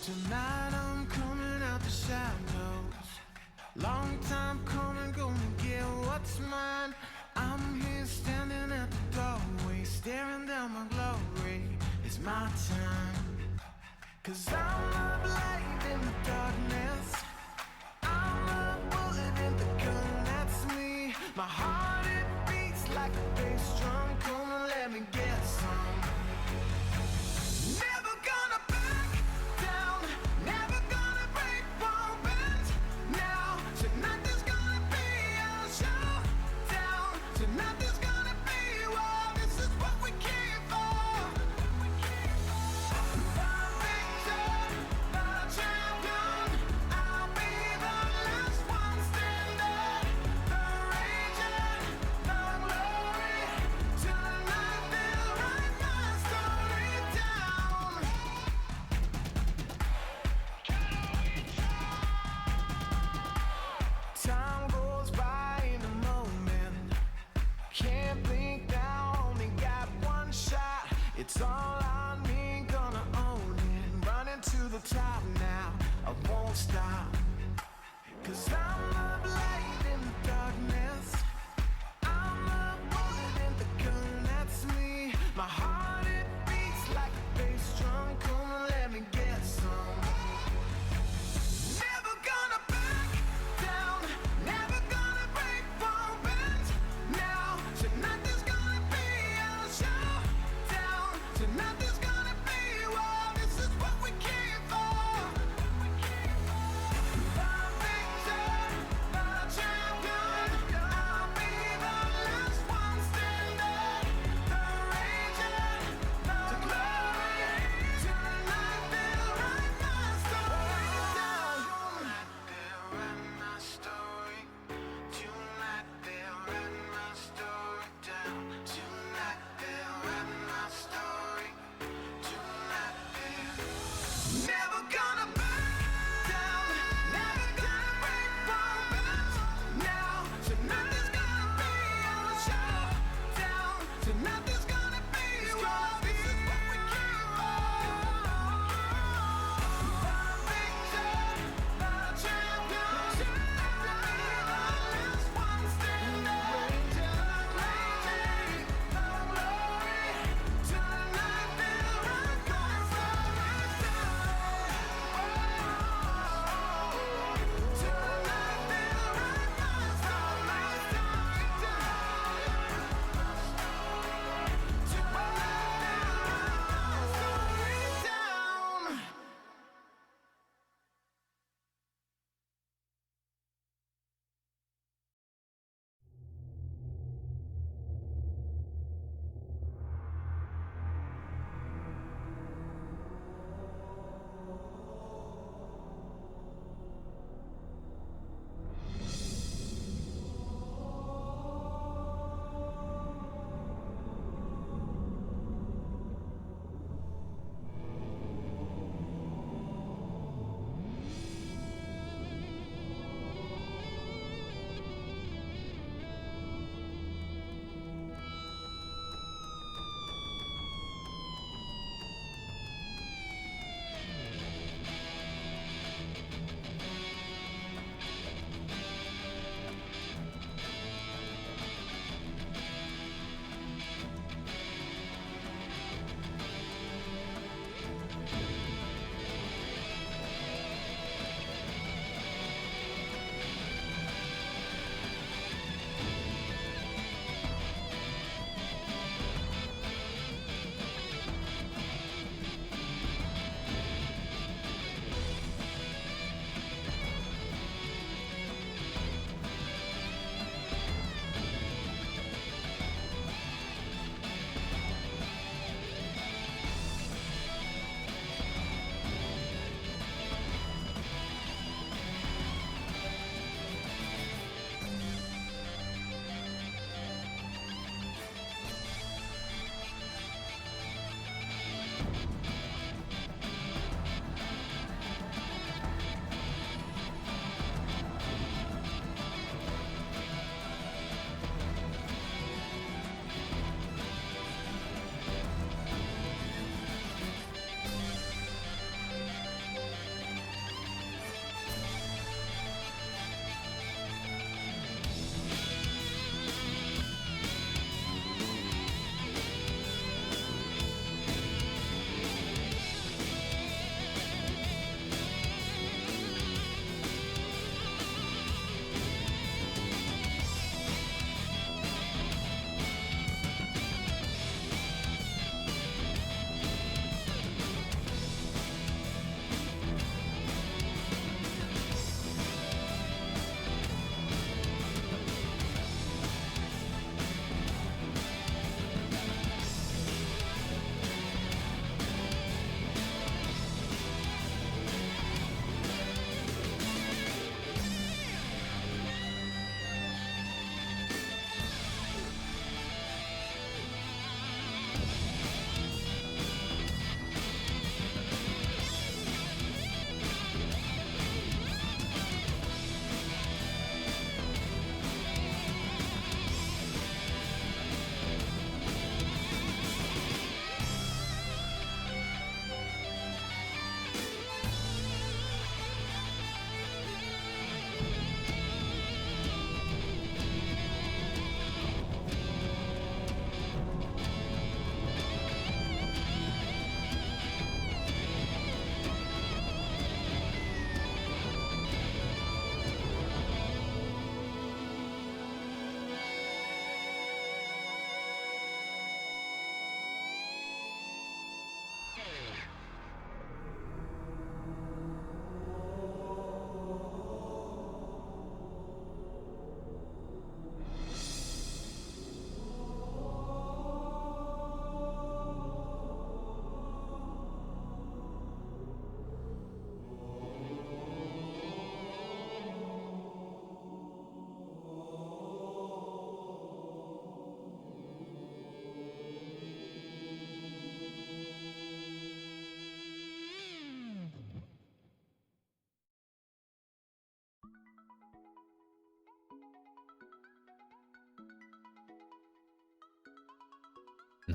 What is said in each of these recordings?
Tonight I'm coming out the shadows. Long time coming, gonna get what's mine. I'm here standing at the doorway, staring down my glory. It's my time. 'Cause I'm a light in the darkness. I'm a bullet in the gun, that's me. My heart, it beats like a bass drum. Come and let me get some. Never gonna back down, never gonna break, won't bend now. Tonight there's gonna be a showdown. Tonight there's gonna be war. This is what we came for. The victor, the champion. I'll be the last one standing. The raging, the glory. Tonight they'll write my story down. Time goes by in a moment. Can't blink now, only got one shot. It's all on me, gonna own it. Running to the top now, I won't stop. 'Cause I'm a light in the darkness. I'm a bullet in the gun, that's me. My heart, it beats like a bass drum. Come and let me get some. Never gonna back down, never gonna break, won't bend now. Tonight there's gonna be a showdown. Tonight there's gonna be war. This is what we came for. The victor, the champion.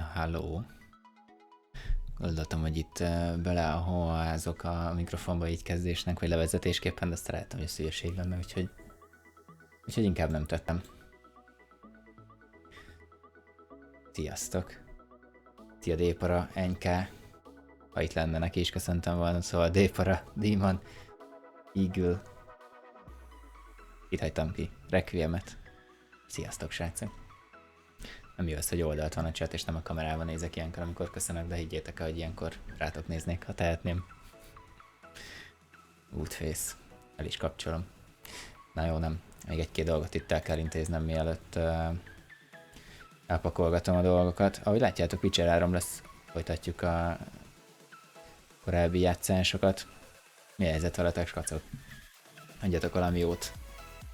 Na, halló. Gondoltam, hogy itt beleahoázok a mikrofonba így kezdésnek, vagy levezetésképpen, de azt találtam, hogy ez hülyeség lenne, úgyhogy inkább nem tettem. Sziasztok. Szia D-para, NK. Ha itt lenne, neki is köszöntem volna, szóval D-para, Demon, Eagle. Itt hagytam ki. Requiemet. Sziasztok, srácok. Nem jó az, hogy oldalt van a chat, és nem a kamerában nézek ilyenkor, amikor köszönök, de higgyétek el, hogy ilyenkor rátok néznék, ha tehetném. Útfész. El is kapcsolom. Na jó, nem. Még egy-két dolgot itt el kell intéznem, mielőtt elpakolgatom a dolgokat. Ahogy látjátok, Witcher 3 lesz. Folytatjuk a korábbi játszásokat. Mi a helyzet veletek, skacok? Mondjatok valami jót.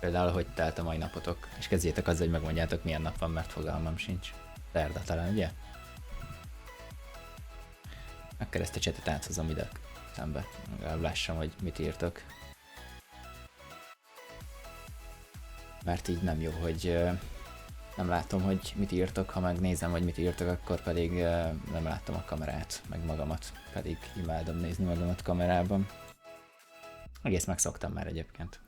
Például, hogy telt a mai napotok. És kezdjétek azzal, hogy megmondjátok, milyen nap van, mert fogalmam sincs. Szerda talán, ugye? Akkor ezt a csetet áthozom ide szembe. Legalább lássam, hogy mit írtok. Mert így nem jó, hogy nem látom, hogy mit írtok. Ha megnézem, hogy mit írtok, akkor pedig nem látom a kamerát, meg magamat. Pedig imádom nézni magamat kamerában. Egész megszoktam már egyébként.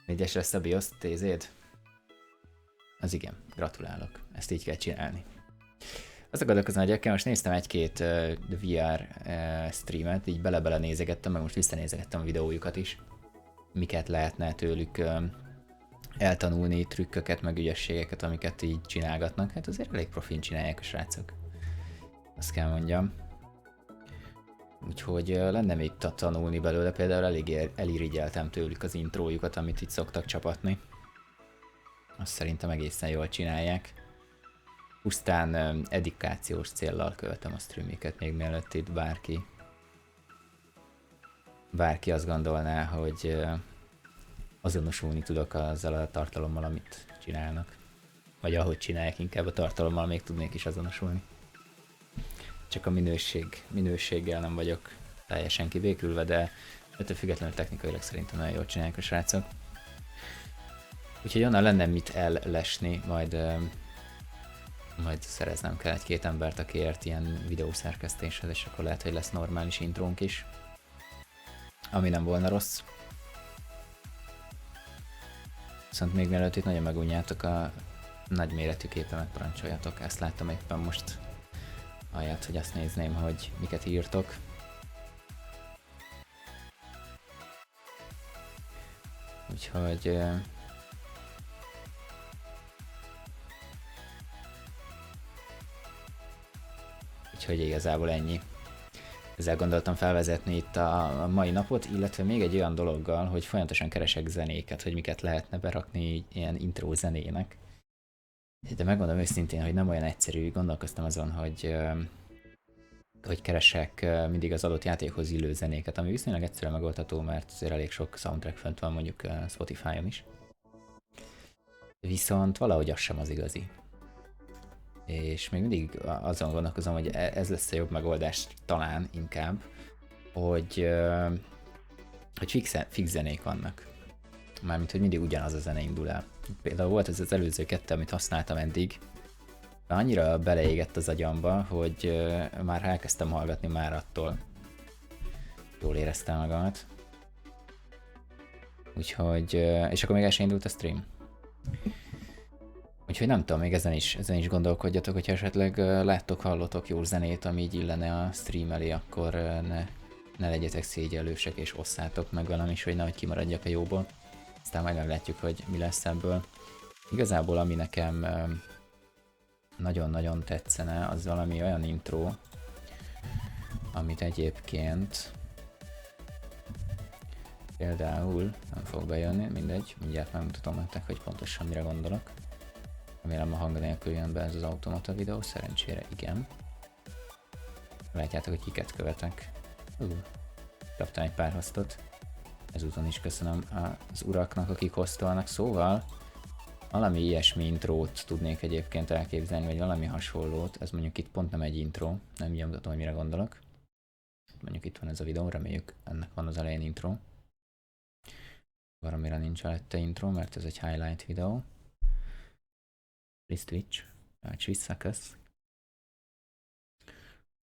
Négyes lesz a BIOS TZ-d? Az igen, gratulálok. Ezt így kell csinálni. Azt gondolkozom, hogy most néztem egy-két VR streamet, így bele-bele nézegettem, meg most visszanézegettem a videójukat is. Miket lehetne tőlük eltanulni, trükköket, meg ügyességeket, amiket így csinálgatnak. Hát azért elég profin csinálják a srácok. Azt kell mondjam. Úgyhogy lenne még tanulni belőle, például elég elirigyeltem tőlük az intrójukat, amit itt szoktak csapatni. Azt szerintem egészen jól csinálják. Pusztán edukációs céllal követem a streamiket, még mielőtt itt bárki azt gondolná, hogy azonosulni tudok azzal a tartalommal, amit csinálnak. Vagy ahogy csinálják, inkább a tartalommal még tudnék is azonosulni. Csak a minőséggel nem vagyok teljesen kibékülve, de ettől függetlenül technikailag szerintem nagyon jól csinálják a srácok. Úgyhogy onnan lenne mit ellesni, majd szereznem kell egy-két embert, aki ért ilyen videószerkesztéshez, és akkor lehet, hogy lesz normális intrónk is. Ami nem volna rossz. Viszont még mielőtt itt nagyon megunjátok a nagyméretű képemet, parancsoljatok, ezt láttam éppen most. Ahelyett, hogy azt nézném, hogy miket írtok. Úgyhogy igazából ennyi. Ezzel gondoltam felvezetni itt a mai napot, illetve még egy olyan dologgal, hogy folyamatosan keresek zenéket, hogy miket lehetne berakni ilyen intro zenének. De megmondom őszintén, hogy nem olyan egyszerű, gondolkoztam azon, hogy keresek mindig az adott játékhoz illő zenéket, ami viszonylag egyszerűen megoldható, mert azért elég sok soundtrack fönt van mondjuk Spotify-on is. Viszont valahogy az sem az igazi. És még mindig azon gondolkozom, hogy ez lesz a jobb megoldás talán inkább, hogy fix zenék vannak. Mármint, hogy mindig ugyanaz a zene indul el. Például volt ez az előző kettő, amit használtam eddig, de annyira beleégett az agyamba, hogy már elkezdtem hallgatni már attól. Jól éreztem magamat. Úgyhogy, és akkor még el sem indult a stream. Úgyhogy nem tudom, még ezen is gondolkodjatok, hogyha esetleg láttok, hallotok jó zenét, ami így illene a stream elé, akkor ne legyetek szégyellősek és osszátok meg velem is, hogy nehogy kimaradjak a jóból. Aztán majd meglátjuk, hogy mi lesz ebből. Igazából ami nekem nagyon-nagyon tetszene, az valami olyan intro, amit egyébként például nem fog bejönni, mindegy, mindjárt megmutatom nektek, hogy pontosan mire gondolok. Remélem a hang nélkül jön be ez az automata videó, szerencsére igen. Látjátok, hogy kiket követek. Kaptam egy pár hoztot. Ezúton is köszönöm az uraknak, akik hoztolnak, szóval valami ilyesmi intrót tudnék egyébként elképzelni, vagy valami hasonlót. Ez mondjuk itt pont nem egy intro, nem így mutatom, hogy mire gondolok. Mondjuk itt van ez a videó, reméljük ennek van az elején intro. Valamire nincs előtte intro, mert ez egy highlight videó. Please Twitch. Visszakösz.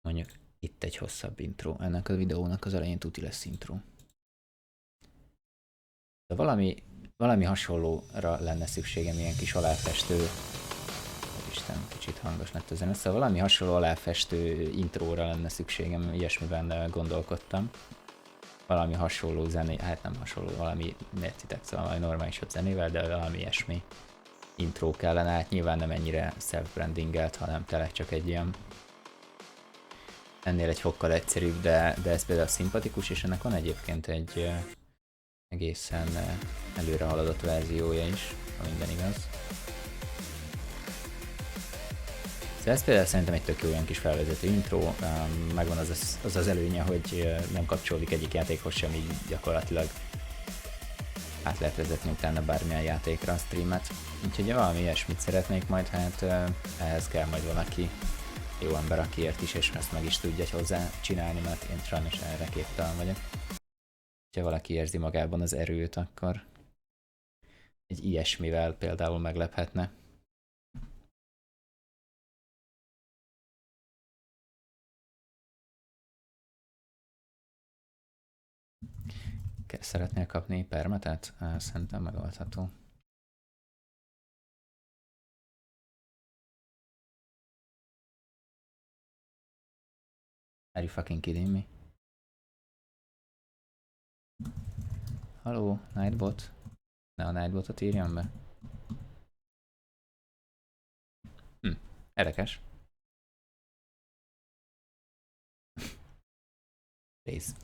Mondjuk itt egy hosszabb intro. Ennek a videónak az elején tuti lesz intro. De valami hasonlóra lenne szükségem, ilyen kis aláfestő... Isten, kicsit hangos lett a zene. Szóval valami hasonló aláfestő intróra lenne szükségem, ilyesmiben gondolkodtam. Valami hasonló zené, hát nem hasonló, valami, értitek, szóval valami normálisabb zenével, de valami ilyesmi intro kellene, hát nyilván nem ennyire self-brandingelt, hanem tényleg csak egy ilyen ennél egy fokkal egyszerűbb, de ez például szimpatikus, és ennek van egyébként egy egészen előre haladott verziója is, ha minden igaz. Szóval ez például szerintem egy tök jó olyan kis felvezető intro, megvan az előnye, hogy nem kapcsolódik egyik játékhoz sem, így gyakorlatilag át lehet vezetni utána bármilyen játékra a streamet. Úgyhogy valami ilyesmit szeretnék majd, hát ehhez kell majd valaki jó ember, aki ért is, és ezt meg is tudja hozzá csinálni, mert én sajnos erre képtelen vagyok. Ha valaki érzi magában az erőt, akkor egy ilyesmivel például meglephetne. Szeretnél kapni permetet? Szerintem megoldható. Are you fucking kidding me? Halló, Nightbot? Ne a Nightbotot írjam be. Érdekes. Rész.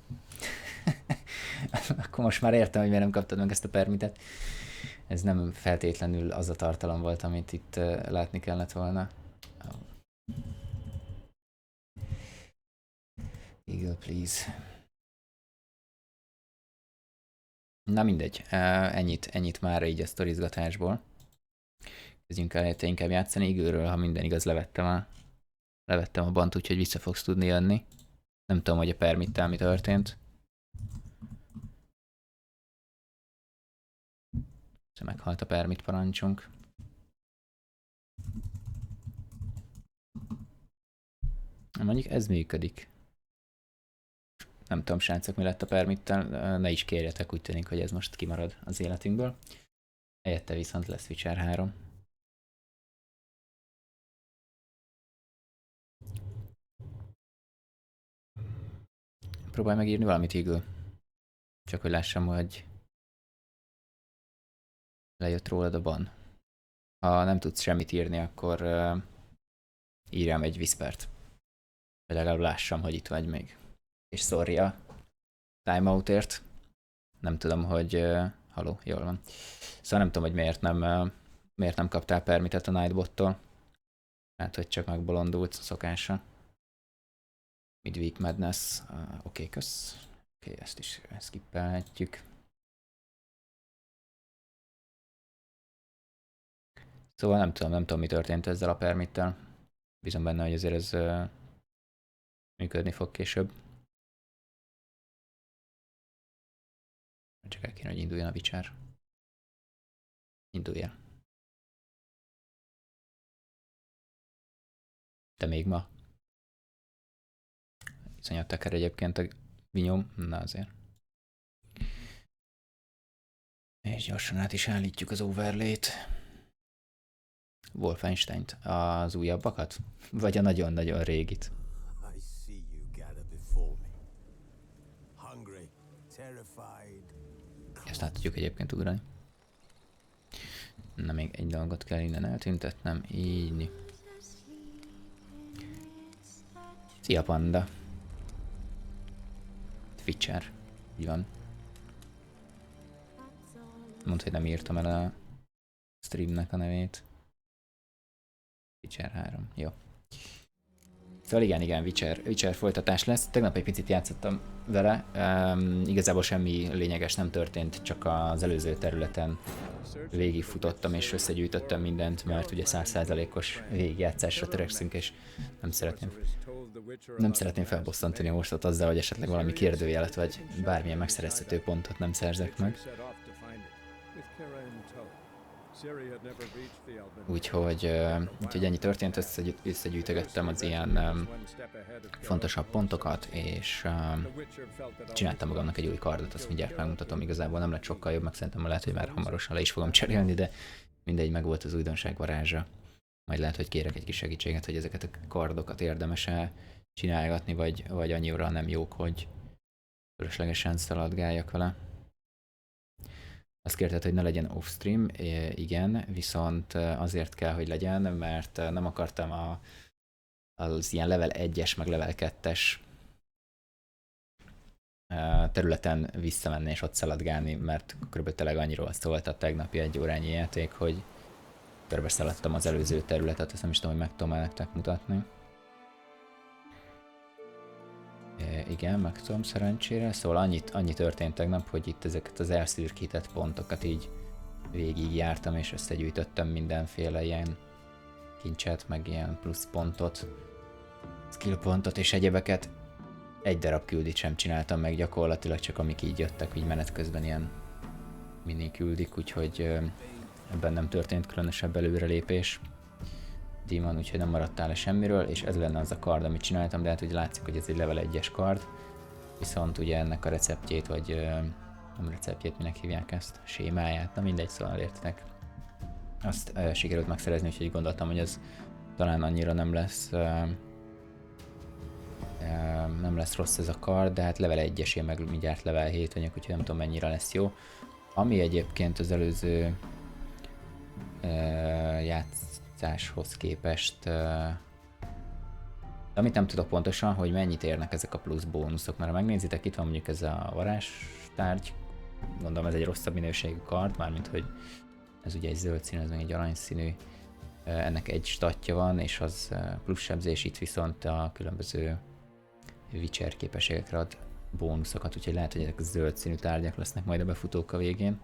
Akkor most már értem, hogy miért nem kaptad meg ezt a permitet. Ez nem feltétlenül az a tartalom volt, amit itt látni kellett volna. Oh. Eagle, please. Na mindegy, ennyit már így a sztorizgatásból. Kezdjünk el helyette inkább játszani. Eagle-ről, ha minden igaz, levettem a bant, úgyhogy vissza fogsz tudni jönni. Nem tudom, hogy a permittel mi történt. Meghalt a permit parancsunk. Mondjuk ez működik. Nem tudom, srácok, mi lett a permittel, ne is kérjetek, úgy tűnik, hogy ez most kimarad az életünkből. Helyette viszont lesz Witcher 3. Próbálj megírni valamit, Eagle. Csak hogy lássam, hogy lejött rólad a ban. Ha nem tudsz semmit írni, akkor írjam egy Whispert. Vagy legalább lássam, hogy itt vagy még. És sorry a timeoutért. Nem tudom, hogy... haló, jól van. Szóval nem tudom, hogy miért nem kaptál permitet a Nightbottól. Hát, hogy csak megbolondulsz a szokása. Midweek Madness. Oké, kösz. Oké, ezt is skippelhetjük. Szóval nem tudom, mi történt ezzel a permittel. Bízom benne, hogy azért ez működni fog később. Csak el kéne, hogy induljon a Witcher. Indulj el. De még ma. Iszonyat teker egyébként a vinyom. Na azért. És gyorsan át is állítjuk az overlay-t. Wolfenstein-t. Az újabbakat? Vagy a nagyon-nagyon régit? Ezt át tudjuk egyébként ugrani. Na, még egy dolgot kell innen eltüntetnem. Így. Szia, panda. Witcher. Így van. Mondd, hogy nem írtam el a streamnek a nevét. Witcher 3. Jó. Szóval igen, Witcher folytatás lesz. Tegnap egy picit játszottam vele. Igazából semmi lényeges nem történt, csak az előző területen végigfutottam és összegyűjtöttem mindent, mert ugye 100%-os végigjátszásra törekszünk, és nem szeretném felbosszantani a mostot azzal, hogy esetleg valami kérdőjelet vagy bármilyen megszerezhető pontot nem szerzek meg. Úgyhogy ennyi történt, összegyűjtögettem az ilyen fontosabb pontokat, és csináltam magamnak egy új kardot, azt mindjárt megmutatom, igazából nem lett sokkal jobb, meg szerintem lehet, hogy már hamarosan le is fogom cserélni, de mindegy, meg volt az újdonság varázsa. Majd lehet, hogy kérek egy kis segítséget, hogy ezeket a kardokat érdemes-e csinálgatni, vagy annyira nem jók, hogy fölöslegesen szaladgáljak vele. Azt kérted, hogy ne legyen off-stream, igen, viszont azért kell, hogy legyen, mert nem akartam az ilyen level 1-es, meg level 2-es területen visszamenni és ott szaladgálni, mert körülbelül tényleg annyiról szólt a tegnapi egy órányi játék, hogy körbe szaladtam az előző területet, ezt nem is tudom, hogy meg tudom nektek mutatni. Igen, meg tudom szerencsére. Szóval annyi történt tegnap, hogy itt ezeket az elszürkített pontokat így végig jártam, és összegyűjtöttem mindenféle ilyen kincset, meg ilyen plusz pontot, skill pontot és egyebeket. Egy darab küldit sem csináltam meg gyakorlatilag, csak amik így jöttek, így menet közben ilyen mini küldik, úgyhogy ebben nem történt különösebb előrelépés. Demon, úgyhogy nem maradtál le semmiről, és ez lenne az a kard, amit csináltam, de hát ugye látszik, hogy ez egy level 1-es kard, viszont ugye ennek a receptjét, vagy nem receptjét, minek hívják ezt, sémáját, na mindegy, szóval értetek. Azt sikerült megszerezni, úgyhogy gondoltam, hogy ez talán annyira nem lesz rossz ez a kard, de hát level 1-es, én meg mindjárt level 7 vagyok, úgyhogy nem tudom mennyire lesz jó. Ami egyébként az előző játszáshoz képest, amit nem tudok pontosan, hogy mennyit érnek ezek a plusz bónuszok, mert ha megnézitek, itt van mondjuk ez a varázstárgy, gondolom ez egy rosszabb minőségű kard, mármint hogy ez ugye egy zöld színű, ez meg egy aranyszínű, ennek egy statja van, és az plusz sebzés, itt viszont a különböző Witcher képességekre ad bónuszokat, úgyhogy lehet, hogy ezek a zöld színű tárgyak lesznek majd a befutók a végén.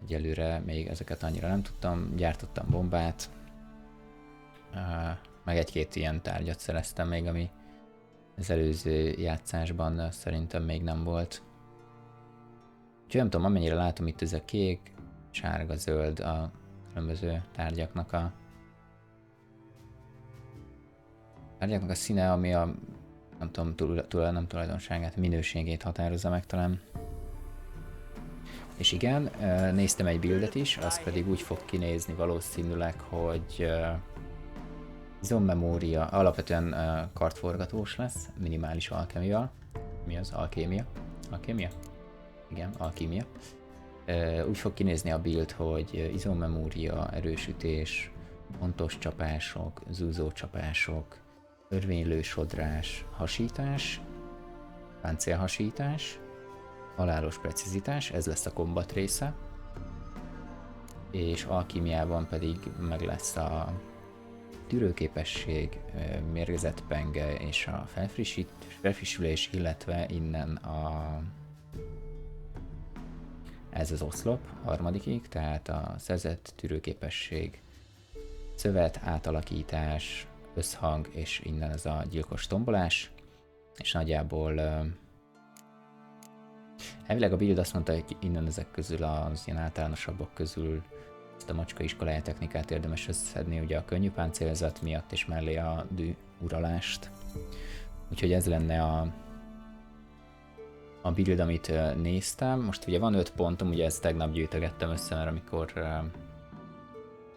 Egyelőre még ezeket annyira nem tudtam, gyártottam bombát, meg egy-két ilyen tárgyat szereztem még, ami az előző játszásban szerintem még nem volt. Úgyhogy nem tudom, amennyire látom itt ez a kék, sárga, zöld a különböző tárgyaknak a színe, ami a nem tudom, nem tulajdonságát, minőségét határozza meg talán. És igen, néztem egy buildet is, az pedig úgy fog kinézni valószínűleg, hogy izommemória, alapvetően kardforgatós lesz, minimális alkemival. Mi az? Alkémia? Alkémia? Igen, alkímia. Úgy fog kinézni a build, hogy izommemória, erősítés, pontos csapások, zúzó csapások, örvénylő sodrás, hasítás, páncélhasítás, halálos precizitás, ez lesz a kombat része, és alkímiában pedig meg lesz a tűrőképesség, mérgezett penge és a felfrissülés, illetve innen ez az oszlop harmadikig, tehát a szerzett tűrőképesség, szövet, átalakítás, összhang, és innen ez a gyilkos tombolás, és nagyjából elvileg a build azt mondta, hogy innen ezek közül az ilyen általánosabbak közül ezt a macska iskolája technikát érdemes összeszedni, ugye a könnyű páncélzat miatt, és mellé a dű uralást. Úgyhogy ez lenne a build, amit néztem. Most ugye van 5 pontom, ugye ezt tegnap gyűjtögettem össze, mert amikor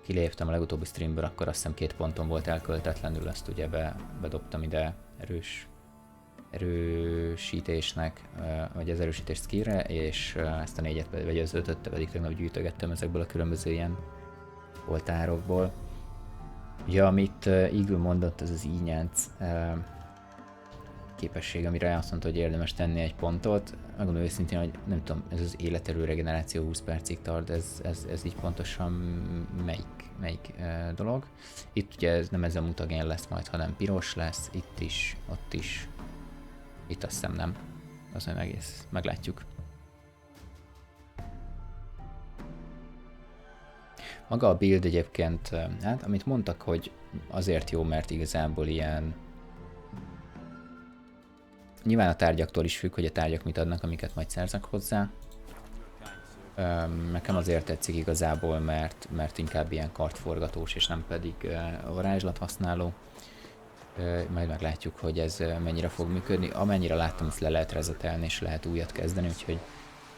kiléptem a legutóbbi streamből, akkor azt hiszem 2 ponton volt elköltetlenül, ezt ugye bedobtam ide erősítésnek, vagy az erősítés skillre, és ezt a 4-et, vagy az 5-öt pedig tegnap gyűjtögettem ezekből a különböző ilyen oltárokból. Ugye amit Eagle mondott, ez az ínyánc képesség, amire azt mondta, hogy érdemes tenni egy pontot. Megmondom őszintén, hogy nem tudom, ez az életerő regeneráció 20 percig tart, ez így pontosan melyik dolog. Itt ugye ez nem ez a mutagén lesz majd, hanem piros lesz, itt is, ott is. Itt azt hiszem nem. Az majd egész meglátjuk. Maga a build egyébként, hát amit mondtak, hogy azért jó, mert igazából ilyen... Nyilván a tárgyaktól is függ, hogy a tárgyak mit adnak, amiket majd szerzek hozzá. Nekem azért tetszik igazából, mert inkább ilyen kartforgatós, és nem pedig varázslat használó. Majd meglátjuk, hogy ez mennyire fog működni. Amennyire láttam, ezt le lehet rezetelni, és lehet újat kezdeni, úgyhogy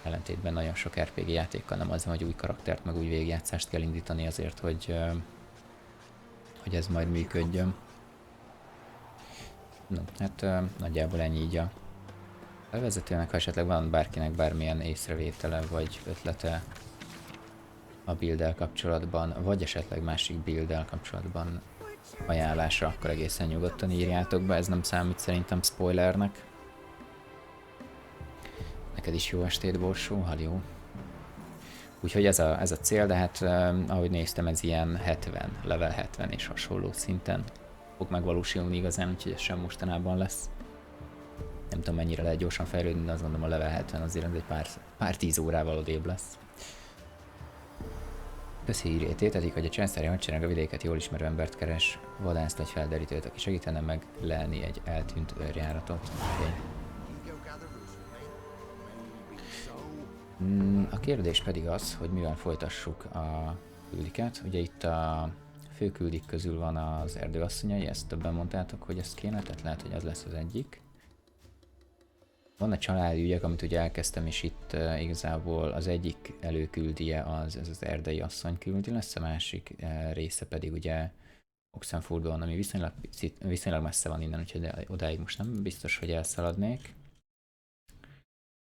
ellentétben nagyon sok RPG játékkal nem az, hogy új karaktert, meg új végigjátszást kell indítani azért, hogy ez majd működjön. No, hát nagyjából ennyi így a felvezetőnek, ha esetleg van bárkinek bármilyen észrevétele vagy ötlete a builddel kapcsolatban, vagy esetleg másik builddel kapcsolatban ajánlásra, akkor egészen nyugodtan írjátok be, ez nem számít szerintem spoilernek. Neked is jó estét, Borsó, halljó. Úgyhogy ez a cél, de hát ahogy néztem, ez ilyen 70, level 70 és hasonló szinten fog megvalósulni igazán, úgyhogy ez sem mostanában lesz. Nem tudom mennyire lehet gyorsan fejlődni, de azt gondolom a level 70 azért ez egy pár 10 órával odébb lesz. Köszi írjététetik, hogy a császári hadsereg a vidéket jól ismerő embert keres, vadászt vagy felderítőt, aki segítene meg lelni egy eltűnt őrjáratot. Okay. A kérdés pedig az, hogy mivel folytassuk a küldiket. Ugye itt a főküldik közül van az erdőasszonyai, ezt többen mondtátok, hogy ezt kéne, tehát lehet, hogy az lesz az egyik. Van a családi ügyek, amit ugye elkezdtem, és itt igazából az egyik előküldie ez az erdei asszony küldi lesz, a másik része pedig ugye Oxenfordon, ami viszonylag messze van innen, úgyhogy odáig most nem biztos, hogy elszaladnék.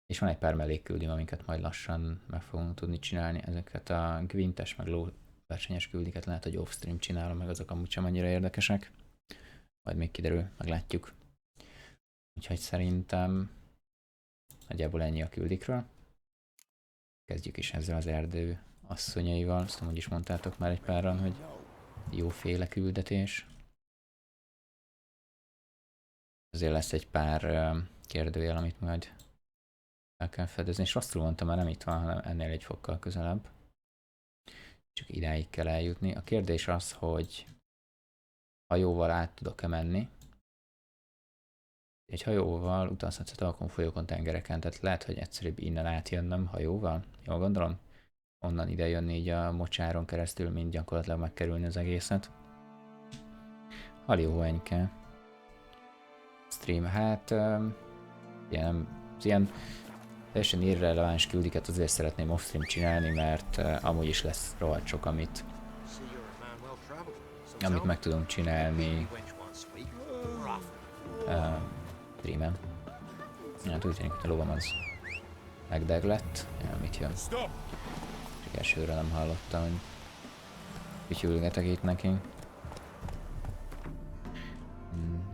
És van egy pár mellékküldím, amiket majd lassan meg fogunk tudni csinálni. Ezeket a gvintes meg ló versenyes küldiket lehet, hogy off-stream csinálom, meg azok amúgy sem annyira érdekesek. Majd még kiderül, meglátjuk. Úgyhogy szerintem nagyjából ennyi a küldikről. Kezdjük is ezzel az erdő asszonyaival. Azt amúgy is mondtátok már egy páran, hogy jóféle küldetés. Azért lesz egy pár kérdőjel, amit majd el kell fedezni, és rosszul mondtam, már nem itt van, hanem ennél egy fokkal közelebb. Csak idáig kell eljutni. A kérdés az, hogy hajóval át tudok-e menni. Egy hajóval utazhatsz a talkon, folyókon, tengereken, tehát lehet, hogy egyszerűbb innen átjönnöm hajóval. Jól gondolom? Onnan ide jönni így a mocsáron keresztül, mint gyakorlatilag megkerülni az egészet. Halljó Enyke. Stream, hát ilyen teljesen irreleváns küldiket azért szeretném off-stream csinálni, mert amúgy is lesz rohadt sok, amit meg tudunk csinálni streamen. Hát úgy tűnik, hogy a lovam az megdeglett. Mit jön? Csak elsőre nem hallottam, hogy fütyülgetek itt neki.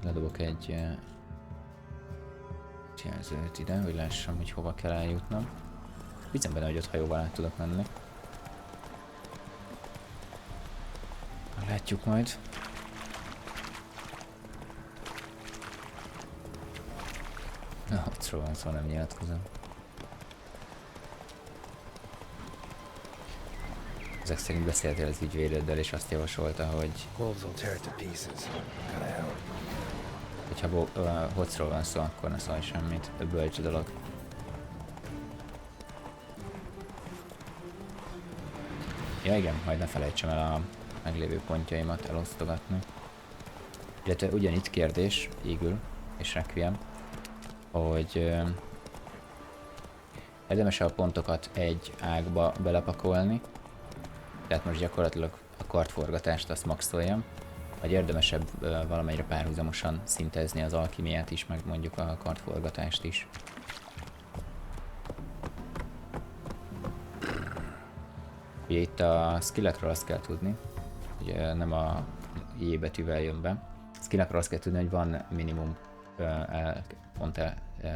Ledobok egy jelzőt ide, hogy lássam, hogy hova kell eljutnom. Bízom benne, hogy ott hajóval át tudok menni. Látjuk majd. Na, ott van, szóval nem nyilatkozom. Ezek szerint beszéltél az ügyvédeddel, és azt javasolta, hogy hogyha hocról van szó, akkor ne szólj semmit. Bölcs dolog. Ja igen, majd ne felejtsem el a meglévő pontjaimat elosztogatni. Illetve ugyanitt kérdés, Eagle és Requiem, hogy érdemes a pontokat egy ágba belepakolni, tehát most gyakorlatilag a kartforgatást azt maxoljam, vagy érdemesebb valamennyire párhuzamosan szintezni az alkimiát is, meg mondjuk a kartforgatást is. Ugye itt a skillekről azt kell tudni, ugye nem a J betűvel jön be. A skillekről azt kell tudni, hogy van minimum pont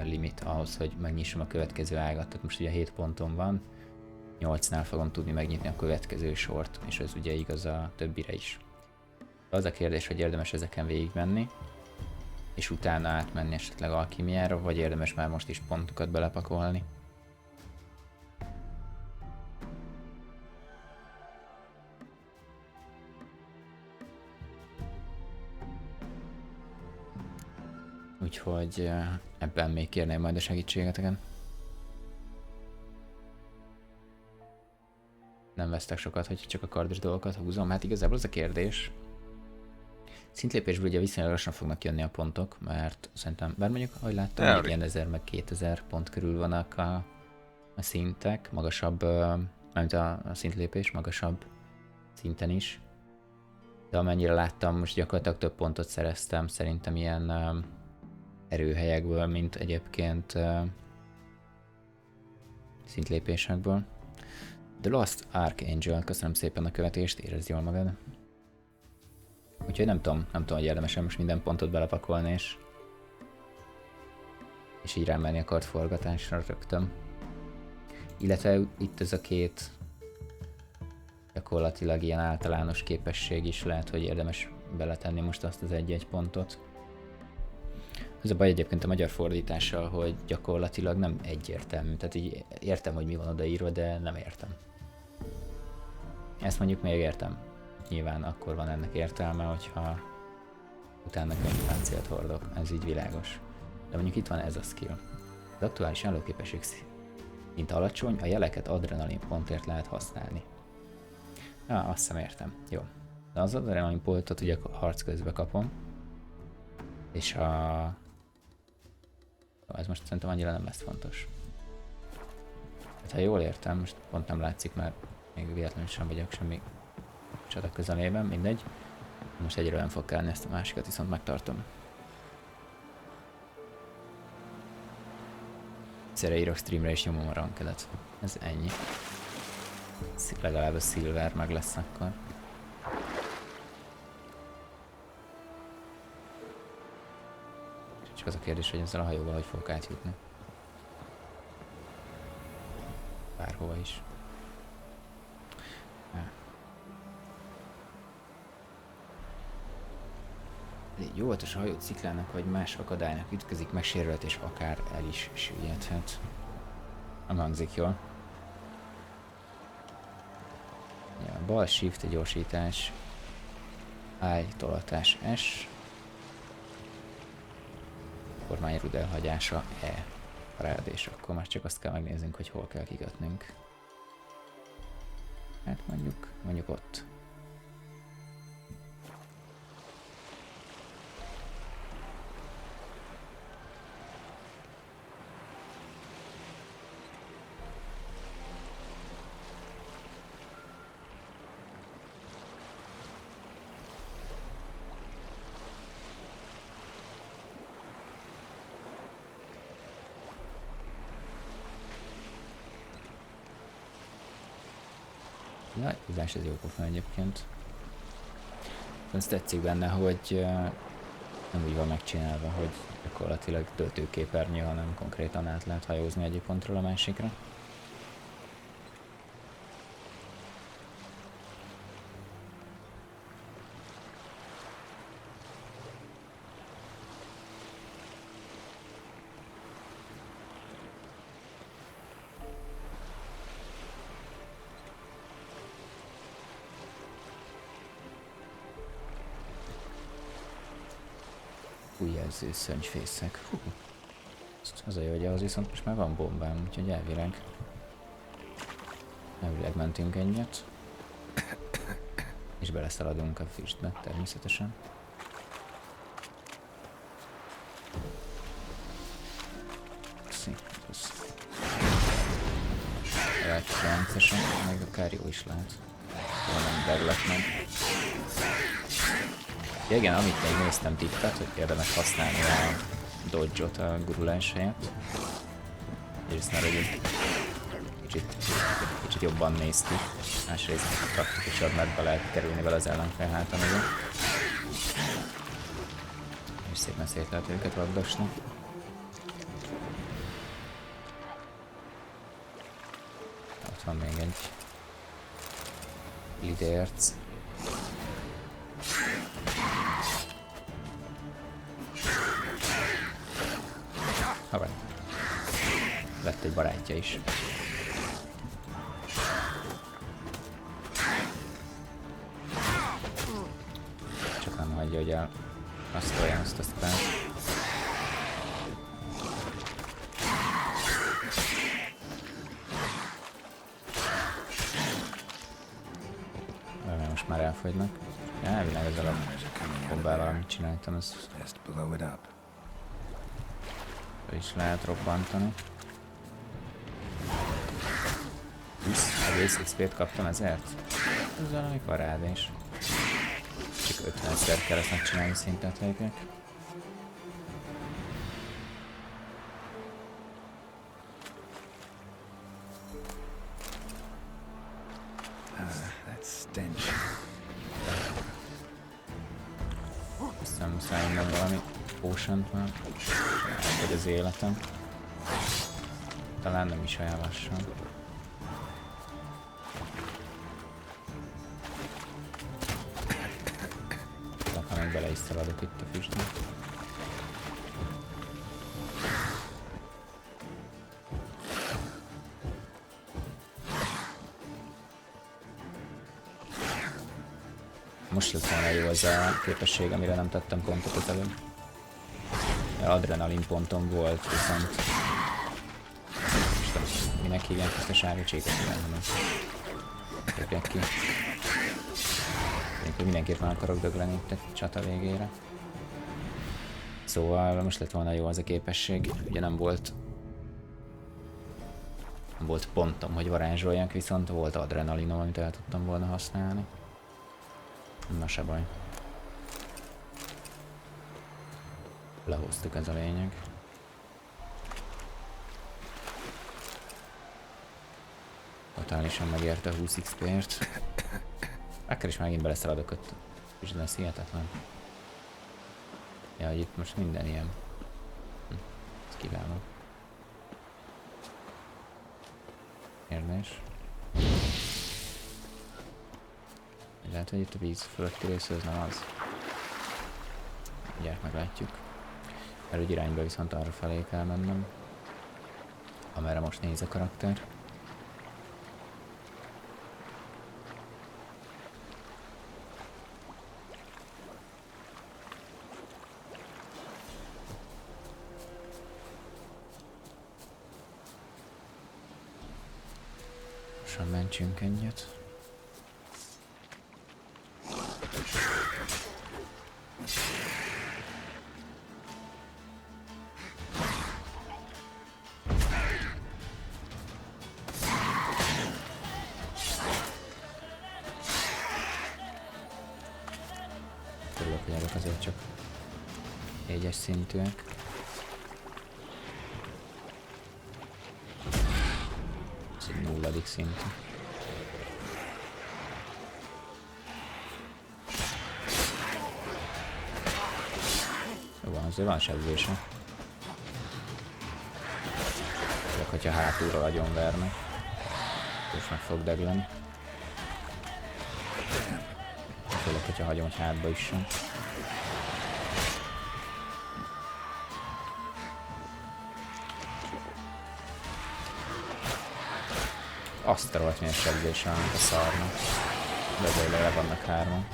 limit ahhoz, hogy megnyissam a következő ágat. Tehát most ugye 7 ponton van, 8-nál fogom tudni megnyitni a következő sort, és ez ugye igaz a többire is. Az a kérdés, hogy érdemes ezeken végigmenni, és utána átmenni esetleg alkimiára, vagy érdemes már most is pontokat belepakolni. Úgyhogy ebben még kérném majd a segítségeteket. nem vesztek sokat, hogy csak a kardos dolgokat húzom. Hát igazából az a kérdés. Szintlépésből ugye viszonylag lassan fognak jönni a pontok, mert szerintem, bár mondjuk, ahogy láttam, még ilyen 1000 meg 2000 pont körül vannak a szintek, magasabb, mármint a szintlépés, magasabb szinten is. De amennyire láttam, most gyakorlatilag több pontot szereztem, szerintem ilyen erőhelyekből, mint egyébként szintlépésekből. The Lost Archangel, köszönöm szépen a követést, érezd jól magad. Úgyhogy nem tudom, hogy érdemesen most minden pontot belepakolni, és így rámenni a kardforgatásra rögtön. Illetve itt ez a két gyakorlatilag ilyen általános képesség is lehet, hogy érdemes beletenni most azt az egy-egy pontot. Ez a baj egyébként a magyar fordítással, hogy gyakorlatilag nem egyértelmű, tehát így értem, hogy mi van odaírva, de nem értem. Ezt mondjuk még értem. Nyilván akkor van ennek értelme, hogyha utána könyvpáncélt hordok, ez így világos. De mondjuk itt van ez a skill. Az aktuális állóképesség szint alacsony, a jeleket adrenalin pontért lehet használni. Azt hiszem értem. Jó. De az adrenalin pontot ugye a harc közben kapom. És ez most szerintem annyira nem lesz fontos. Hát, ha jól értem, most pont nem látszik, mert még véletlenül sem vagyok semmi csata közelében, mindegy. Most egyre nem fog kelleni, ezt a másikat viszont megtartom. Egyszerre írok streamre és nyomom a rankedet. Ez ennyi. Legalább a silver meg lesz akkor. Csak az a kérdés, hogy ezzel a hajóval hogy fogok átjutni. Bárhova is. Jó volt, a hajó sziklának vagy más akadálynak ütközik, megsérült és akár el is süllyedhet. Nem hangzik jól. Ja, bal shift, gyorsítás, I, tolatás S, kormányrúd elhagyása E, parád, és akkor már csak azt kell megnéznünk, hogy hol kell kikötnünk. Hát mondjuk ott. Ja, húzás ez jó pofa egyébként. Azt tetszik benne, hogy nem úgy van megcsinálva, hogy gyakorlatilag töltőképernyő, hanem konkrétan át lehet hajózni egyik pontról a másikra. Újjelző szönnyfészek. Az a jó, hogy ahhoz viszont most már van bombám, úgyhogy elvileg mentünk egyet. És beleszaladunk a füstbe, természetesen. Rendszeresen, meg akár jó is lehet. Nem deglek meg. Ja, igen, amit még néztem tippet, hogy érdemes használni a dodge-ot a gurulás helyett. Egyrészt már egy kicsit jobban néz ki, másrészt praktikusabb, mert be lehet kerülni vele az ellenfél háta mögé. És szépen szét lehet őket vagdosni. Ott van még egy lidérc. Lett egy barátja is. Csak nem hagyja, hogy elmasztolja azt a spellt. most már elfogynak. Ja, elvileg ezzel a bombával, amit csináltam, ez is lehet robbantani. Egész XP-t kaptam ezért? Ez valami parádés. Csak 50-szer kell ezt megcsinálni szintet végig. Aztán muszáj innen valami potion-t már. Vagy az életem. Talán nem is olyan lassan. Ha még bele is szaladok itt a füstbe. Most lett volna jó az a képesség, amire nem tettem pontot az előbb. Adrenalin pontom volt, viszont most minek hívják ezt a sárga csíkot, nem lépjek ki. Én mindenképpen akarok dögleni itt a csata végére. Szóval most lett volna jó az a képesség, ugye nem volt pontom, hogy varázsoljak, viszont volt adrenalinom, amit el tudtam volna használni. Na se baj. Lehoztuk, ez a lényeg. Totálisan megérte a 20 XP-ért. Akkor is megint beleszaladok ott. És ez hihetetlen. Ja, hogy itt most minden ilyen. Ez kiváló. Kérdés. Lehet, hogy itt a víz fölötti rész, ez nem az. Mindjárt meglátjuk. Mert úgy irányba viszont arra felé kell mennem. Amerre most néz a karakter. Lassan mentsünk egyet. Örülök, hogy ezek azért csak 4-es szintűek. Ez egy 0. szintű. Jó van, azért van sebzése. Csak hogyha hátulról agyonvernek, és meg fog degleni. Főleg, hogyha hagyom, hogy hátba is sem. Azt a rohadt milyen sebzése van, mint a szarnak. De azért le vannak 3-an.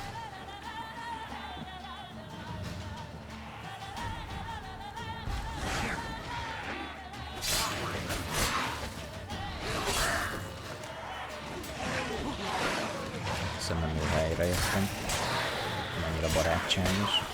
Hiszem nem jó helyre jöttem. Annyira barátságos.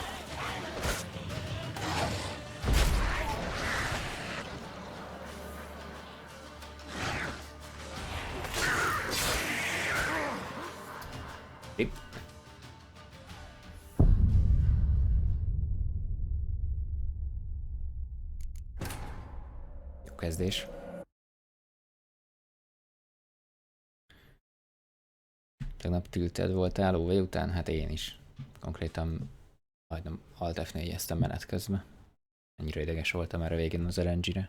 Jó kezdés. Tegnap tilted voltál OV után? Hát én is. Konkrétan majdnem Alt F4-eztem menet közben. Ennyire ideges voltam erre végén az RNG-re.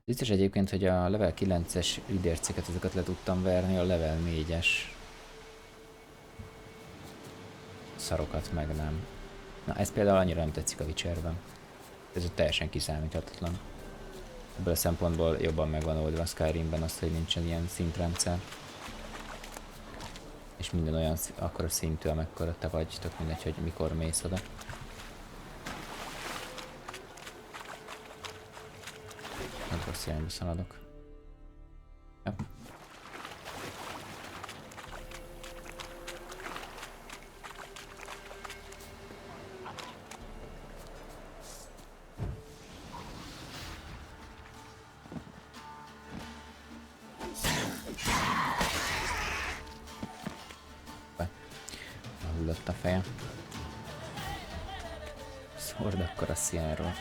Biztos egyébként, hogy a level 9-es lidérceket, ezeket le tudtam verni, a level 4-es szarokat meg nem. Na ez például annyira nem tetszik a Witcherben. Ez ott teljesen kiszámíthatatlan. Ebből a szempontból jobban megvan oldva a Skyrimben azt, hogy nincsen ilyen szintrendszer. És minden olyan akkora szintű, amekkora te vagy, tök mindegy, hogy mikor mész oda. Nem rossz irányba szaladok. Ja. a feje. Szord akkor a Sierra.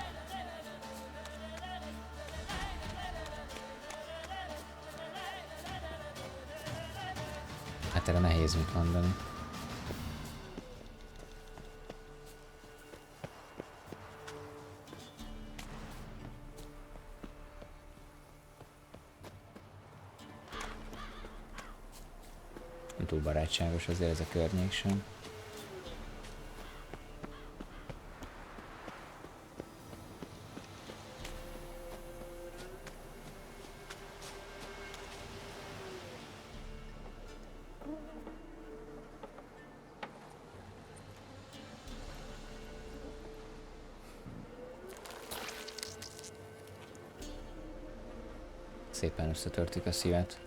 Hát erre nehéz mit mondani. Nem túl barátságos azért ez a környék sem. Szépen összetörtük a szívet.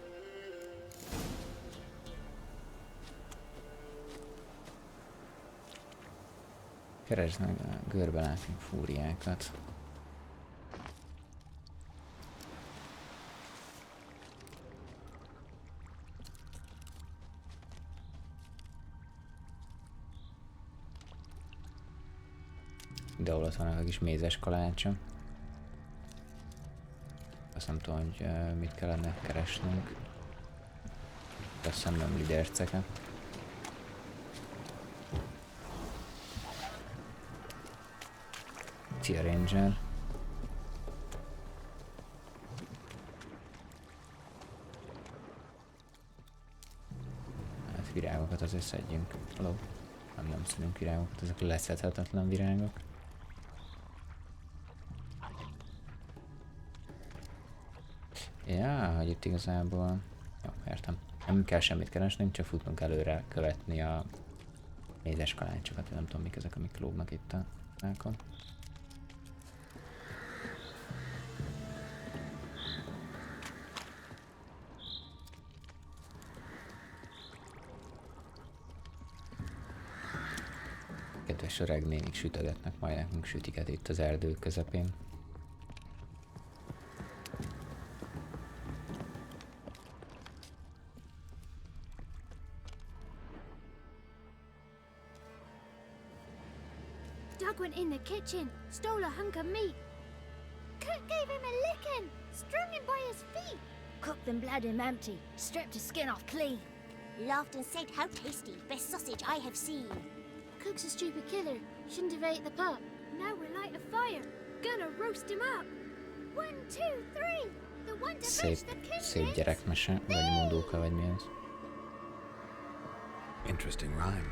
Keresd meg a görbe látni fúriákat. De ott vannak a kis mézes kalácsa. Azt nem tudom, hogy mit kellene keresnünk. Azt hiszem nem liderceket. Tia Ranger. Hát virágokat azért szedjünk. Hello. Nem szedünk virágokat, ezek leszedhetetlen virágok. Ja, hogy itt igazából... Jó, értem. Nem kell semmit keresnünk, csak futnunk előre követni a mézes kalácsokat. Nem tudom, mik ezek, amik lógnak itt a nákon. Kedves öreg nénik sütögetnek majd nekünk sütiket itt az erdő közepén. Doug went in the kitchen, stole a hunk of meat. Cook gave him a licking, strung him by his feet. Cooked and bled him empty, stripped his skin off clean. Laughed and said, "How tasty, best sausage I have seen." Cook's a stupid killer, shouldn't have ate the pup. Now we'll light a fire, gonna roast him up. 1, 2, 3, the one to fetch the king. Szép gyerekmese, vagy mondóka, vagy mi ez? Interesting rhyme.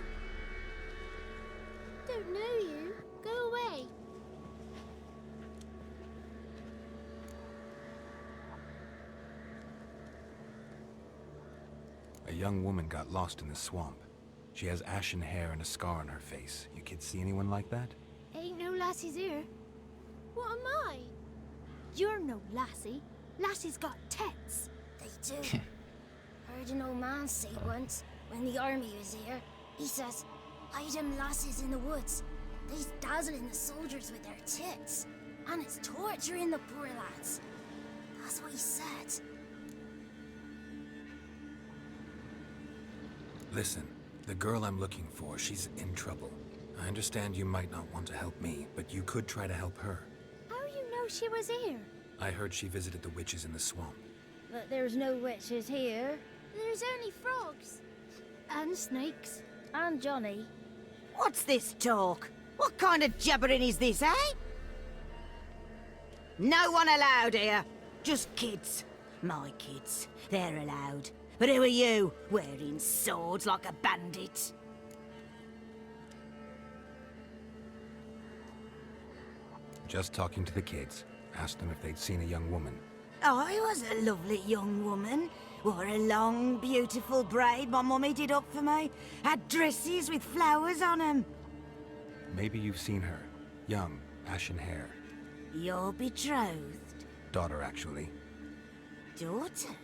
Don't know you. Go away. A young woman got lost in the swamp. She has ashen hair and a scar on her face. You kids see anyone like that? Ain't no lassies here. What am I? You're no lassie. Lassie's got tits. They do. Heard an old man say once, when the army was here, he says, "Hide them lasses in the woods. They's dazzling the soldiers with their tits. And it's torturing the poor lads." That's what he said. Listen, the girl I'm looking for, she's in trouble. I understand you might not want to help me, but you could try to help her. How you know she was here? I heard she visited the witches in the swamp. But there's no witches here. There's only frogs. And snakes. And Johnny. What's this talk? What kind of jabbering is this, eh? No one allowed here. Just kids. My kids. They're allowed. But who are you, wearing swords like a bandit? Just talking to the kids. Asked them if they'd seen a young woman. I was a lovely young woman. Wore a long, beautiful braid my mummy did up for me. Had dresses with flowers on them. Maybe you've seen her. Young, ashen hair. Your betrothed? Daughter, actually. Daughter?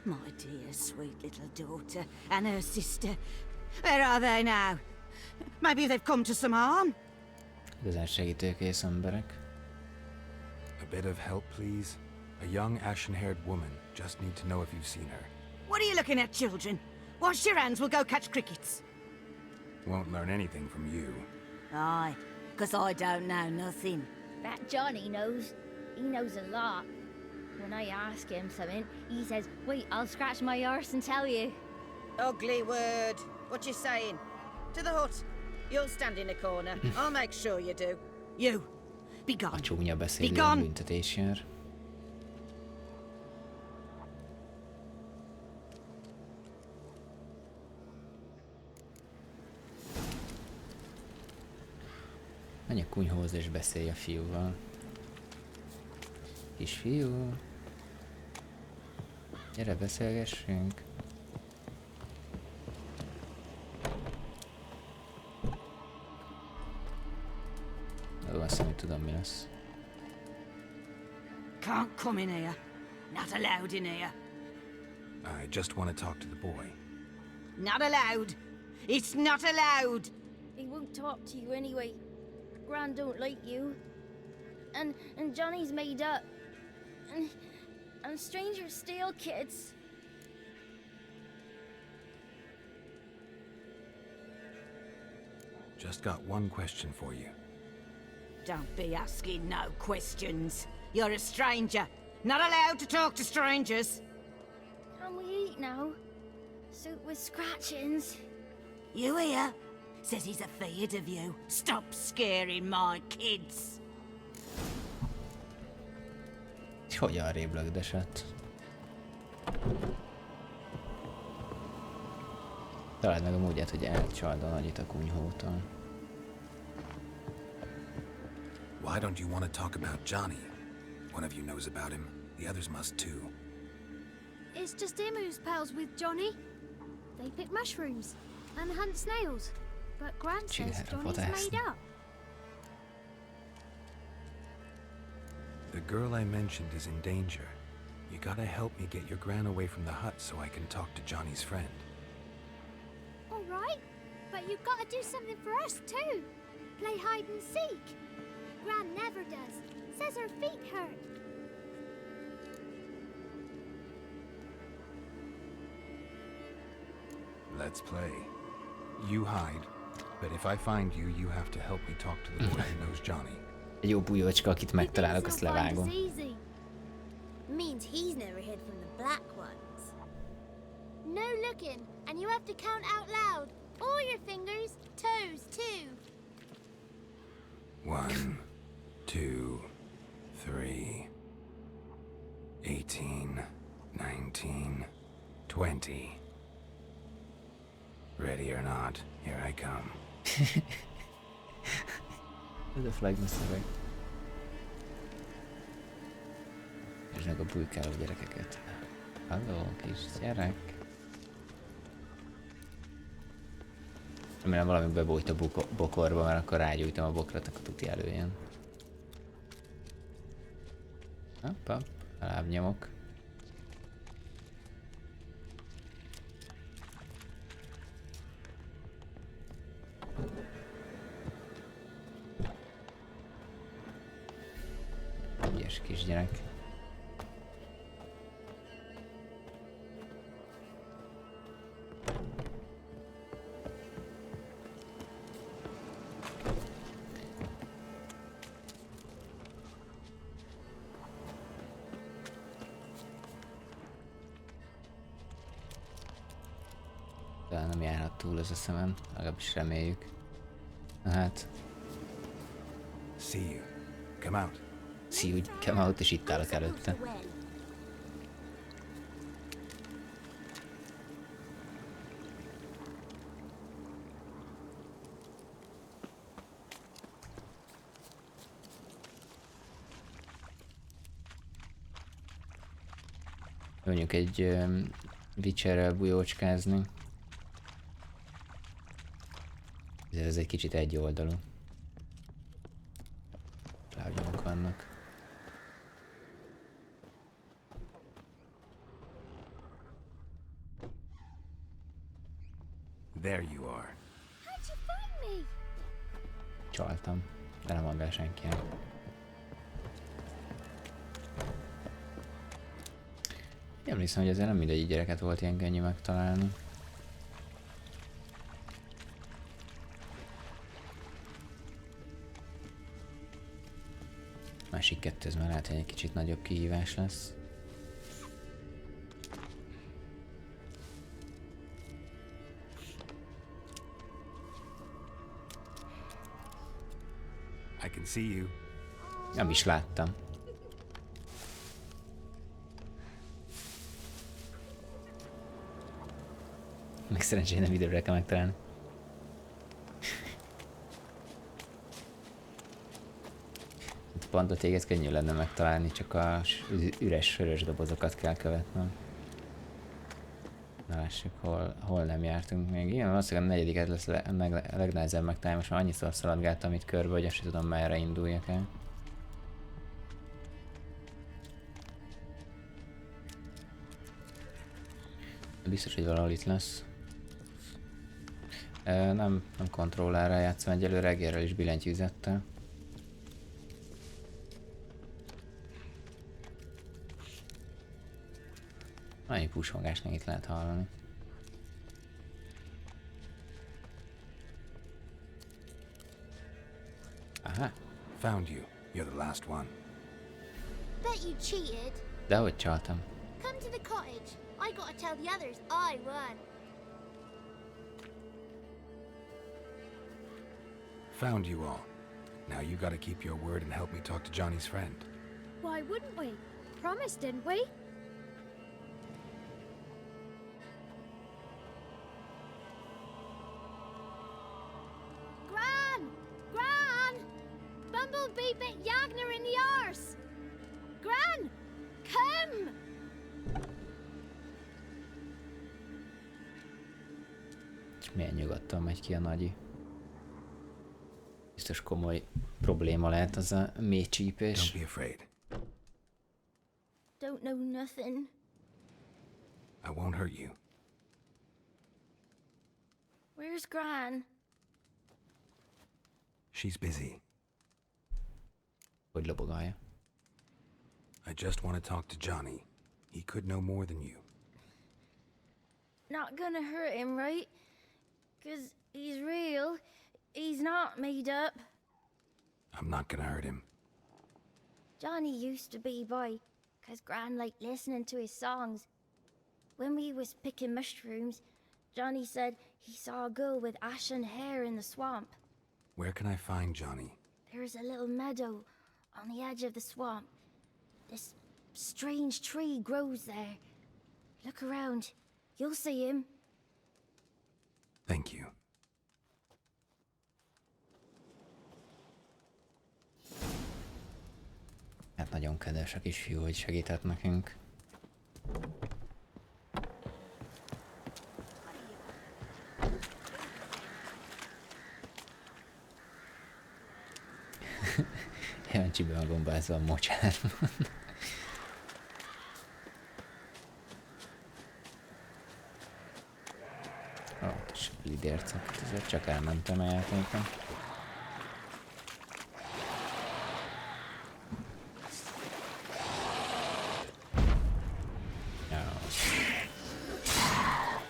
My dear, sweet little daughter. And her sister. Where are they now? Maybe they've come to some harm? Igazán segítőkész emberek. A bit of help, please? A young, ashen-haired woman. Just need to know if you've seen her. What are you looking at, children? Wash your hands, we'll go catch crickets. Won't learn anything from you. Aye, 'cause I don't know nothing. That Johnny knows. He knows a lot. When I ask him something, he says, wait, I'll scratch my arse and tell you. Ugly word. What you saying? To the hut. You'll stand in a corner. I'll make sure you do. You, be A gone. csúnya beszéd Be gone. büntetés jár. Menj a kunyhóhoz és beszélj a fiúval. Kisfiú. Gyere, beszélgessünk. Jó, azt hiszem, hogy tudom, mi lesz. Can't come in here. Not allowed in here. I just want to talk to the boy. Not allowed. It's not allowed. He won't talk to you anyway. Gran don't like you. And Johnny's made up. And strangers steal kids. Just got one question for you. Don't be asking no questions. You're a stranger. Not allowed to talk to strangers. Can we eat now? Soup with scratchings. You hear? Says he's afeard of you. Stop scaring my kids. És hogy arrébb lögdesett? Találd meg a módját, hogy elcsald a nagyit a kunyhótól. Why don't you want to talk about Johnny? One of you knows about him. The others must too. It's just him who's pals with Johnny. They pick mushrooms and hunt snails. But Gran says Csinálra Johnny's vadászni. made up. The girl I mentioned is in danger. You gotta help me get your gran away from the hut so I can talk to Johnny's friend. All right, but you've got to do something for us too. Play hide and seek. Gran never does. Says her feet hurt. Let's play. You hide, but if I find you, you have to help me talk to the boy who knows Johnny. Egy jó bujócska, akit megtalálok, azt levágom. Easy. Means he's never hid from the black ones. No looking, and you have to count out loud. All your fingers, toes too. 1, 2, 3, 18, 19, 20. Ready or not, here I come. Ez a flagma szöveg. És meg a bujkáló gyerekeket. Halló, kisgyerek. Remélem valami bebújt a bokorba, mert akkor rágyújtom a bokrat, akkor tuti előjön. Hopp, lábnyomok. Ügyes kisgyerek. De nem járhat túl ez a szemem, legalábbis reméljük. Na hát, See you. Come out. see you come out, és itt állok előtte. Mondjuk egy Witcherrel bujócskázni. Ez egy kicsit egyoldalú. Lábnyomok vannak. There you are. How'd you find me? Csaltam, de nem mondd el senkinek. Emlékszem, hogy ezzel nem mindegy gyereket volt ilyen könnyű megtalálni. másik kettő, ez már lehet, hogy egy kicsit nagyobb kihívás lesz. I can see you. Nem is láttam. Meg szerencsére nem időre kell megtalálni. Itt pont a téged könnyű lenne megtalálni, csak a üres sörös dobozokat kell követnem. Na lássuk, hol nem jártunk még. Igen, valószínűleg a negyediket lesz a legnehezebb megtalálni, most már annyiszor szaladgáltam itt körbe, hogy azt sem tudom, merre induljak el. Biztos, hogy valahol itt lesz. Nem kontrollárral játszom egyelőre, egérrel is billentyűzettel. Annyi pusmogást még itt lehet hallani. Aha. Found you. You're the last one. Bet you cheated. De hogy csaltam? Come to the cottage. I gotta tell the others I won. Found you all. Now you gotta keep your word and help me talk to Johnny's friend. Why wouldn't we? Promised, didn't we? Gran! Gran! Bumblebee bit Yagner in the arse! Gran! Come! És milyen nyugodtan megy ki a nagyi. Biztos komoly probléma lehet az a mély csípés. Don't be afraid. Don't know nothing. I won't hurt you. Where's Gran? She's busy. Hogy lobogálja. I just want to talk to Johnny. He could know more than you. Not gonna hurt him, right? 'Cause he's real. He's not made up. I'm not gonna hurt him. Johnny used to be by, 'cause Gran liked listening to his songs. When we was picking mushrooms, Johnny said he saw a girl with ashen hair in the swamp. Where can I find Johnny? There's a little meadow on the edge of the swamp. This strange tree grows there. Look around. You'll see him. Thank you. Hát nagyon kedves a kisfiú, hogy segített nekünk. Jancsiben a gombázva a mocsár. És lidércek, ezért csak elmentem a játékon.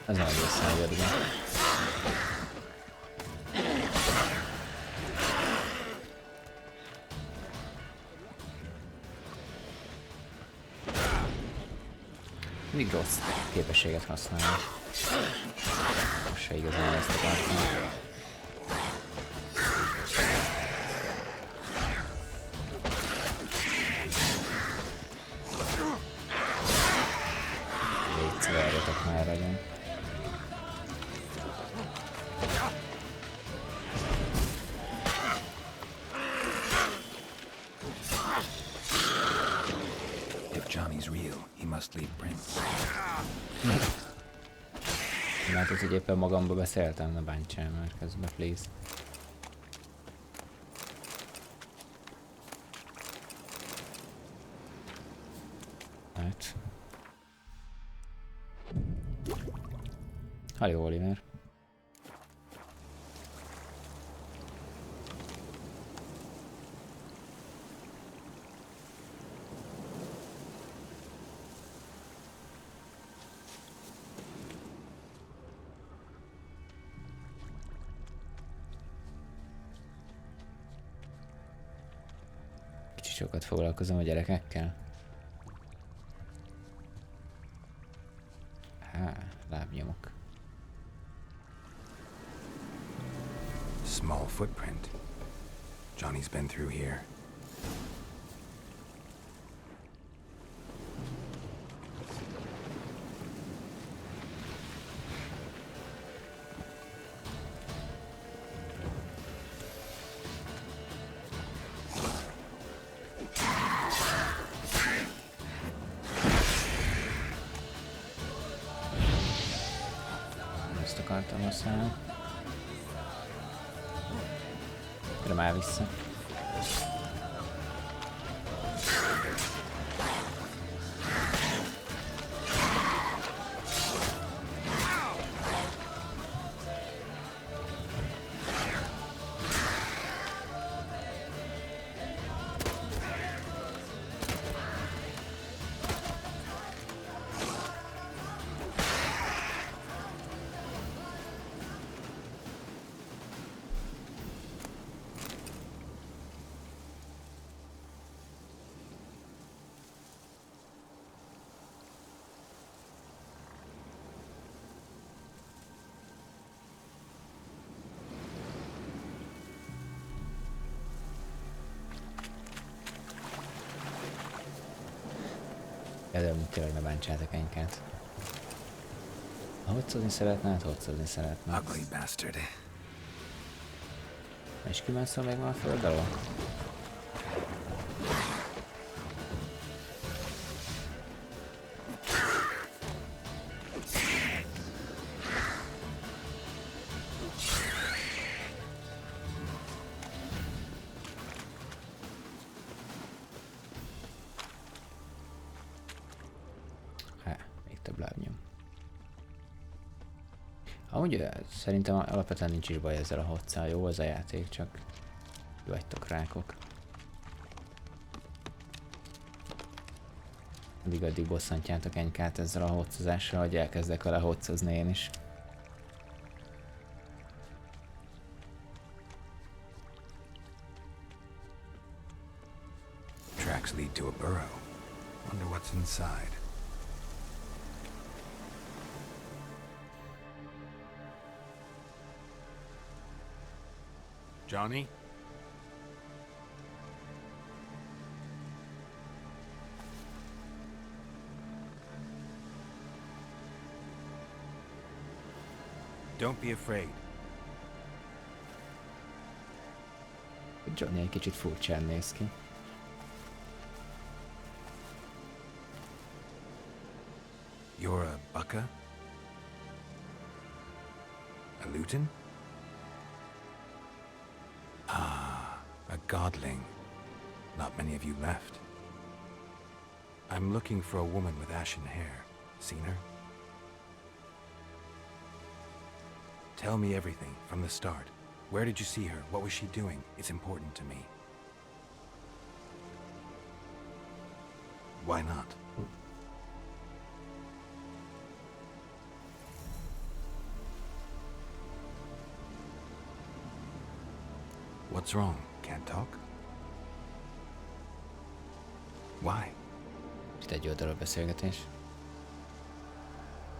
Az nagy össze jött be. Mindig rossz képességet használni. Most se igazán ezt akartam. Légy várjatok már legyen. If Johnny's real, he must leave Prince. Látod, hogy éppen magamba beszéltem, ne bántsál már közben, please. Hát. Halló, Oliver. sokat foglalkozom a gyerekekkel. Lábnyomok. Small footprint. Johnny's been through here. Ezt akartam használni. Gyere már vissza. Előbb tényleg ne bántsátok Enykát. Ha hocozni szeretne, hát hocozni szeretne. Ugly bastard. És kimászol még már a föld alól? Még több lábnyom. Amúgy szerintem alapvetően nincs is baj ezzel a hocccal, jó az a játék, csak jó vagytok rákok. Addig bosszantjátok Enykát ezzel a hoccozással, hogy elkezdek vele hoccozni én is. Tracks lead to a burrow. Wonder what's inside. Johnny? Don't be afraid. Johnny egy kicsit furcsán néz ki. You're a bucka? A luton? Ah, a godling. Not many of you left. I'm looking for a woman with ashen hair. Seen her? Tell me everything from the start. Where did you see her? What was she doing? It's important to me. Why not? What's wrong? Can't talk? Why? Itt egy oldalról beszélgetés.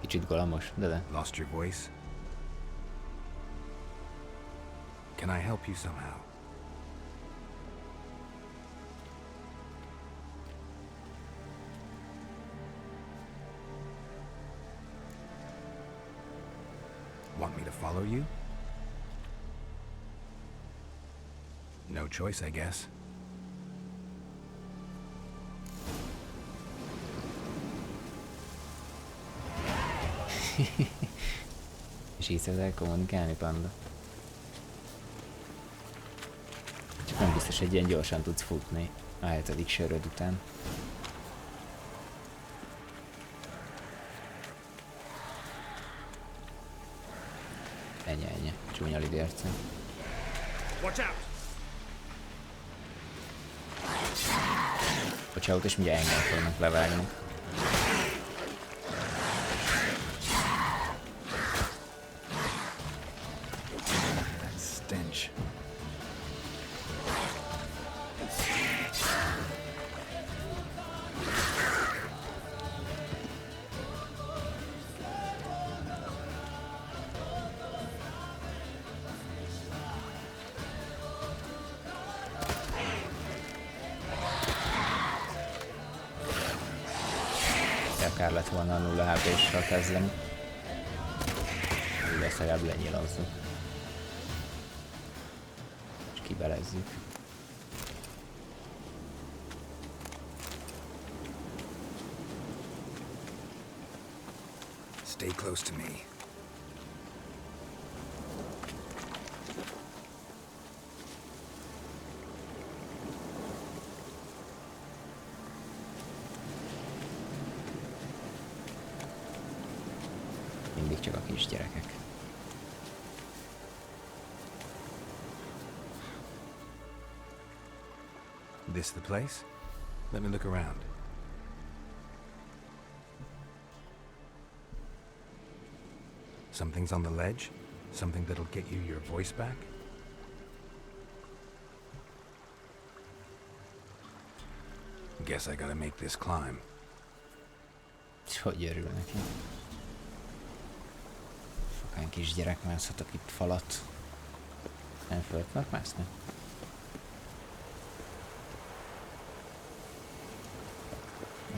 Kicsit golamos, de. Lost your voice? Can I help you somehow? Want me to follow you? No choice, I guess. És így szeretnél kommunikálni, panda? Csak nem biztos, hogy ilyen gyorsan tudsz futni a 7. söröd után. Ennyi. Csúnya lidérce. Watch out! Bocsánat, és mindjárt engem fognak levágni. That stench. Akár lett volna a 0 HP-sről kezdeni. Úgy ezt legalább lenyilazzuk. És kibelezzük. Stay close to me. Mindig csak a kisgyerekek. This the place? Let me look around. Something's on the ledge? Something that'll get you your voice back? Guess I gotta make this climb. És hogy örül neki? Sokány kisgyerek mászhatok itt falat. Nem föl tudnak mászni?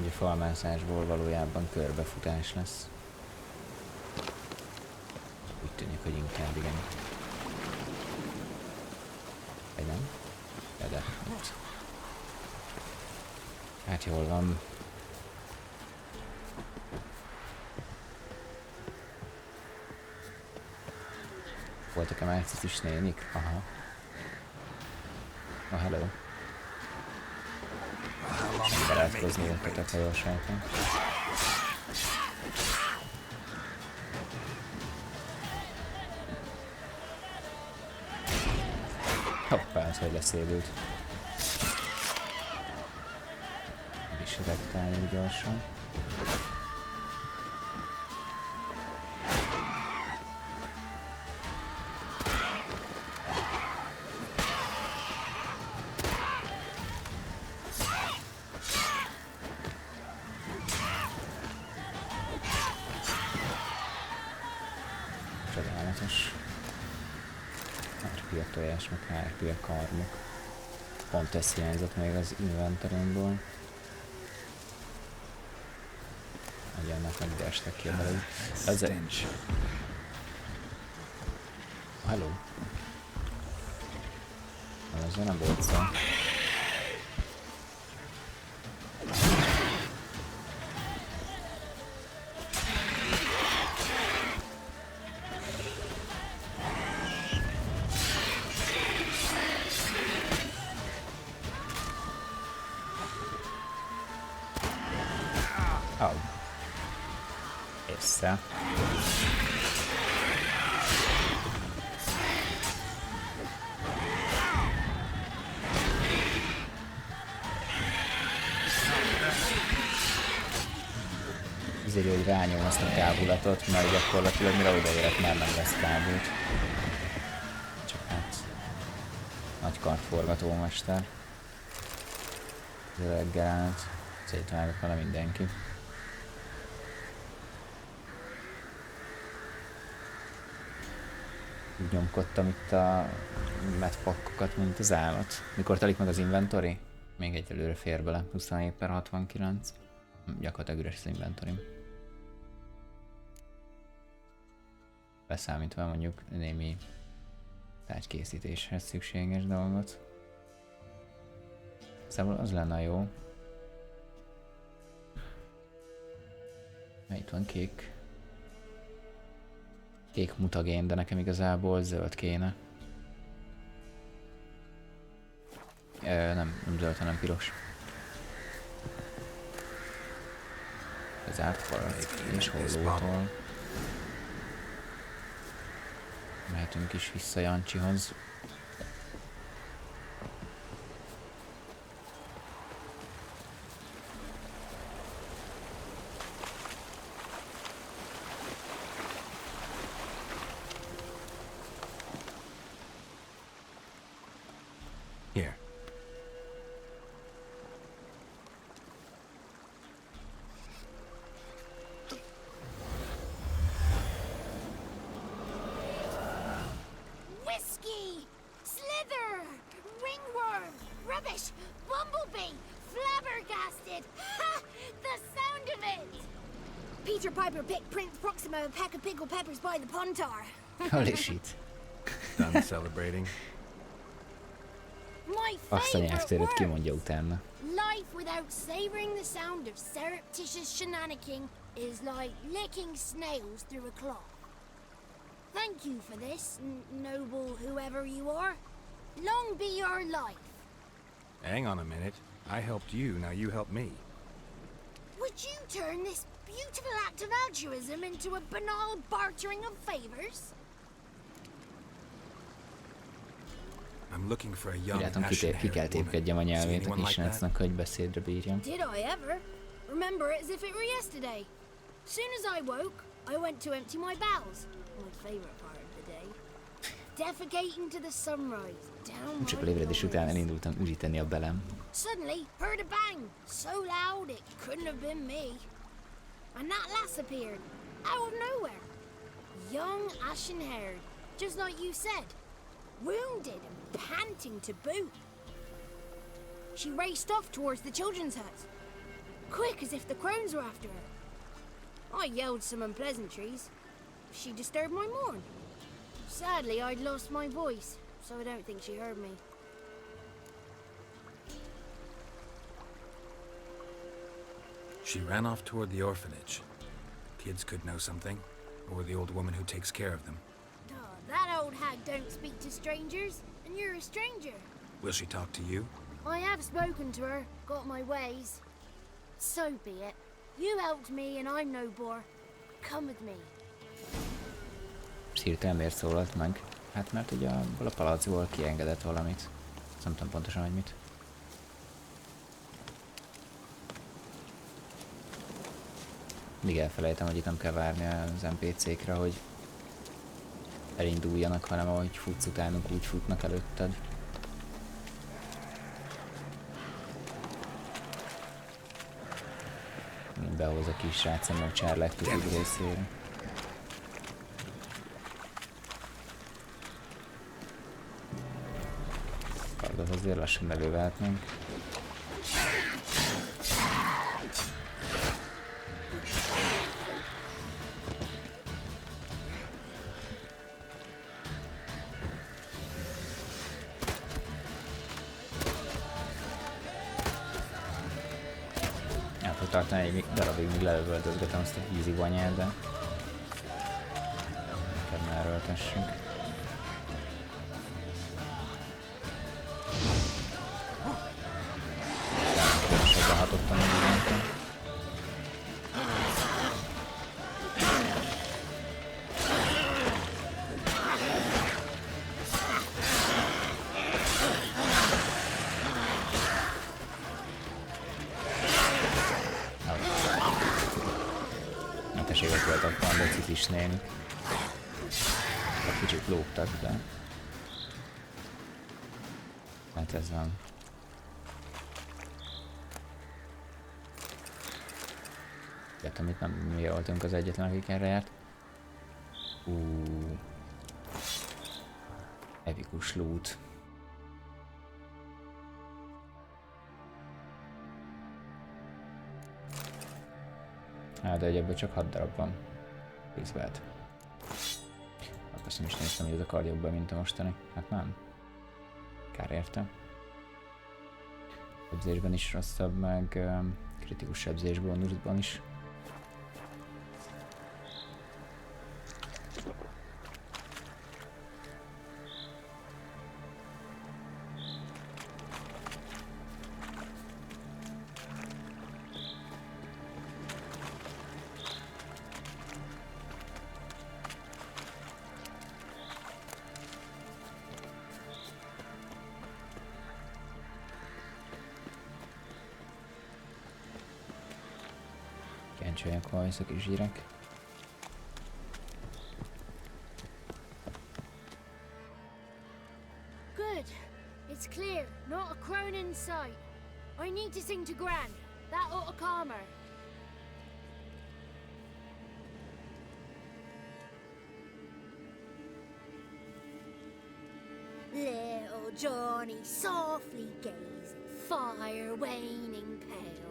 Ugye falmászásból valójában körbefutás lesz. Úgy tűnik, hogy inkább igen. Vagy nem? De itt. Hát jól van. Voltak-e már is nénik? Aha. Oh, hello. Barátkozni jöttetek, ha jól sejtem. Hoppá, az hogy leszédült. Meg is rektáljuk gyorsan. Csodálatos. Hárpia tojás, meg hárpia karmok. Pont ez hiányzott még az inventorimból. Ugye ennek meg ide estek ki a belőle. Ez egy... Hello. Ezzel nem volt szó. Oh. Észre. Azért, hogy rányom azt a kábulatot, mert gyakorlatilag mire odaérek, már nem lesz kábult. Csak hát... Nagy kartforgatómester. Az öreggel állt. Szétvágok vele mindenki. Úgy nyomkodtam itt a medpackokat, mint az állat. Mikor telik meg az inventory? Még egyelőre fér bele. 27/69. Gyakorlatilag üres az inventory. Beszámítva mondjuk némi tárgykészítéshez szükséges dolgot. Szóval az lenne jó. Itt van kék. Kék mutagén, de nekem igazából zöld kéne. Nem zöld, hanem piros. Az átfaladt és hollótól. Mehetünk is vissza Jancsihoz. Here. Whiskey! Peter Piper picked Prince Proxima a pack of pickled peppers by the pontar. Holy shit. Done celebrating? My Azt a favorite nyelvtérőt kimondja words. utána. Life without savoring the sound of surreptitious shenanigans is like licking snails through a cloth. Thank you for this, noble whoever you are. Long be your life. Hang on a minute. I helped you, now you help me. Would you turn this beautiful act of altruism into a banal bartering of favors? I'm looking for a young Látom, ki kell tépkedjem a nyelvét a kisrácnak, hogy beszédre bírjam. Did I ever? Remember it as if it were yesterday. Soon as I woke, I went to empty my bowels. My favorite part of the day. Defecating to the sunrise, down Csak a my lébredés után thighs. elindultam üdíteni a belem. Suddenly, heard a bang, so loud it couldn't have been me. And that lass appeared, out of nowhere. Young, ashen-haired, just like you said. Wounded and panting to boot. She raced off towards the children's hut, quick as if the crones were after her. I yelled some unpleasantries. She disturbed my morn. Sadly, I'd lost my voice, so I don't think she heard me. She ran off toward the orphanage. Kids could know something, or the old woman who takes care of them. That old hag don't speak to strangers, and you're a stranger. Will she talk to you? I have spoken to her, got my ways. So be it. You helped me, and I'm no bore. Come with me. Hirtelen miért szólalt meg? Hát mert ugye abból a palacból kiengedett valamit. Nem tudom pontosan, hogy mit. Mindig elfelejtem, hogy itt nem kell várni az NPC-kre, hogy elinduljanak, hanem ahogy futsz utánuk, úgy futnak előtted. Behoz a kis srác a mocsár legtöbb részére. Kardot azért lassan belővehetnénk. El fog tartani egy darabig, míg lelövöldözgetem azt a vízi banyát, de neked ne erőltessünk. Különösebben hatottam mindent. Menteséget voltak a citis nénik. Kicsit lógtak, de hát ez van. Értem, itt nem mi voltunk az egyetlen, akik erre járt. Epikus loot. Hát, de ebből csak 6 darab van. Pénzvált. Azt nem is néztem, hogy ez a kard jobb, mint a mostani. Hát nem. Kár érte. Sebzésben is rosszabb, meg kritikus sebzés bónuszban is. Kencseljek hajszak és zsírek. Good. It's clear. Not a crone in sight. I need to sing to Gran. That ought to calm her. Little Johnny softly gazing, fire waning pale.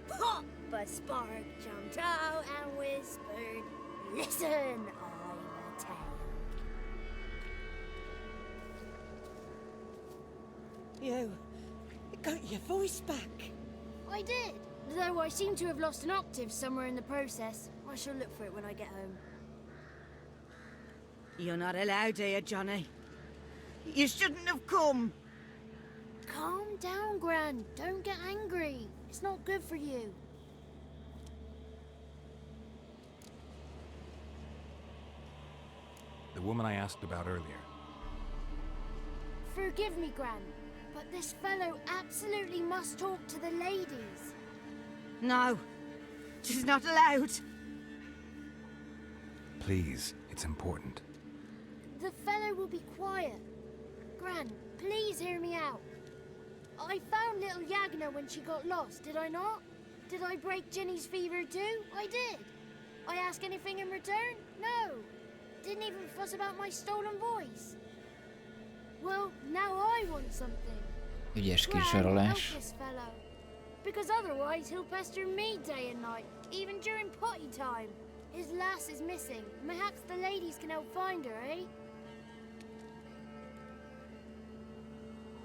Pop! A A spark jumped out and whispered, "Listen, I'm a tank." You got your voice back. I did, though I seem to have lost an octave somewhere in the process. I shall look for it when I get home. You're not allowed here, Johnny. You shouldn't have come. Calm down, Gran. Don't get angry. It's not good for you. The woman I asked about earlier. Forgive me, Gran, but this fellow absolutely must talk to the ladies. No, she's not allowed. Please, it's important. The fellow will be quiet. Gran, please hear me out. I found little Yagna when she got lost, did I not? Did I break Ginny's fever too? I did. I ask anything in return? No. Didn't even fuss about my stolen voice. Well, now I want something. Ügyes Gran, help kicsorolás. this fellow. Because otherwise he'll pester me day and night, even during potty time. His lass is missing. Perhaps the ladies can help find her, eh?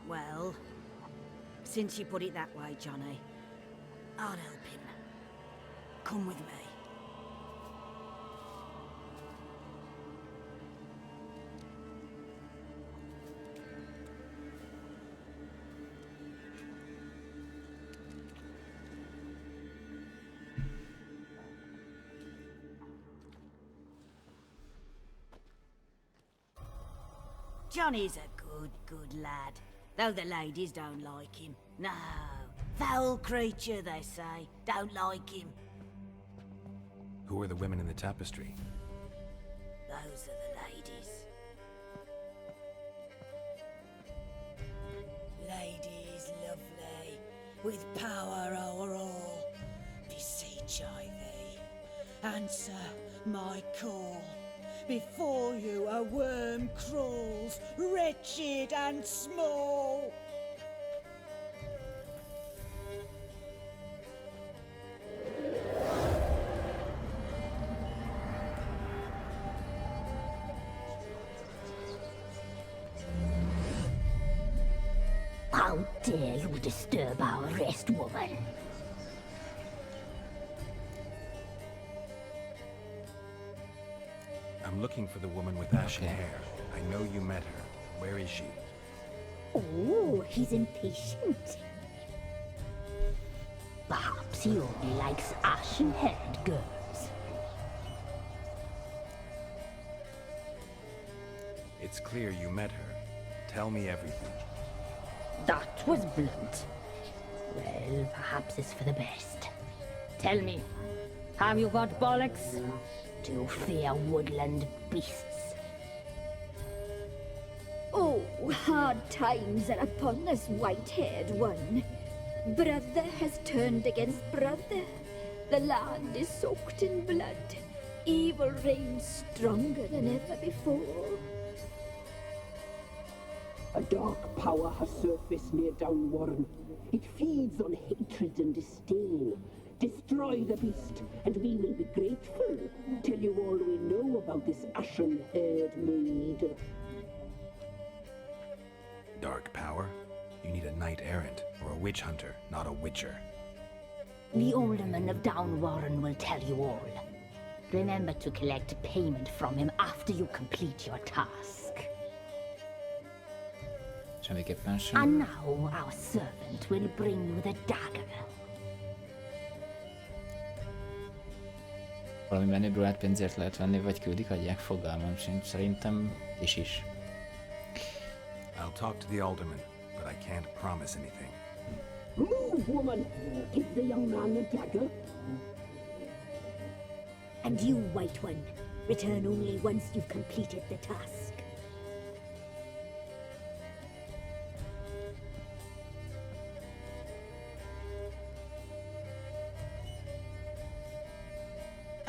Well, since you put it that way, Johnny, I'll help him. Come with me. Johnny's a good lad, though the ladies don't like him. No, foul creature, they say. Don't like him. Who are the women in the tapestry? Those are the ladies. Ladies lovely, with power o'er all. Beseech I thee, answer my call. Before you a worm crawls, wretched and small. How dare you disturb our rest, woman? I'm looking for the woman with ashen hair. I know you met her. Where is she? Oh, he's impatient. Perhaps he only likes ashen-haired girls. It's clear you met her. Tell me everything. That was blunt. Well, perhaps it's for the best. Tell me, have you got bollocks? Do you fear woodland beasts? Oh, hard times are upon us, white-haired one. Brother has turned against brother. The land is soaked in blood. Evil reigns stronger than ever before. A dark power has surfaced near Downwarren. It feeds on hatred and disdain. Destroy the beast, and we will be grateful. Tell you all we know about this ashen-haired maid. Dark power? You need a knight-errant or a witch hunter, not a witcher. The alderman of Downwarren will tell you all. Remember to collect payment from him after you complete your task. Semmiképpen sem. And now our servant will bring you the dagger. Valami menübruhát pénzért lehet venni, vagy küldik, adják, fogalmam sincs. Szerintem is. I'll talk to the alderman, but I can't promise anything. Move, woman! Give the young man the dagger. And you, White One, return only once you've completed the task.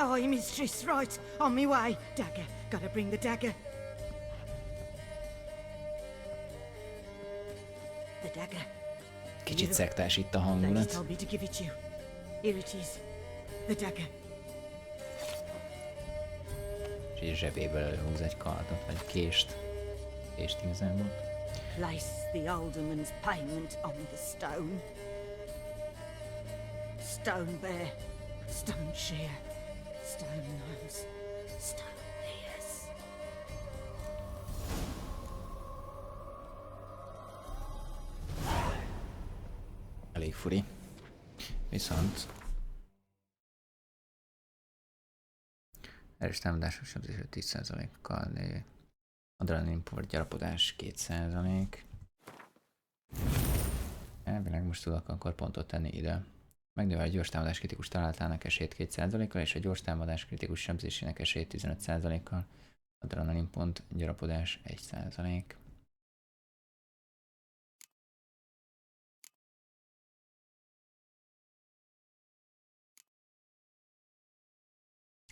Aye, mistress, right. On me way. Dagger. Gotta bring the dagger. The dagger. Kicsit szektás itt a Ladies hangulat. told me to give it you. Here it is. the dagger. És így zsebéből előhúz egy kardot, vagy kést. Kést igazából. Place the alderman's payment on the stone. Stone bear, stone shear, stone nose, stone ears. Elég furi. Viszont erős támadásos 10%-kal, adrenalin port gyarapodás 2%. Elvileg most tudok akkor pontot tenni ide. Megnövel a gyors támadás kritikus találatának esélyt 2%-kal és a gyors támadás kritikus sebzésének esélyt 15%-kal. Adrenalin pont gyarapodás 1%.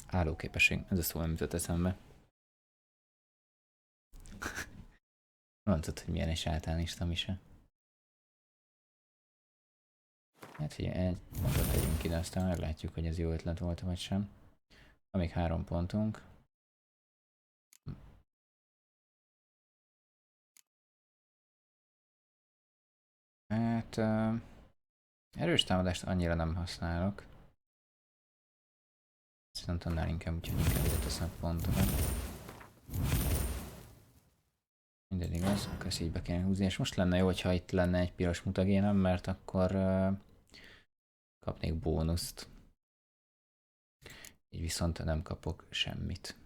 Állóképesség, ez a szó nem jutott eszembe. Mondtad, hogy milyen is általánista mise. Hát figyelj, egy pontot tegyünk ide, aztán meglátjuk, hogy ez jó ötlet volt vagy sem. Van még 3 pontunk. Hát erős támadást annyira nem használok. Viszont annál inkább, úgyhogy inkább ide teszem pontokat. Minden igaz, akkor ezt így be kéne húzni, és most lenne jó, hogyha itt lenne egy piros mutagénem, mert akkor kapnék bónuszt. Így viszont nem kapok semmit.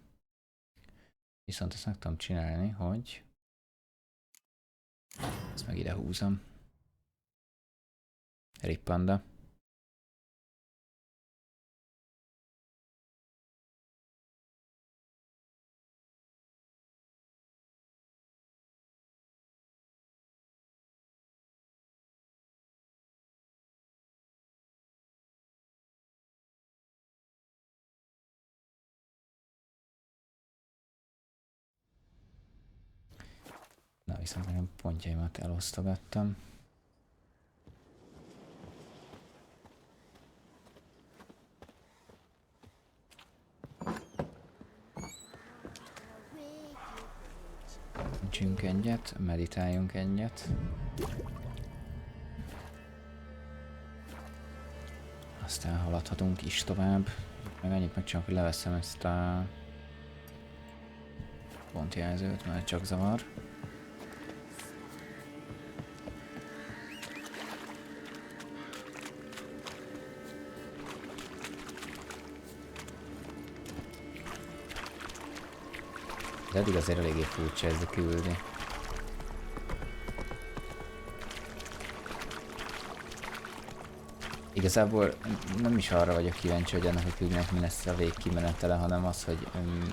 Viszont azt meg tudom csinálni, hogy ezt meg ide húzom. Rippanda. Na viszont nekem pontjaimat elosztogattam. Öntsünk egyet, meditáljunk egyet. Aztán haladhatunk is tovább. Meg annyit megcsinálok, hogy leveszem ezt a pontjelzőt, mert csak zavar. De eddig azért eléggé furcsa ez a küldi. Igazából nem is arra vagyok kíváncsi, hogy ennek a küldinek mi lesz a végkimenetele, hanem az, hogy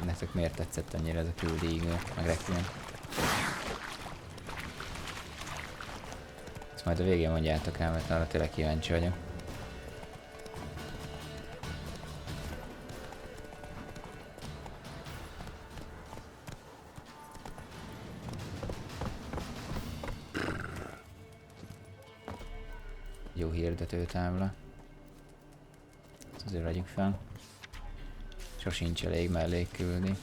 nektek miért tetszett annyira ez a küldi ígő, meg Requiem. Ezt majd a végén mondjátok el, mert arra tényleg kíváncsi vagyok. Jó hirdetőtábla. Ezt azért vegyük fel. Sosincs elég mellé küldni.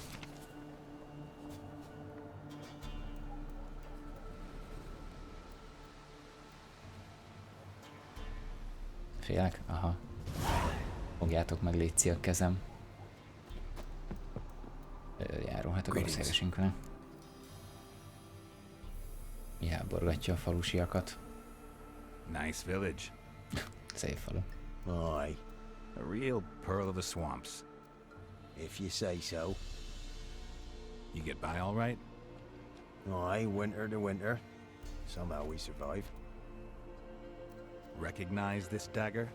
Félek? Aha. Fogjátok meg, létszi a kezem. Járulhatok országosink vele. Mi háborgatja a falusiakat. Nice village. Szép falu. Aye, A real pearl of the swamps. if you say so. You get by all right? Aye, winter to winter. Somehow we survive. Recognize this dagger?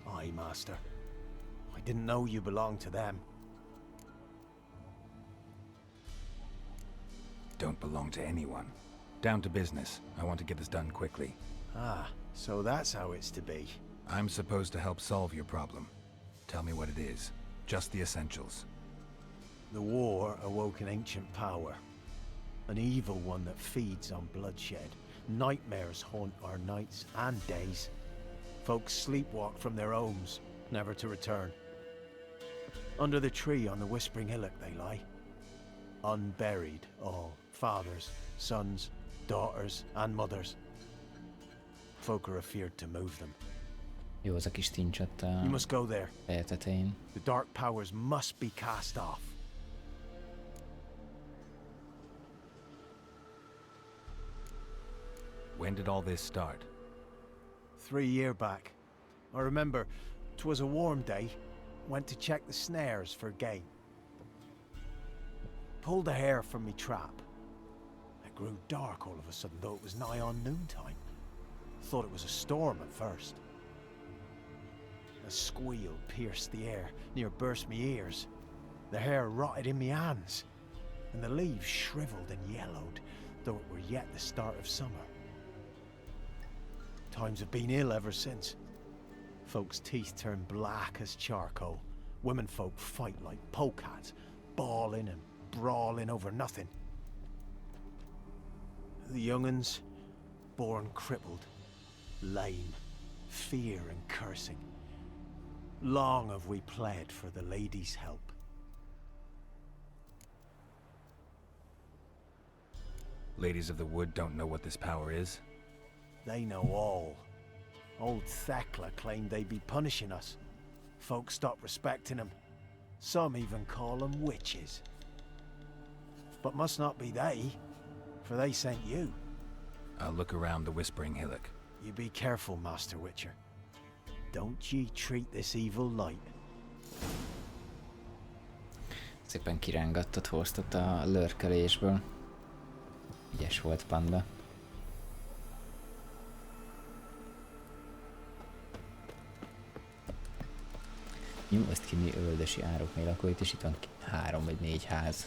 Aye, master. I didn't know you belonged to them. Don't belong to anyone. Down to business. I want to get this done quickly. Ah, so that's how it's to be. I'm supposed to help solve your problem. Tell me what it is. Just the essentials. The war awoke an ancient power. An evil one that feeds on bloodshed. Nightmares haunt our nights and days. Folks sleepwalk from their homes, never to return. Under the tree on the Whispering Hillock they lie. Unburied all, fathers, sons, daughters and mothers. Folk are afeared to move them. Jó, az a kis tincs ott You must go there. feje tetején. The dark powers must be cast off. When did all this start? 3 years back. I remember 'twas a warm day. Went to check the snares for game. Pulled the hair from me trap. It grew dark all of a sudden, though it was nigh on noontime. Thought it was a storm at first. A squeal pierced the air, near burst me ears. The hair rotted in me hands, and the leaves shriveled and yellowed, though it were yet the start of summer. Times have been ill ever since. Folks' teeth turn black as charcoal. Womenfolk fight like polecats, bawling and brawling over nothing. The young'uns, born crippled, lame, fear and cursing. Long have we pled for the lady's help. Ladies of the Wood don't know what this power is? They know all. Old Thekla claimed they'd be punishing us. Folks stopped respecting them. Some even call them witches. But must not be they, for they sent you. I'll look around the Whispering Hillock. You be careful, Master Witcher. Don't ye treat this evil light. Szépen kirángattat Horstot a lörkölésből. Ügyes volt Panda. Nyomasd ki mi öldösi ároknél lakóit, és itt van 3 vagy 4 ház.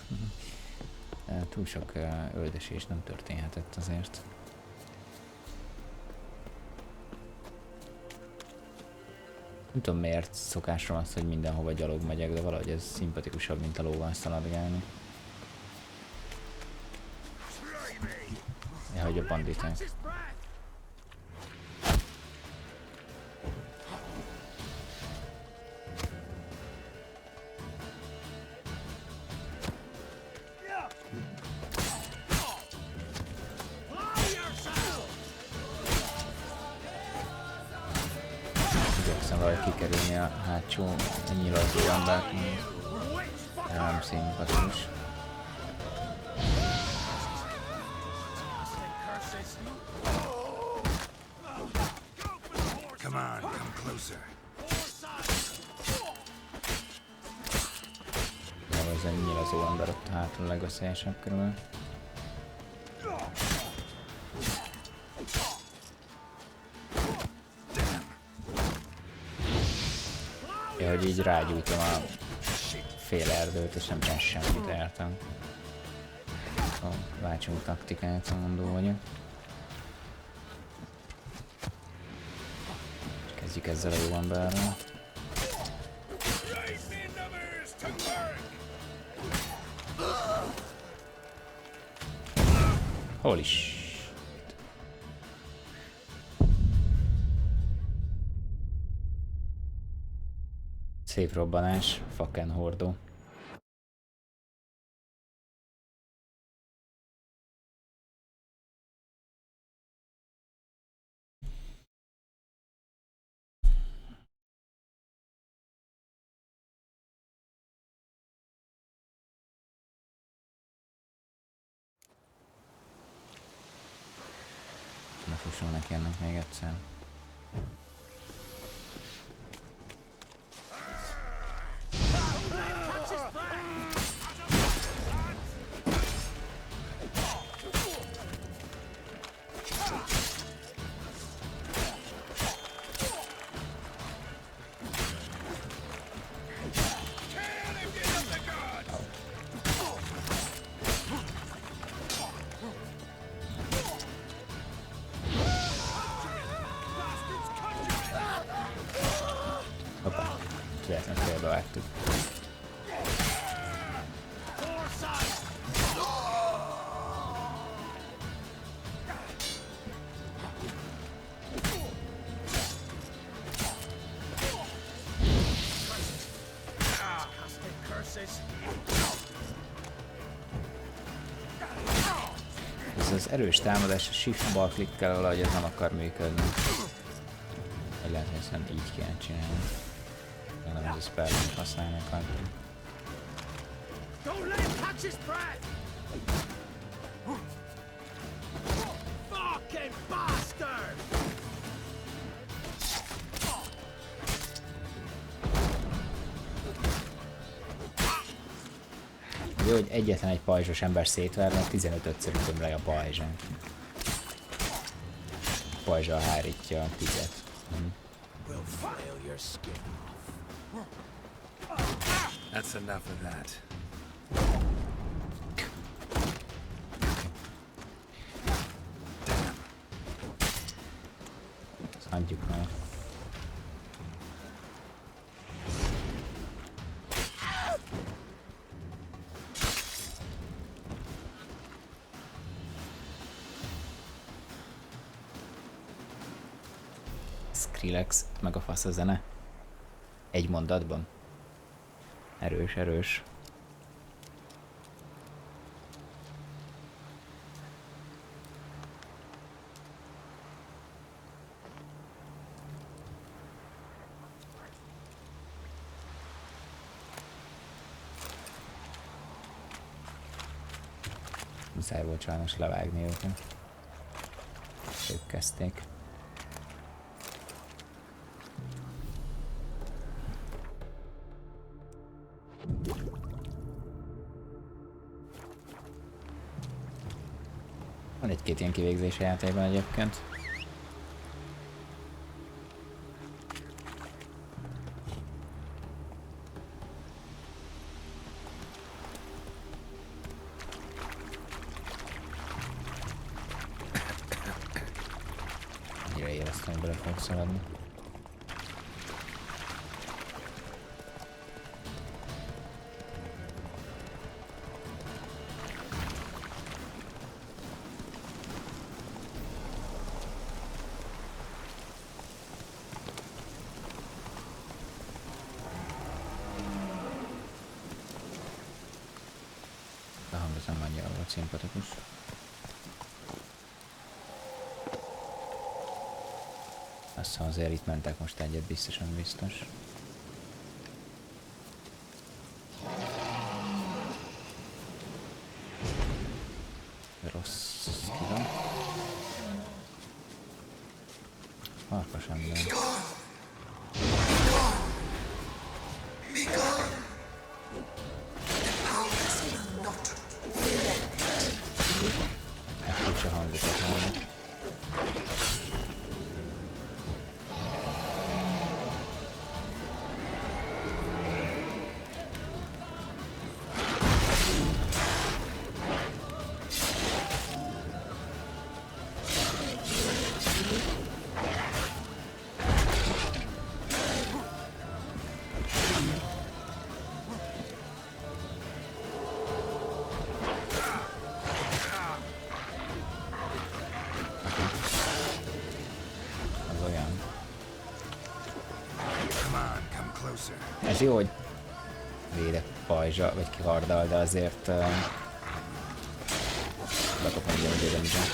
Túl sok öldösés nem történhetett azért. Nem tudom miért szokásra van az, hogy mindenhova gyalog megyek, de valahogy ez szimpatikusabb, mint a lóval szaladgálni. Ja, hogy a banditák. Igyekszem valahogy kikerülni a hátsó nyilató embert, nem szimpatikus. Come on, come closer. Ez egy nyilazó ember ott hátul legveszélyesebb körül. Ja, hogy így rágyújtom a fél erdőt, és nem csinál semmit, értem. Szóval váltsunk taktikát, ha mondó vagyok. És kezdjük ezzel a jó emberrel. Hol is? Szép robbanás, fucking hordó. Ne fusson neki ennek még egyszer. Hoppá, véletlenül félbevágtuk. az erős támadás a shift bal klikkel valahogy ez nem akar működni. Vagy lehet, hogy ezt így kéne csinálni. Nem ez a spell-t használni akartam. Don't let him catch his breath! Fucking bastard! Jó, hogy egyetlen egy pajzsos ember szétverve, 15-ször ütöm le a pajzsán. A pajzsal hárítja a tizet. That's enough of that. Ezt hagyjuk meg. Skrillex, meg a fasz a zene. Egy mondatban. Erős, erős. Muszáj volt sajnos levágni őket. Ők kezdték. Van egy-két ilyen kivégzés a játékban egyébként. Annyira éreztem, hogy bele fogok szaladni. A hang az nem annyira volt szimpatikus. Azt azért itt mentek most egyet, biztosan biztos. Rossz kira. Farkas ember. Furcsa hangokat hallani. Ez jó, hogy védek pajzsa, vagy kiharddal, de azért bekapom egy olyan damage-et,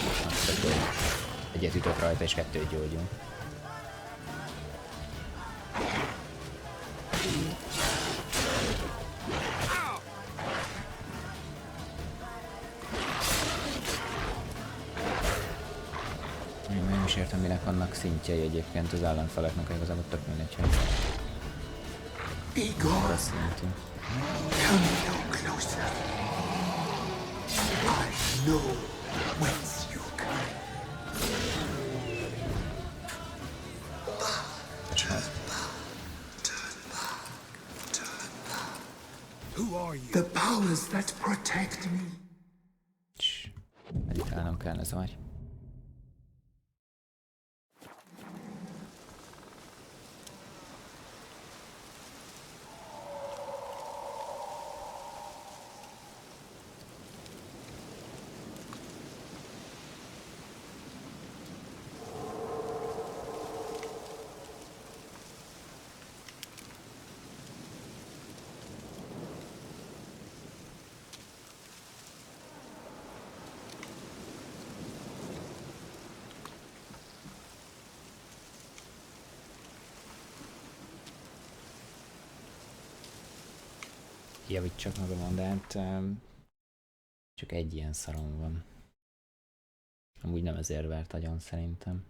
egyet ütök rajta és kettőt gyógyunk. Én nem is értem, minek vannak szintjei egyébként az ellenfeleknek, igazából tök mindegy, hogy arra szintű. Come no closer. I know whence you come. Turn back, turn back, turn back. Who are you? The powers that protect me. Meditálnom kellene, zavarj. javítsak magamon, de hát csak egy ilyen szarom van. Amúgy nem ezért vert agyon szerintem.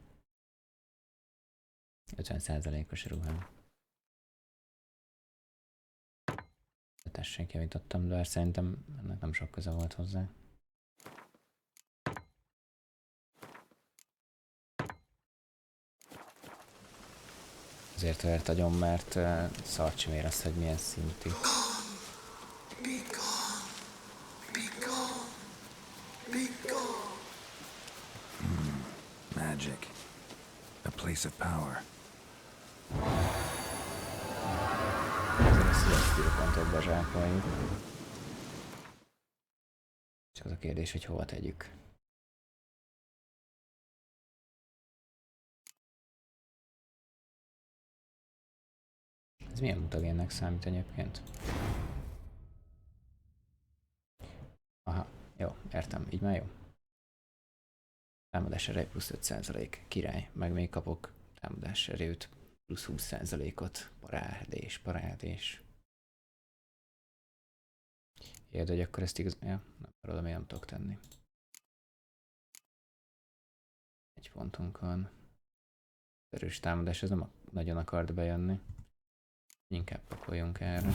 50%-os ruhám. Tessék, javítottam, de szerintem ennek nem sok köze volt hozzá. Azért vert agyon, mert szart sem érez, hogy milyen szintű. Magic. A place of power. Ezzel a skillpontot bezsákoljuk. Csak az a kérdés, hogy hova tegyük. Ez milyen mutagénnek számít egyébként? Aha, jó, értem, így már jó. Támadás ereje plusz 5%, király, meg még kapok támadás erőt plusz 20%-ot, parádés. Érd, hogy akkor ezt igaz... Ja, nem arra, még nem tudok tenni. Egy pontunk van. Erős támadás, ez nem nagyon akart bejönni. Inkább pakoljunk erre.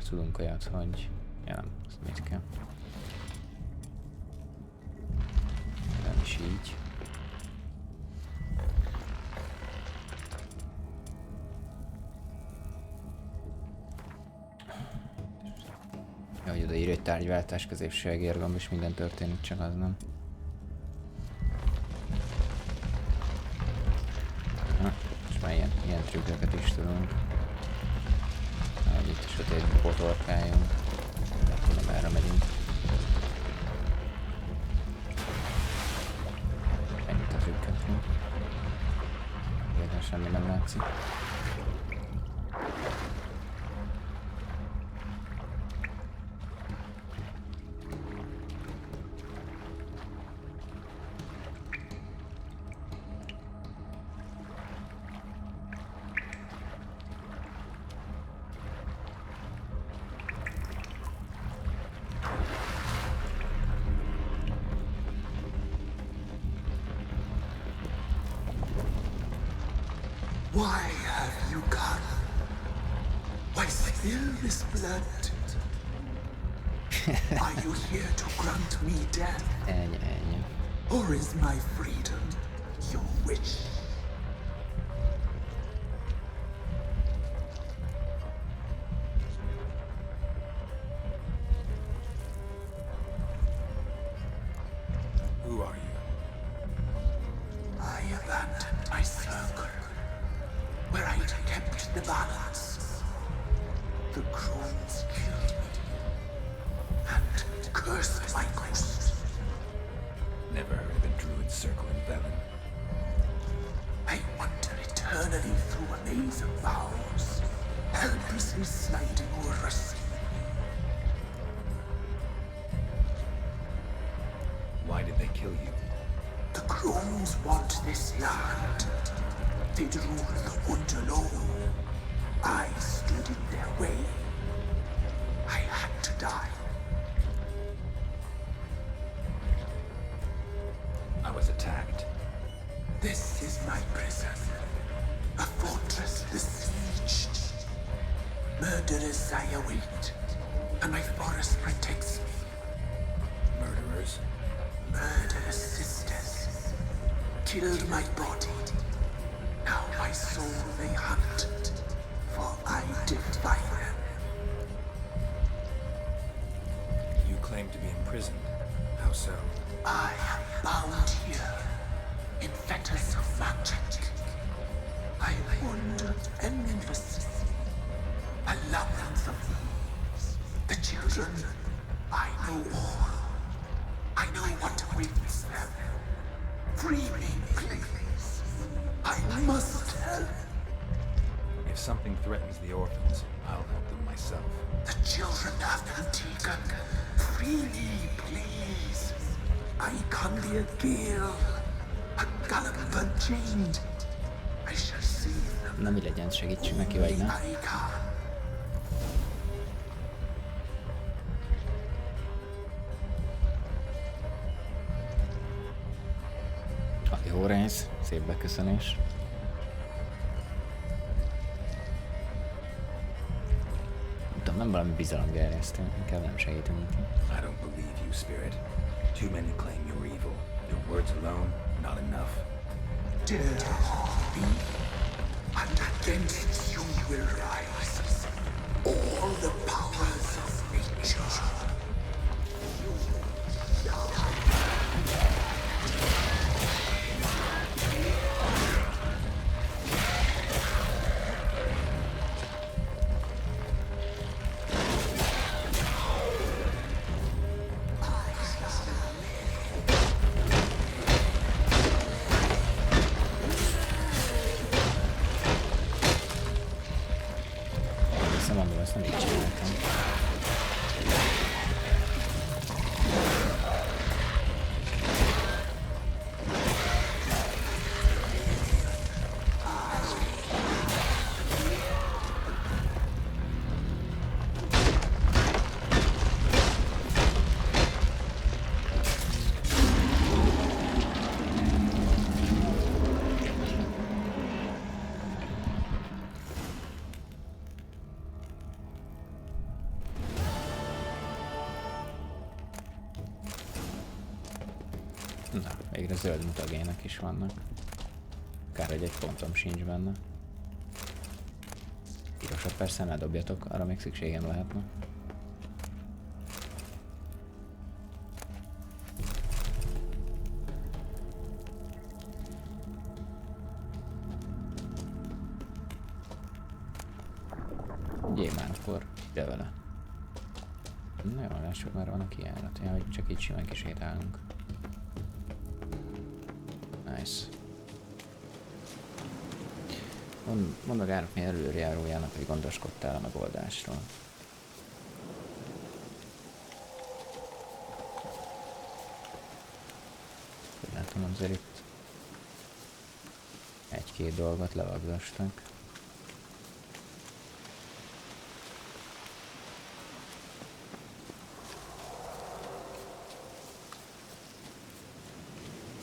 Tudunk olyat, hogy... Ja nem, ez mit kell. Nem is így. Ja, hogy odaírja, hogy tárgyváltás, középső egérgomb, és minden történik, csak az nem. Na, és már ilyen trükköket is tudunk. Itt a sötét botorkáljunk. Nem tudom, merre megyünk. Ennyit a trükköknek. Egyébként semmi nem látszik. Why have you come? Why spill this blood? Are you here to grant me death? Ennyi. Or is my freedom your wish? Who are you? I abandoned my circle, where I kept the balance. The crones killed me, and cursed my ghost. Never heard of the druid circle in Velen. I wander eternally through a maze of vows, helplessly sliding over a sea. Why did they kill you? The crones want this land. They'd rule the wood alone. I stood in their way. I had to die. I was attacked. This is my prison. A fortress besieged. Murderers I await, and my forest protects me. Murderers? Murderous sisters killed my body. Now my soul they hunt, for I defy them. You claim to be imprisoned. How so? I am bound here in fetters of magic. I wandered endlessly, Free me, please. I must help. If something threatens the orphans, I'll help them myself. The children have been taken. Free me, please. I can be a girl. A gallop unchained. I shall save them. Na mi legyen, segítsünk neki, vagy nem? I can. A jó rész, szép beköszönés. Tudom, nem valami bizalomgerjesztő, inkább nem segítünk neki. I don't believe you, Spirit. Too many claim you're evil. Your words alone, not enough. Dare me, and against you will rise all the powers of nature. Mondom, ezt nem így csináltam. Na, végre zöld mutagének is vannak. Kár, hogy egy pontom sincs benne. Pirosat persze ne dobjatok, arra még szükségem lehetne. Gyél már akkor, ide vele. Na jó, lássuk, már van a kijárat, hogy csak így simán kisétálunk. Nice. Mondd a Gárokné előjárójának, hogy gondoskodtál a megoldásról. Látom, azért itt egy-két dolgot levagdostak.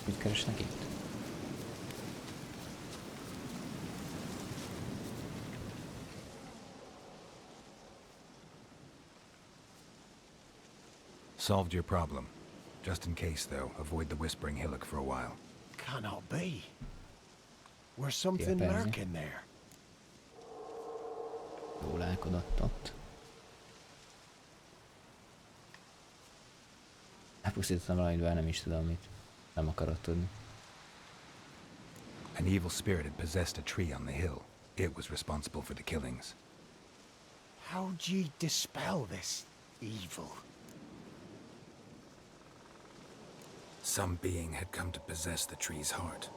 Mit keresnek itt? Solved your problem. Just in case, though, avoid the Whispering Hillock for a while. Cannot be. Where's something lurking there? Jól elkodott ott. Elpusztítottam valamit, bár nem is tudom mit. Nem akarod tudni. An evil spirit had possessed a tree on the hill. It was responsible for the killings. How'd ye dispel this evil? Some being had come to possess the tree's heart.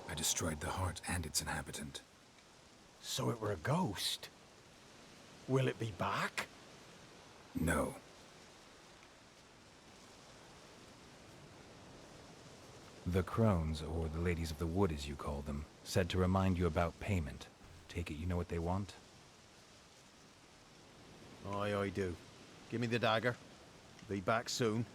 I destroyed the heart and its inhabitant. So it were a ghost? Will it be back? No. The crones, or the ladies of the wood as you call them, said to remind you about payment. Take it you know what they want? Aye, I do. Give me the dagger. Be back soon.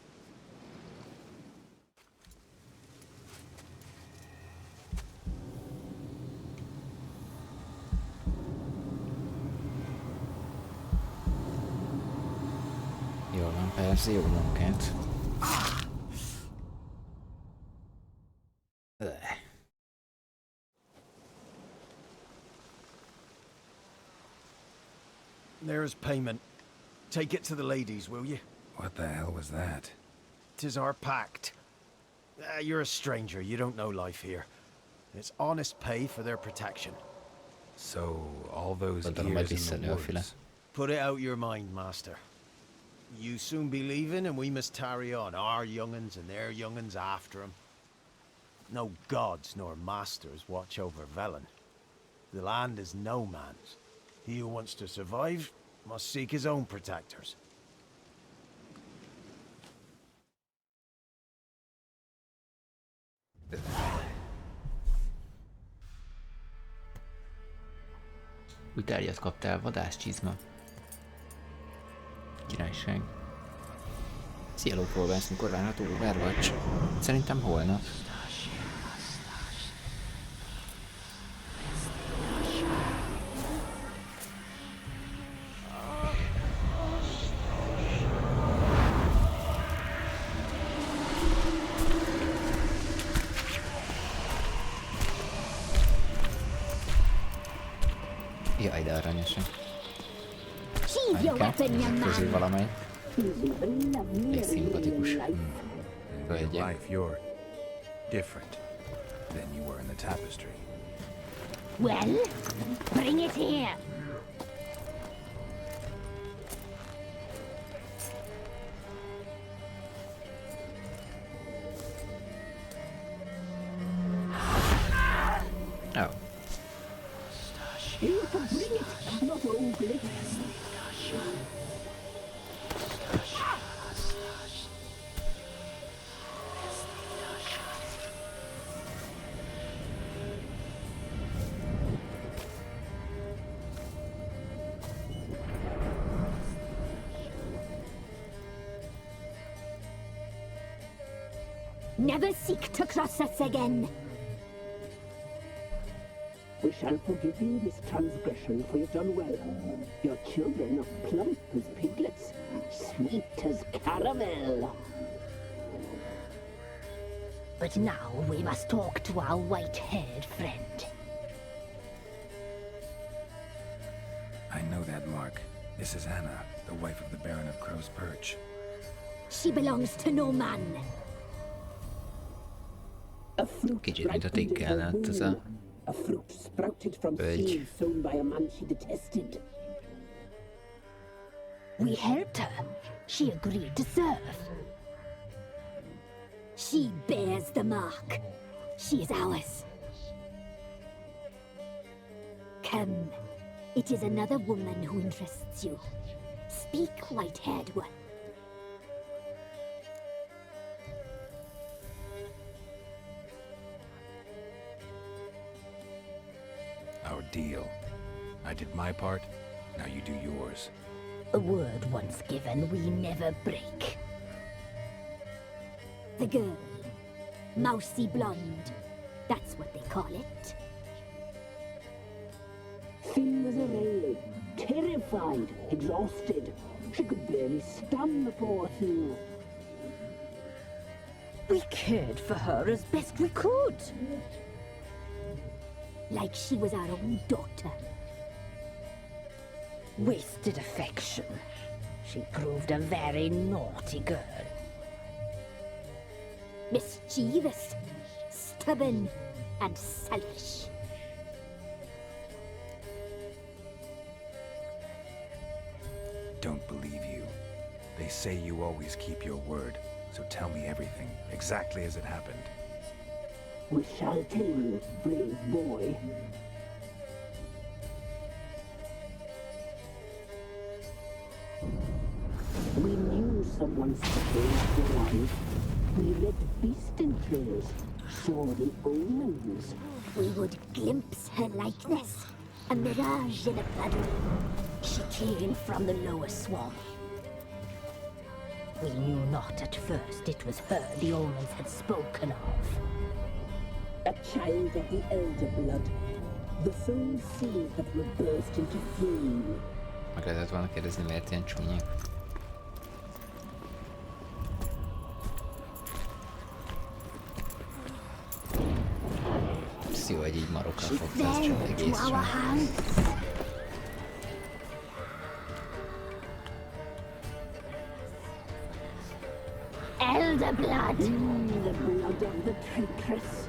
Jól van, persze, jó munkát. There's payment. Take it to the ladies, will you? What the hell was that? 'Tis our pact. You're a stranger, you don't know life here. It's honest pay for their protection. So, all those Gondolom, years majd in the woods. Put it out your mind, master. You soon be leaving and we must tarry on, our young'uns and their young'uns after 'em. No gods nor masters watch over Velen. The land is no man's. He who wants to survive must seek his own protectors. Új tárgyat kaptál, vadászcsizma. Királyság. Szia, Lópolvász, mikor várható Overwatch? Szerintem holnap. Jaj, de aranyosak. Közül valamelyik. Egy szimpatikus. Hölgye. Life, you're different than you were in the tapestry. Well, bring it here. Oh. You can bring it, not old lips. Never seek to cross us again. We shall forgive you this transgression, for you've done well. Your children are plump as piglets, sweet as caramel. But now we must talk to our white-haired friend. I know that mark. This is Anna, the wife of the Baron of Crow's Perch. She belongs to no man. A fruit Kicsit, mint a tikkelne ott az a A fruit sprouted from Hölgy. seeds sown by a man she detested. We helped her. She agreed to serve. She bears the mark. She is ours. Come. It is another woman who interests you. Speak, white-haired one. Our deal. I did my part, now you do yours. A word once given, we never break. The girl. Mousy blonde. That's what they call it. Thin as a rail, terrified, exhausted. She could barely stand the poor thing. We cared for her as best we could. Like she was our own daughter. Wasted affection. She proved a very naughty girl. Mischievous, stubborn, and selfish. Don't believe you. They say you always keep your word, so tell me everything, exactly as it happened. We shall tell you, brave boy. We knew someone supposed to arrive. We read beast entrails, saw the omens. We would glimpse her likeness, a mirage in a puddle. She came from the lower swamp. We knew not at first it was her the omens had spoken of. A child of the elder blood. The soul seed that will burst into flame. Meg lehetett volna kérdezni, miért ilyen csúnyák. Ez jó, hogy így marokkal fogta, ez csak egész sem. Elder blood! The blood of the traitress.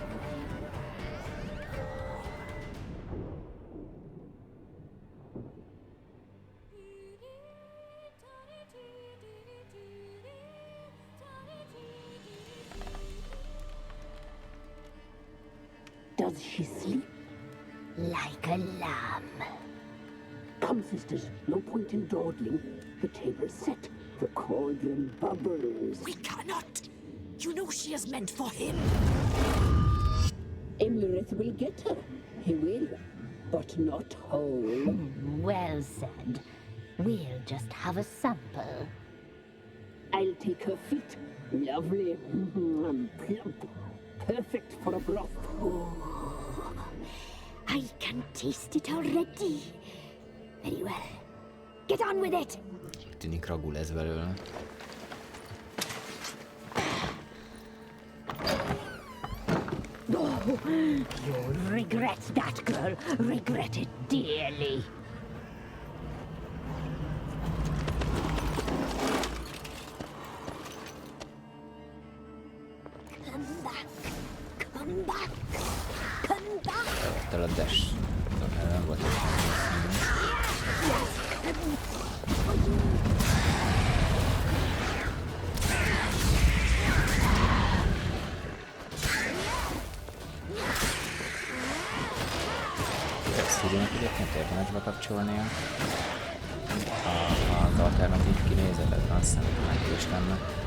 Does she sleep? Like a lamb. Come, sisters, no point in dawdling. The table's set, the cauldron bubbles. We cannot. You know she is meant for him. Emlyrith will get her. He will, but not whole. Well said. We'll just have a sample. I'll take her feet. Lovely. Plump. Perfect for a broth. I can taste it already. Very well. Get on with it! Tűnik ragú lesz belőle. Oh, you'll regret that, girl. Regret it dearly. Come back. Come back. Come back. Ettől a dash. Nem volt Szírinek egyébként érdemes bekapcsolnia az alternatív kinézetet, azt hiszem, hogy meg is lenne.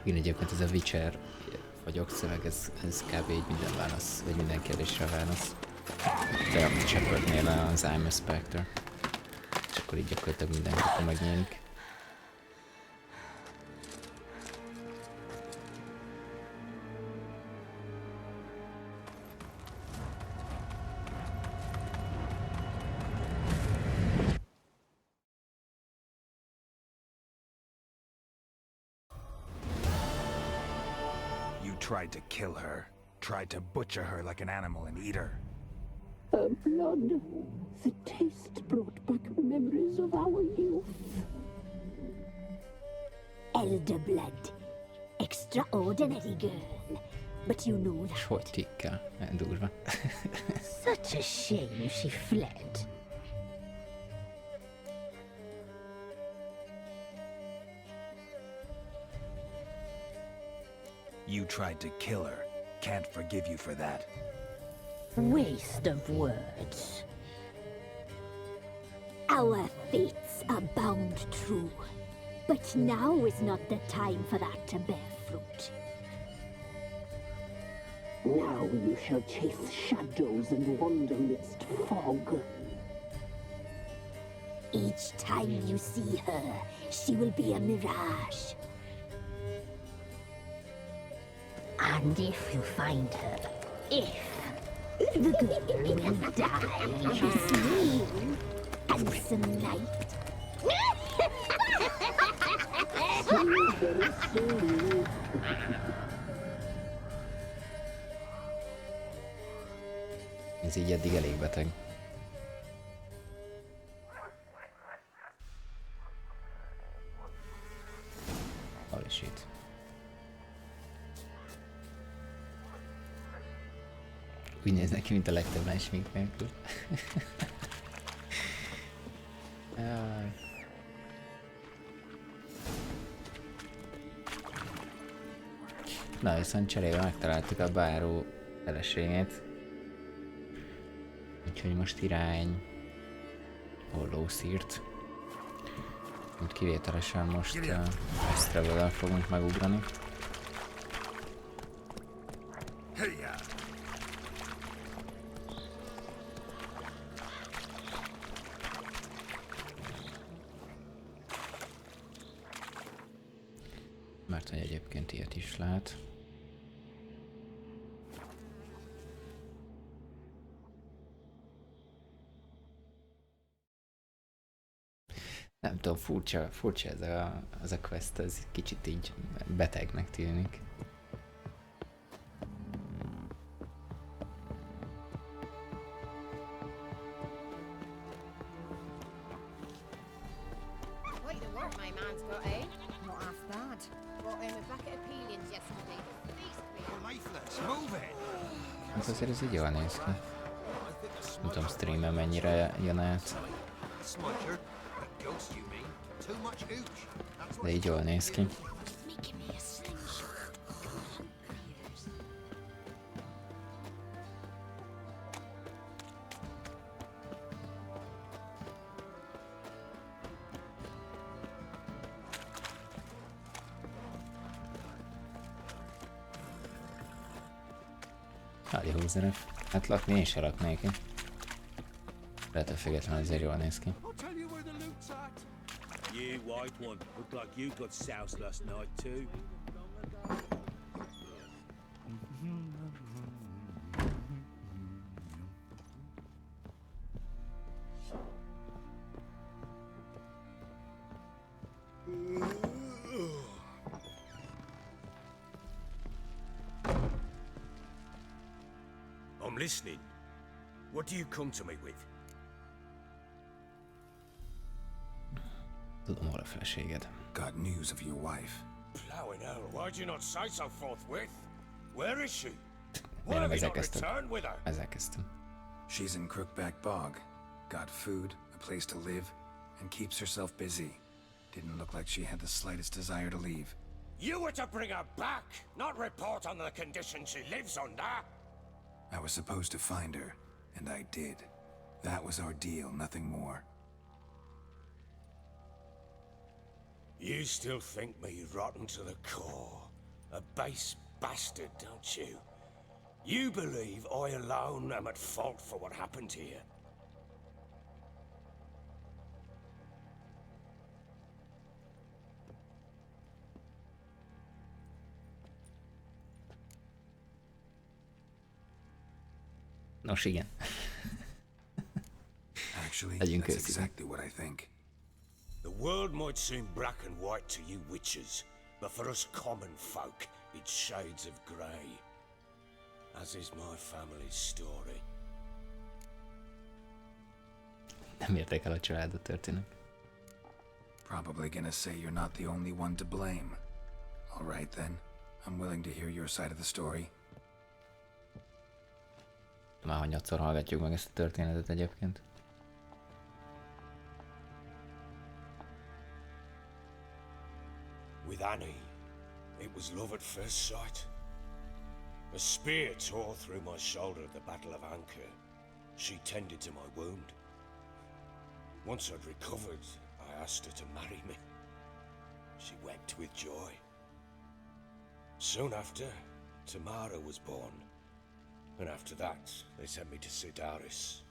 Igen, egyébként ez a Witcher vagy okszöveg, ez kb. Így minden válasz, vagy minden kérdésre válasz. De a Shepardnél az I'm a Spectre. És akkor így gyakorlatilag minden kapu megnyílik. Tried to kill her. Tried to butcher her like an animal and eat her. Her blood. The taste brought back memories of our youth. Elder blood. Extraordinary girl. But you know that. Hogy tikkel? Durva. Such a shame she fled. You tried to kill her. Can't forgive you for that. Waste of words. Our fates are bound true. But now is not the time for that to bear fruit. Now you shall chase shadows and wander midst fog. Each time you see her, she will be a mirage. And if you find her, the girl will die. Sleep, handsome knight. Ez így eddig elég beteg. Holy shit. Úgy néz neki, mint a legtöbb lány smink nélkül. Na, viszont cserébe megtaláltuk a báró feleségét. Úgyhogy most irány Hollowszírt. Úgy kivételesen most fast travel-el fogunk megugrani. Mert hogy egyébként ilyet is lehet. Nem tudom, furcsa ez a quest, ez kicsit így betegnek tűnik. Hát azért ez így jól néz ki. Nem tudom, streamen mennyire jön át. De így jól néz ki. Háli húzerek. Hát lakni én se laknék ki. Lehet, függetlenül azért jól néz ki. You white one, look like you got soused last night too. I'm listening. What do you come to me with? Tudom, hol a feleséged. Got news of your wife. Plowing hell, why'd you not say so forthwith? Where is she? Why Miért have nem you not ezzel returned with her? Ezzel kezdtem. She's in Crookback Bog. Got food, a place to live, and keeps herself busy. Didn't look like she had the slightest desire to leave. You were to bring her back, not report on the conditions she lives under. I was supposed to find her, and I did. That was our deal, nothing more. You still think me rotten to the core. A base bastard, don't you? You believe I alone am at fault for what happened here. Nos, igen. Actually, Legyünk that's őszinték. exactly what I think. The world might seem black and white to you witches, but for us common folk, it's shades of grey. As is my family's story. Nem érdekel a családot történet. Probably gonna say you're not the only one to blame. All right then. I'm willing to hear your side of the story. Már hanyatszor hallgatjuk meg ezt a történetet egyébként. With Annie, it was love at first sight. A spear tore through my shoulder at the Battle of Anchor. She tended to my wound. Once I'd recovered, I asked her to marry me. She wept with joy. Soon after, Tamara was born. And after that, they sent me to Sidaris.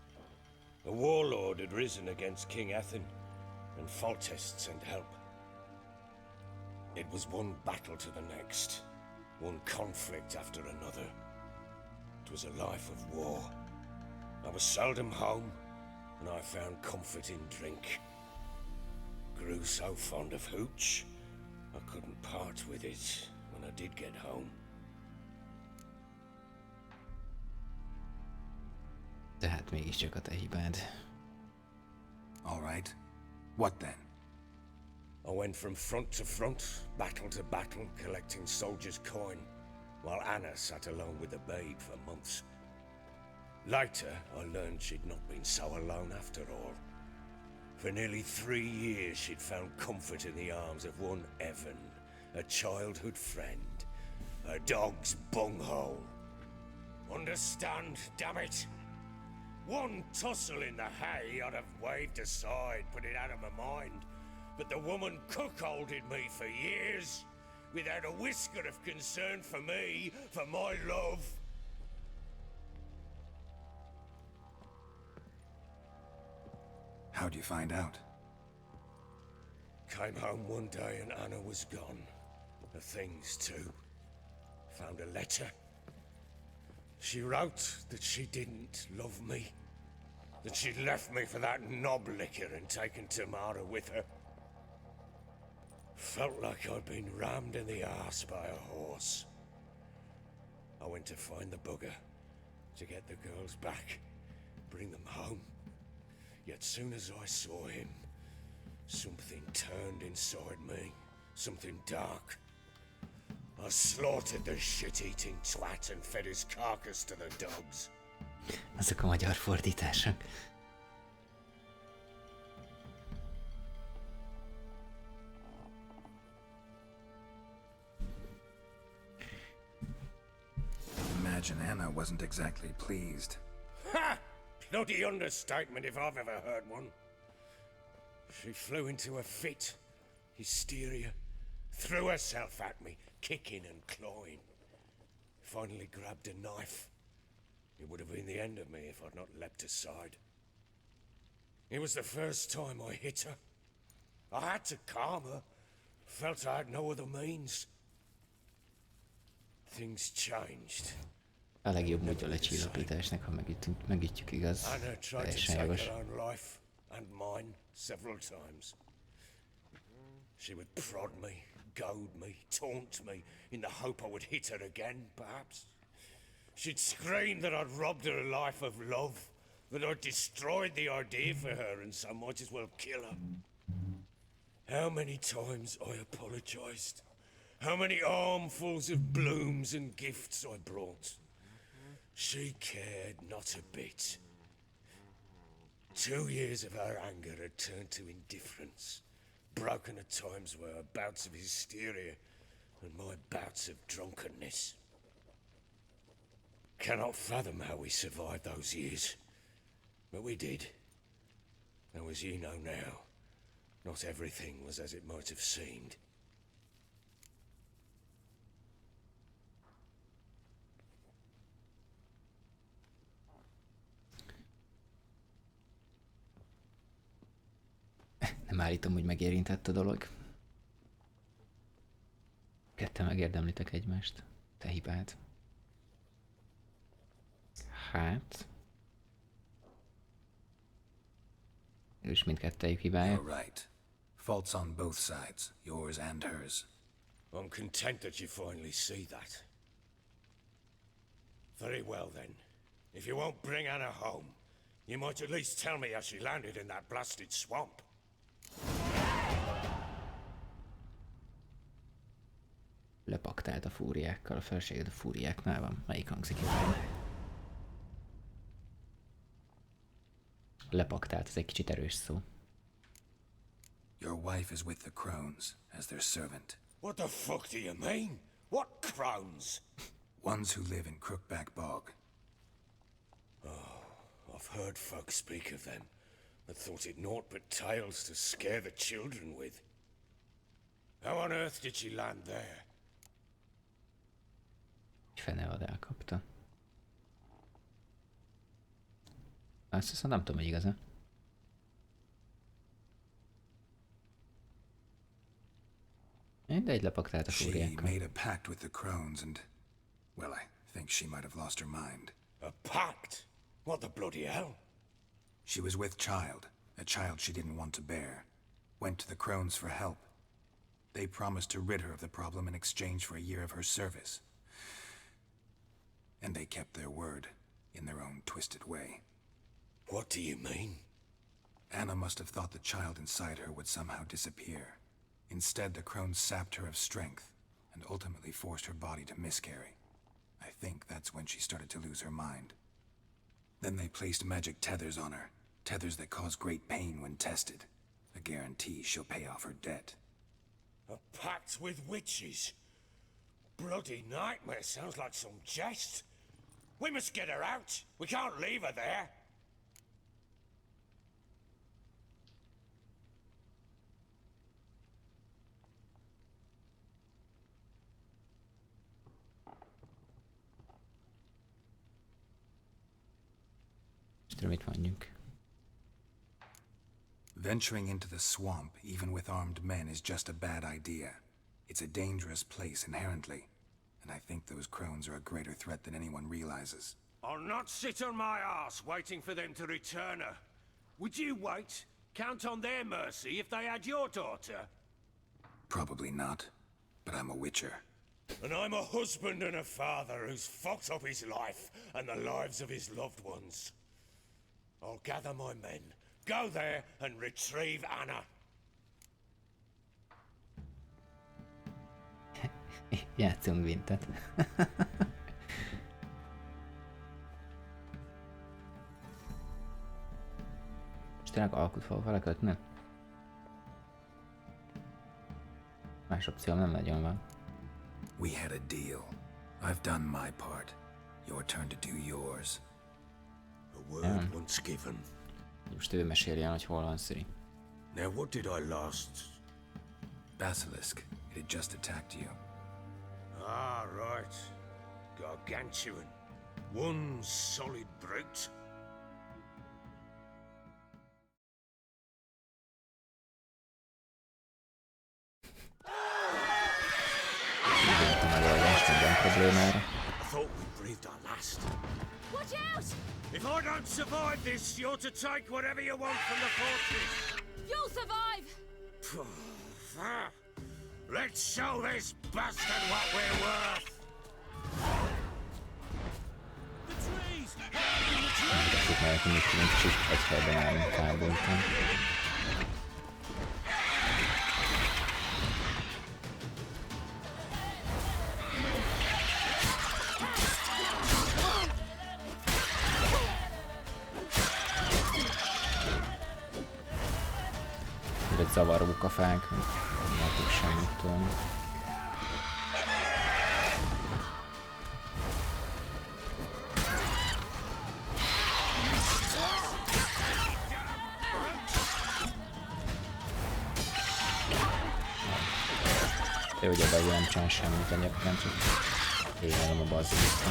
A warlord had risen against King Ethan, and Foltest sent help. It was one battle to the next, one conflict after another. It was a life of war. I was seldom home, and I found comfort in drink. Grew so fond of hooch, I couldn't part with it when I did get home. Tehát mégiscsak a te hibád. All right. What then? I went from front to front, battle to battle, collecting soldiers' coin, while Anna sat alone with the babe for months. Later, I learned she'd not been so alone after all. For nearly 3 years, she'd found comfort in the arms of one Evan, a childhood friend, A dog's bunghole. Understand, damn it? One tussle in the hay I'd have waved aside, put it out of my mind. But the woman cuckolded me for years, without a whisker of concern for me, for my love. How'd you find out? Came home one day and Anna was gone. Her things too. Found a letter. She wrote that she didn't love me. That she'd left me for that knob licker and taken Tamara with her. Felt like I'd been rammed in the arse by a horse. I went to find the bugger, to get the girls back, bring them home. Yet soon as I saw him, something turned inside me, something dark. I slaughtered the shit-eating twat and fed his carcass to the dogs. Azok a magyar fordítások. Imagine Anna wasn't exactly pleased. Ha! Bloody understatement if I've ever heard one. She flew into a fit, hysteria, threw herself at me, kicking and clawing. Finally grabbed a knife. It would have been the end of me if I'd not leapt aside. It was the first time I hit her. I had to calm her. Felt I had no other means. Things changed. A legjobb módja lecsillapításnak, ha megütjük, igaz? Anna tried to Teljesen take jogos. her own life and mine several times. She would prod me, goad me, taunt me in the hope I would hit her again, perhaps. She'd scream that I'd robbed her life of love, that I'd destroyed the idea for her and so might as well kill her. How many times I apologized. How many armfuls of blooms and gifts I brought. She cared not a bit. 2 years of her anger had turned to indifference, broken at times by her bouts of hysteria and my bouts of drunkenness. Cannot fathom how we survived those years, but we did. Though as you know now, not everything was as it might have seemed. Nem állítom, hogy megérintett a dolog. Ketten megérdemlitek egymást. Te hibád. Hát... És mindkettejük hibája. You're right. Faults on both sides, yours and hers. I'm content that you finally see that. Very well then. If you won't bring Anna home, you might at least tell me how she landed in that blasted swamp. Lepaktált a fúriákkal, a feleséged a fúriáknál van. Melyik hangzik jobban? Lepaktált, ez egy kicsit erős szó. Your wife is with the crones, as their servant. What the fuck do you mean? What crones? Ones who live in Crookback Bog. Oh, I've heard folk speak of them, but thought it naught but tales to scare the children with. How on earth did she land there? Fenevad elkapta. Azt hiszem, nem tudom, hogy igaz-e. Mindegy, lepaktált a She fúriákkal. made a pact with the crones and, well, I think she might have lost her mind. A pact? What the bloody hell? She was with child, a child she didn't want to bear. Went to the crones for help. They promised to rid her of the problem in exchange for a year of her service. And they kept their word, in their own twisted way. What do you mean? Anna must have thought the child inside her would somehow disappear. Instead, the crones sapped her of strength, and ultimately forced her body to miscarry. I think that's when she started to lose her mind. Then they placed magic tethers on her, tethers that cause great pain when tested. A guarantee she'll pay off her debt. A pact with witches? bloody nightmare sounds like some jest. We must get her out. We can't leave her there. Mit mondjuk? Venturing into the swamp, even with armed men, is just a bad idea. It's a dangerous place inherently, and I think those crones are a greater threat than anyone realizes. I'll not sit on my arse waiting for them to return her. Would you wait? Count on their mercy if they had your daughter? Probably not, but I'm a witcher. And I'm a husband and a father who's fucked up his life and the lives of his loved ones. I'll gather my men, go there and retrieve Anna. Játszunk Vintet. És tényleg alkut fogok vele kötni? Más opció nem nagyon van. We had a deal. I've done my part. Your turn to do yours. A word once given. Most ő meséljen, hogy hol van Ciri. Now what did I last? Basilisk. It had just attacked you. Ah, right. Gargantuan. One solid brute. I thought we breathed our last. Watch out! If I don't survive this, you're to take whatever you want from the fortress. You'll survive! Let's show this bastard what we're worth. The trees! Látszik már, hogy mit tudunk, csak egy helyben állunk káboltan. Zavarók a fák, nem látok semmit tőle. Ő ugye belül nem csinál semmit egyébként, csak évelem a baziliszt.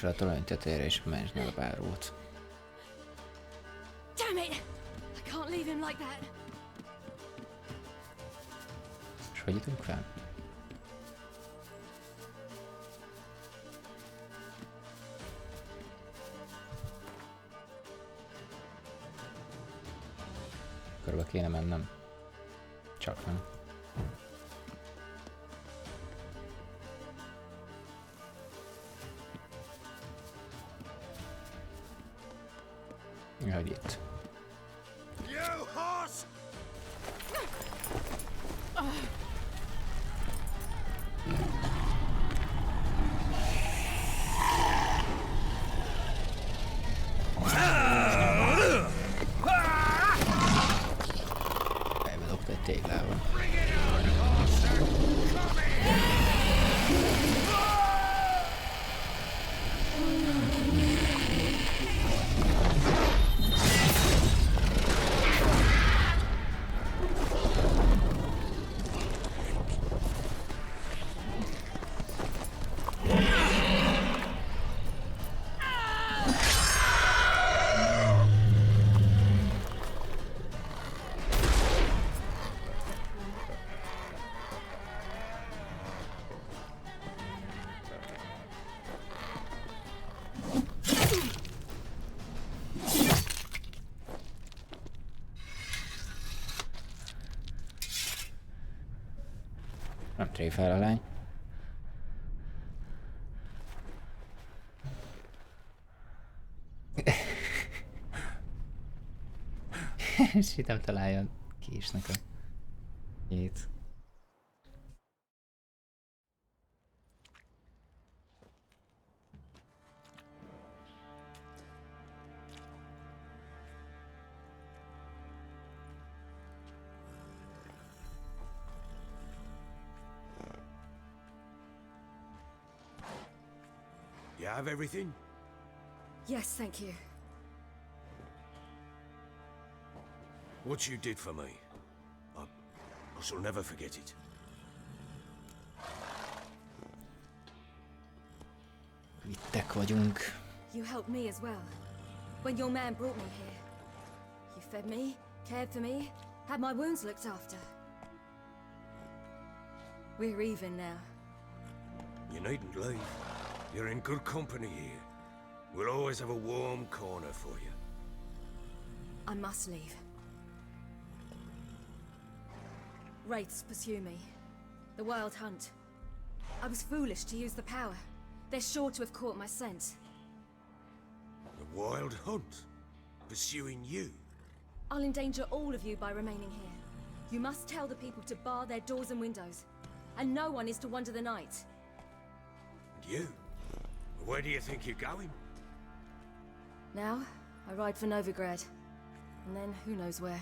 Fel a torony tetejére és mentsd meg a bárót. Damn it! I can't leave him like that. És hogy jutunk fel? Körbe kéne mennem. Csak nem. Hogy itt. Elbedobta egy téglával. Nem tréfál a lány. És itt nem találja késnek a hét. You have everything? Yes, thank you. What you did for me, I shall never forget it. Vittek vagyunk. You helped me as well. When your man brought me here. You fed me, cared for me, had my wounds looked after. We're even now. You needn't leave. You're in good company here. We'll always have a warm corner for you. I must leave. Wraiths pursue me. The Wild Hunt. I was foolish to use the power. They're sure to have caught my scent. The Wild Hunt? Pursuing you? I'll endanger all of you by remaining here. You must tell the people to bar their doors and windows. And no one is to wander the night. And you? Where do you think you're going? Now, I ride for Novigrad. And then who knows where.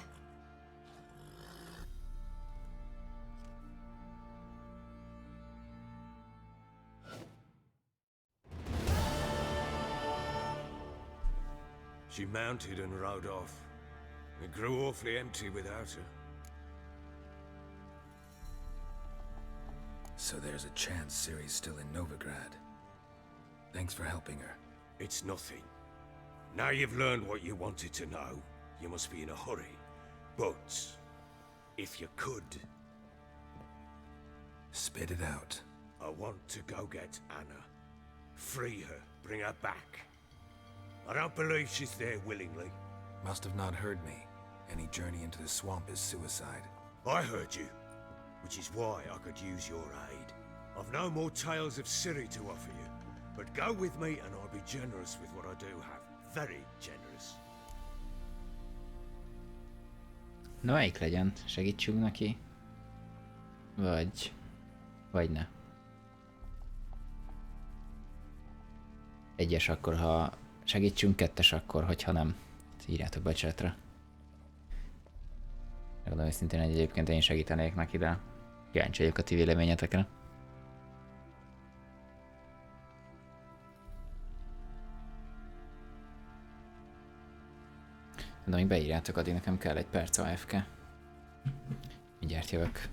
She mounted and rode off. It grew awfully empty without her. So there's a chance Ciri's still in Novigrad. Thanks for helping her. It's nothing. Now you've learned what you wanted to know, you must be in a hurry. But, if you could... Spit it out. I want to go get Anna. Free her, bring her back. I don't believe she's there willingly. Must have not heard me. Any journey into the swamp is suicide. I heard you, which is why I could use your aid. I've no more tales of Ciri to offer you, but go with me and I'll be generous with what I do have. Very generous. Na, melyik legyen? Segítsünk neki? Vagy ne. Egyes akkor, ha segítsünk, kettes akkor, hogyha nem. Írjátok be a chatre. Megmondom őszintén, hogy egyébként én segítenék neki, de kíváncsi vagyok a ti véleményetekre. De amíg beírjátok, addig nekem kell egy perc AFK. Mindjárt jövök.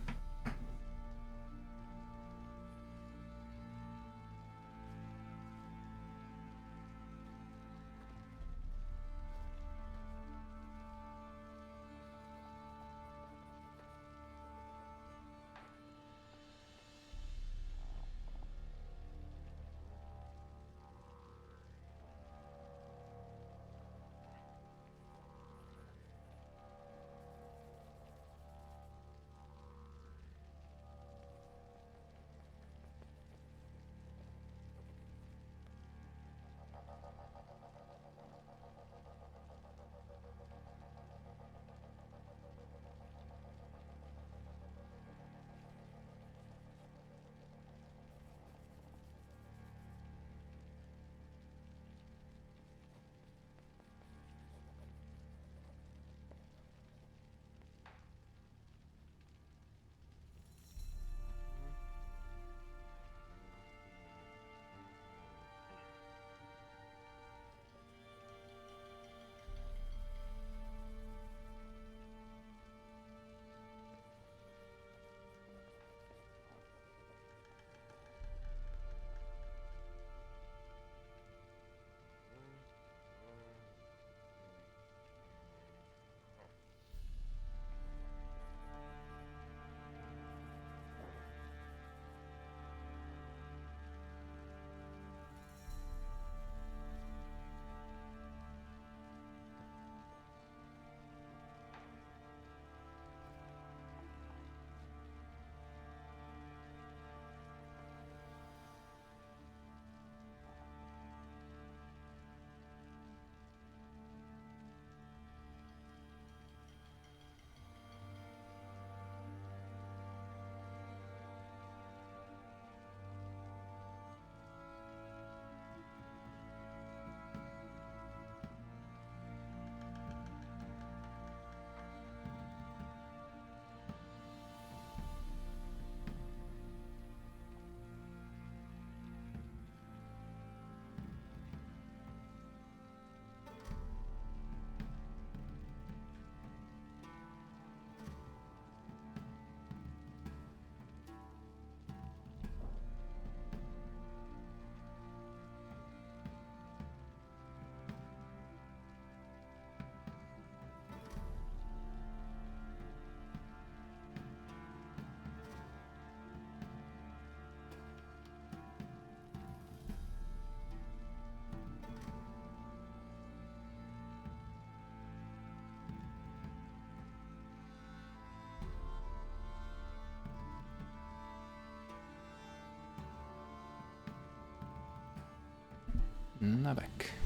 Na bek.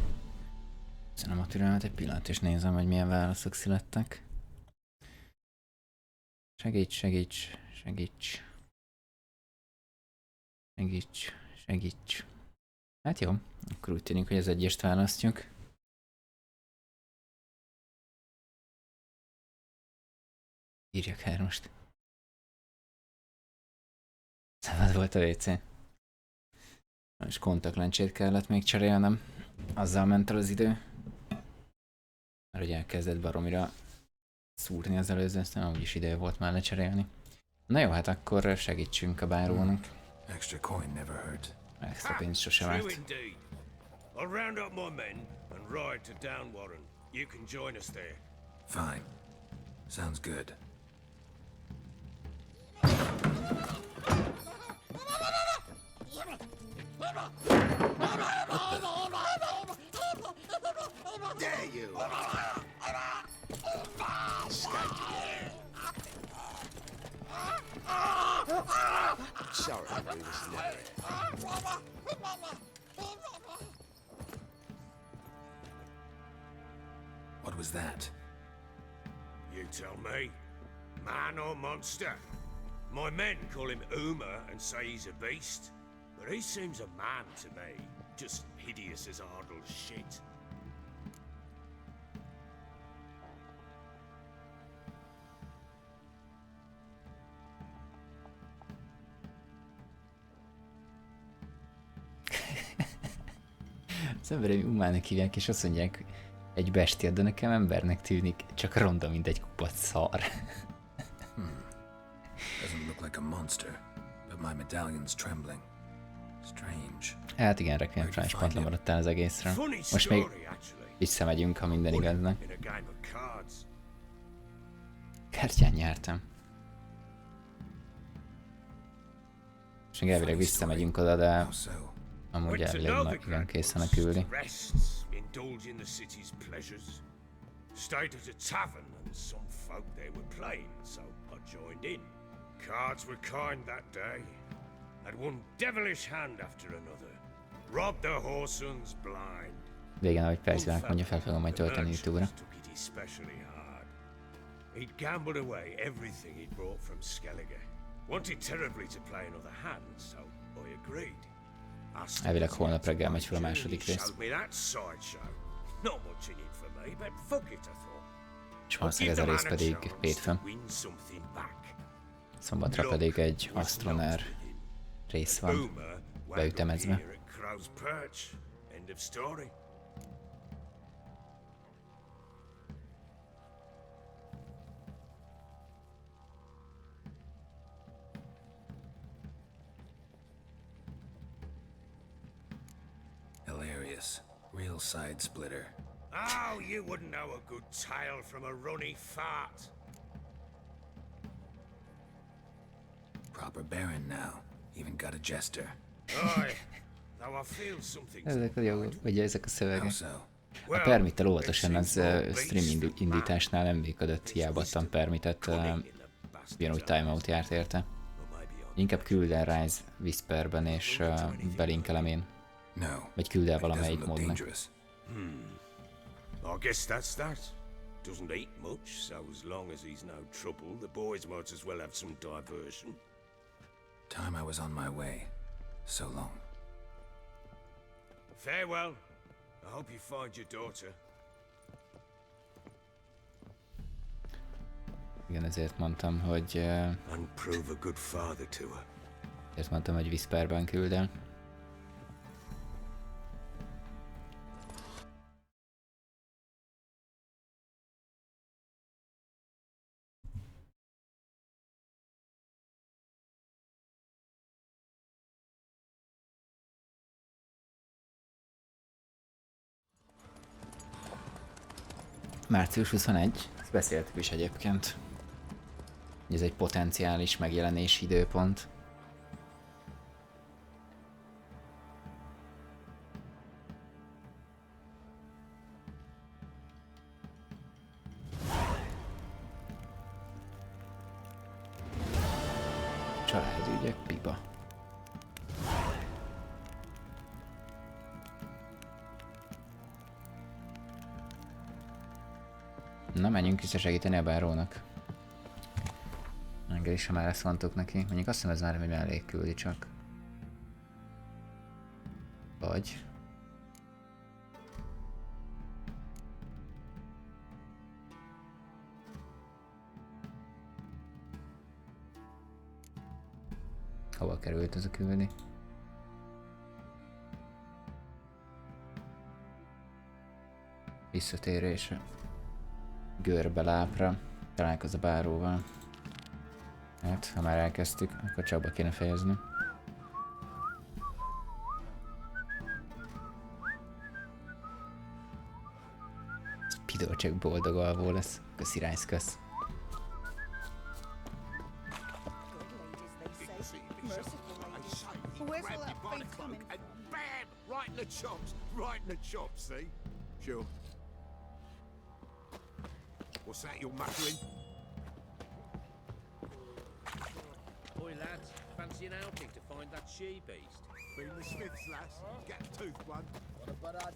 Köszönöm a türelmet, egy pillanat, és nézem, hogy milyen válaszok születtek. Segíts, segíts, segíts. Segíts, segíts. Hát jó, akkor úgy tűnik, hogy az egyest választjuk. Írjak hármast. Szabad volt a WC. És kontaktlencsét kellett még cserélnem. Azzal ment el az idő. Mert ugye elkezdett baromira szúrni az előző, aztán úgyis idő volt már lecserélni. Na jó, hát akkor segítsünk a bárónak. Extra coin never hurt. Extra pénz sose várt. I'll round up my men and ride to Downwarren. You can join us there. Fine. Sounds good. There you are. Sorry, we was never. What was that? You tell me. Man or monster? My men call him Uma and say he's a beast. But he seems a man to me. Just hideous as Ardle's shit. Az emberek umának hívják, és azt mondják, egy bestia, de nekem embernek tűnik, csak ronda, mint egy kupac szar. Doesn't look like a monster, but my medallion's trembling. Strange. Hát igen, Requiem is pont lemaradtál az egészre. Most még visszamegyünk, ha minden igaznak. Kártyán nyertem. És még elvileg visszamegyünk oda, de amúgy elvileg igen készen a küldi. Stayed at a tavern and some folk there were playing, so I joined in. Cards were kind that day. Had one devilish hand after another. Robbed the whoresons blind. Végén, ahogy percben mondja, fel fogom majd tölteni YouTube-ra. He'd gambled away everything he'd brought from Skellige. Wanted terribly to play another hand, so I agreed. Elvileg holnap reggel megy fel a második rész. És valószínűleg ez a rész pedig hétfőn. Szombatra pedig egy Astronár rész van beütemezve. Real side splitter. Oh, you wouldn't know a good tale from a runny fart. Proper baron now. Even got a jester. Aye, though I feel something. Ezek a jogok, vagy ezek a szövegek. A permittel óvatosan az stream indításnál nem működött, hiába adtam permitet, ugyanúgy timeout járt érte. Inkább küld el Rise Whisperben és belinkelem én. Vagy küld el valamelyik módnak. I guess that's that. Doesn't eat much, so as long as he's no trouble, the boys might as well have some diversion. Time I was on my way. So long. Farewell. I hope you find your daughter. Igen, ezért mondtam, hogy... And prove a good father to her. Ezért mondtam, hogy Whisperben küld el. Március 21, ezt beszéltük is egyébként. Ez egy potenciális megjelenési időpont. Családügyek, pipa. Na, menjünk visszasegíteni a bárónak. Engem is, ha már ezt mondtuk neki. Mondjuk azt hiszem, ez már mellék küldi csak. Vagy... Hova került ez a küldi? Visszatérésre. Görbe lápra. Találkozz a báróval. Hát, ha már elkezdtük, akkor csak be kéne fejezni. Pidó csak boldog alvó lesz. Köszi Rice, kösz. What's that you're muttering? Oi lads, fancy an outing to find that she-beast? Been the Smiths, lass. Get a tooth one.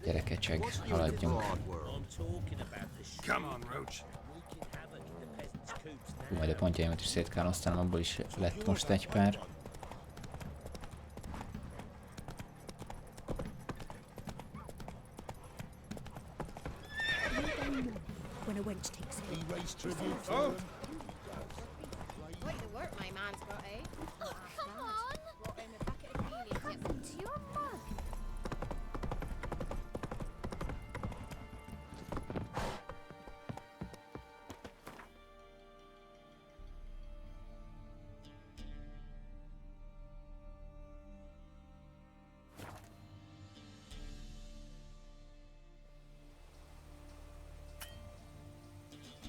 Gyerekecseg, haladjunk. I'm talking about the she. Come on, Roach. Wreaking havoc in the peasants' coops now. Majd a pontjaimat is szét kell osztanom, abból is lett most egy pár. When a wench takes it. He raised tribute for them. Quite the work my man's got, eh? Oh, come on! Brought him a bucket of Helios. What's your mug?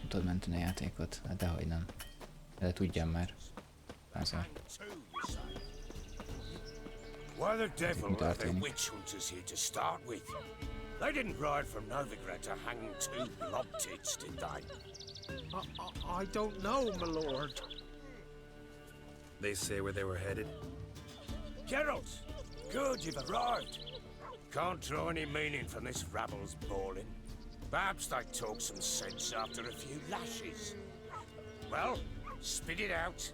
Tudod menteni a játékot? Hát dehogy nem. De tudjam már. Azért. Why the devil are there witch hunters here to start with? They didn't ride from Novigrad to hang two blob tits, did they? I don't know, my lord. They say where they were headed? Geralt! Good, you've arrived. Can't draw any meaning from this rabble's bawling. Perhaps they talk some sense after a few lashes. Well, spit it out.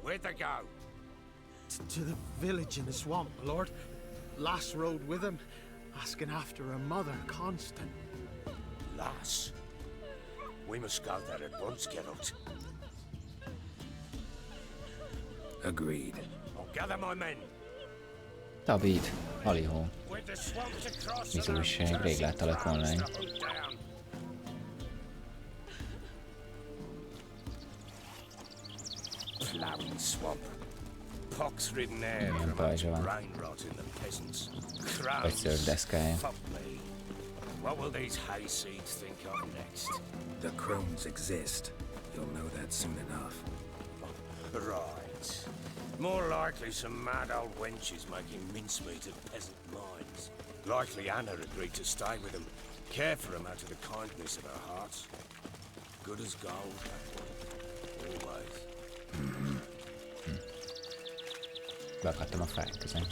Where'd they go? To the village in the swamp, my lord. Lass rode with him, asking after her mother, Constant. Lass? We must go there at once, Geralt. Agreed. I'll gather my men. David, halihó. With the swamps across Mi az újság? Rég láttalak online. Plowing swamp. Pox-ridden air Milyen from pajzsa van. brain rot in the peasants. Vagy szőrdeszkája. What will these hayseeds think of next? The crones exist. You'll know that soon enough. Right. More likely some mad old wenches making mincemeat of peasant minds. Likely Anna agreed to stay with them, care for them out of the kindness of her heart. Good as gold, that one. Always. Beakadtam a fák közén.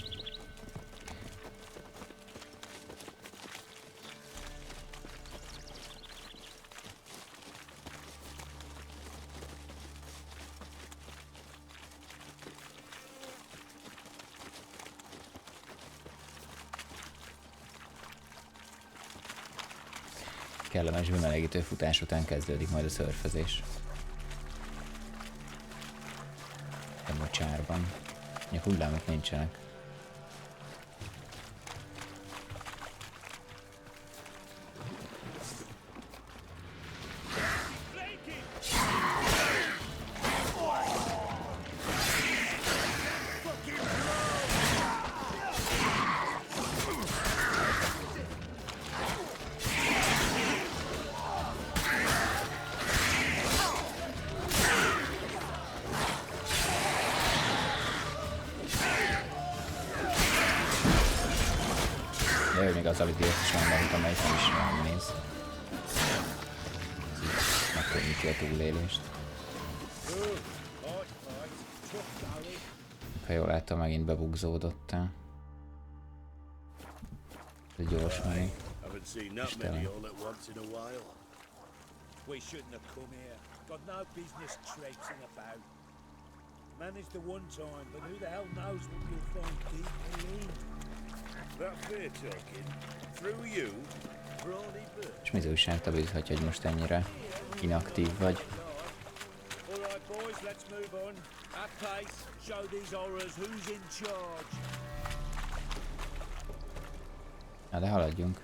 Kellemes bemelegítő futás után kezdődik majd a szörfözés. A mocsárban. A hullámok nincsenek. Ő még az alidiót is van, amelyik nem is jól néz. Megkönnyíti a túlélést. Ha jól láttam, megint bebugzódott-e. Ez gyors menni. Istelen. We shouldn't have come here. Got no business traipsing about. Managed the one time, but who the hell knows what you'll find deep within. That fair talking. Through you? Brawny bird. És mi az újság, te bízhatja, hogy most ennyire inaktív vagy. Alright boys, let's move on. At pace, show these horrors who's in charge. Na de haladjunk.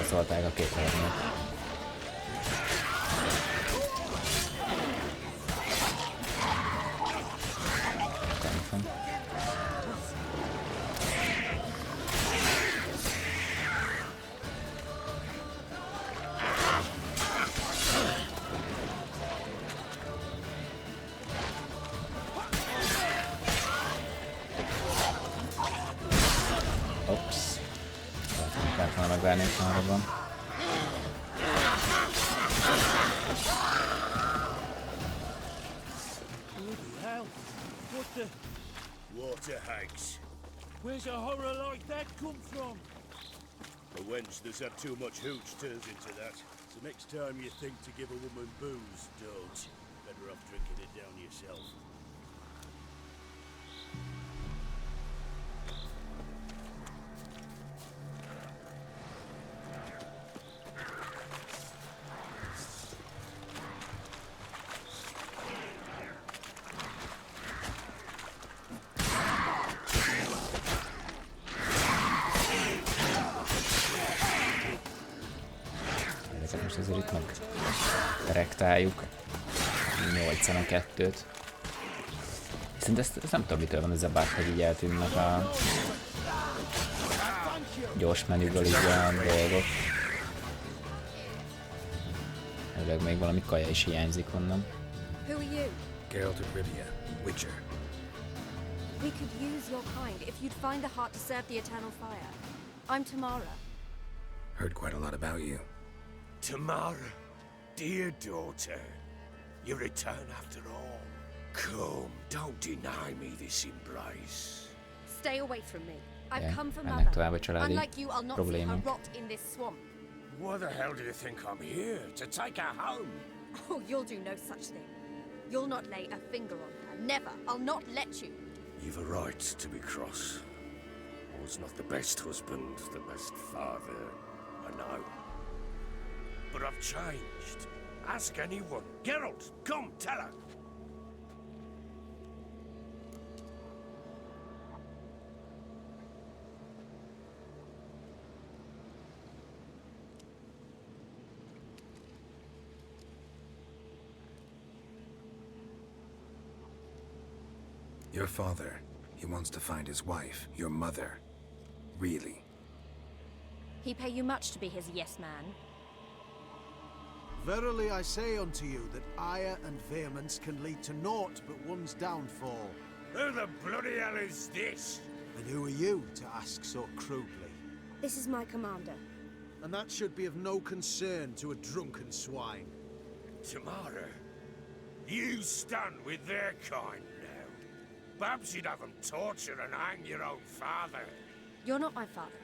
Szólták a két helyet. Ops. Lehet volna megvárni, hogy már van. What the? Water hags. Where's a horror like that come from? A wench that's had too much hooch turns into that. So next time you think to give a woman booze, don't. Better off drinking it down yourself. Most azért itt meg rektáljuk 82-t. Viszont ezt nem tudom, mitől van ez a bug, hogy így eltűnnek a gyors menüből így olyan dolgok. Előleg még valami kaja is hiányzik onnan. Who are you? Geralt of Rivia, Witcher. We could use your kind if you'd find the heart to serve the eternal fire. I'm Tamara. Heard quite a lot about you. Tamara, dear daughter, you return after all. Come, don't deny me this embrace. Stay away from me. I've Yeah, come for mennek tovább a Mother. családi Unlike you, I'll not see her problémák. rot in this swamp. Why the hell do you think I'm here? To take her home? Oh, you'll do no such thing. You'll not lay a finger on her. Never. I'll not let you. You've a right to be cross. I was not the best husband, the best father, I know. But I've changed. Ask anyone. Geralt, come, tell her. Your father, he wants to find his wife, your mother. Really? He pay you much to be his yes man. Verily I say unto you that ire and vehemence can lead to naught but one's downfall. Who the bloody hell is this? And who are you to ask so crudely? This is my commander. And that should be of no concern to a drunken swine. Tamara, you stand with their kind now. Perhaps you'd have them torture and hang your own father. You're not my father,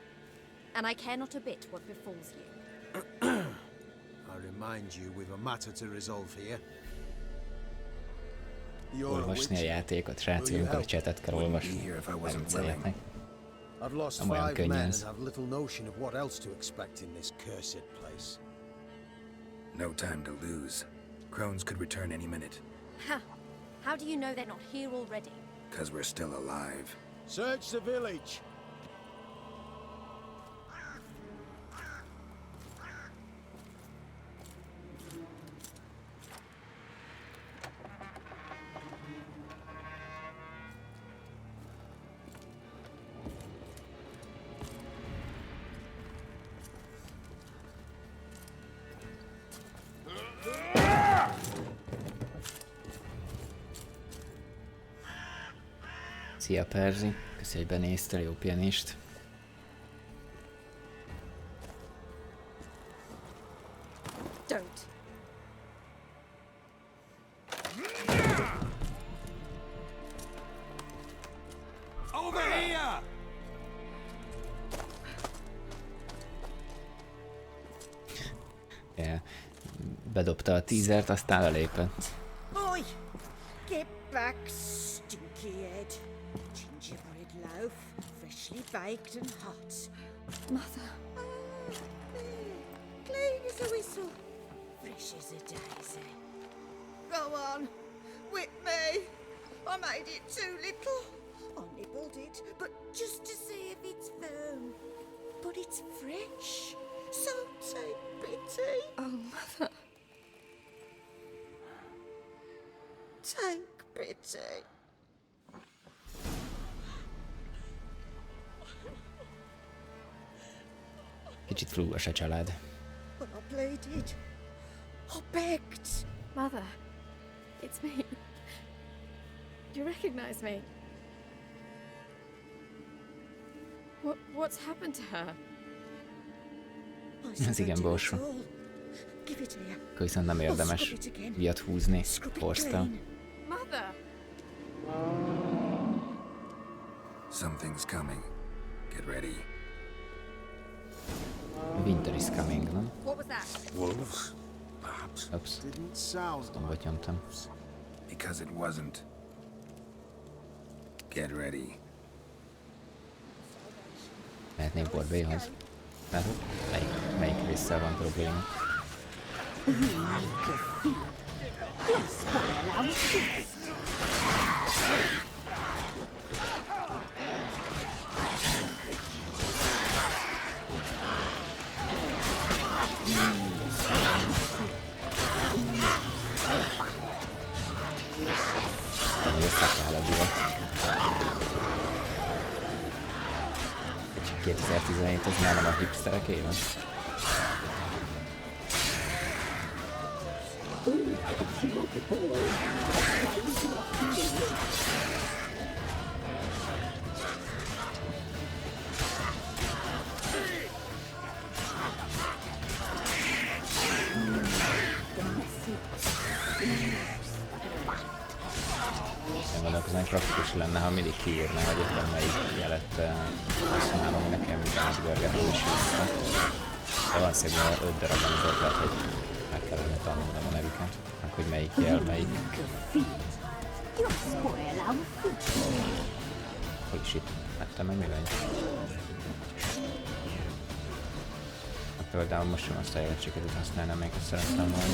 and I care not a bit what befalls you. I remind you we've a matter to resolve here. Olvasni a játékot, srácok, amikor a chatet kell olvasni. Elmicceljetnek. I've lost Nem olyan 5 könnyű men and ez. have little notion of what else to expect in this cursed place. No time to lose. Crones could return any minute, Ha! How do you know they're not here already? 'cause we're still alive. Search the village! Szia Perzi, köszi, hogy benéztél, jó pianist. Don't. Over here! Yeah. Bedobta a teasert, aztán lelépett. Oi! Get back, stinky head. Gingerbread loaf, freshly baked and hot. Mother. Clean as a whistle. Fresh as a daisy. Go on, whip me. I made it too little. I nibbled it, but just to see if it's firm. But it's fresh, so take pity. Oh, Mother. Take pity. Kicsit flúgos a család. But I pleaded. I begged. Mother, it's me. Do you recognize me? What's happened to her? Ez igen borsó. Give it here. Akkor viszont nem érdemes viat húzni Forsztal. Mother! Something's coming. Get ready. Winter is coming, nem? What was that? Wolves, perhaps. Ups. Didn't sound Tombot nyomtam. Because it wasn't. Get ready. Mehetnék Borbéhoz? Látod? Melyik résszel van probléma? Összekáll a divat. 2017 az már nem a hipsterek éve. Én gondolkozom, hogy praktikus lenne, ha mindig kiírna, hogy éppen melyik jelet használom, hogy nekem átgörgetni is vissza. De van szépen 5 darab, amit lehet, hogy meg kellene tanulnom a nevüket, meg hogy melyik jel, melyik. Hogy is itt? Lettem meg mi vagy? Például most sem azt a jelet sikerült használni, amelyiket szerettem volna.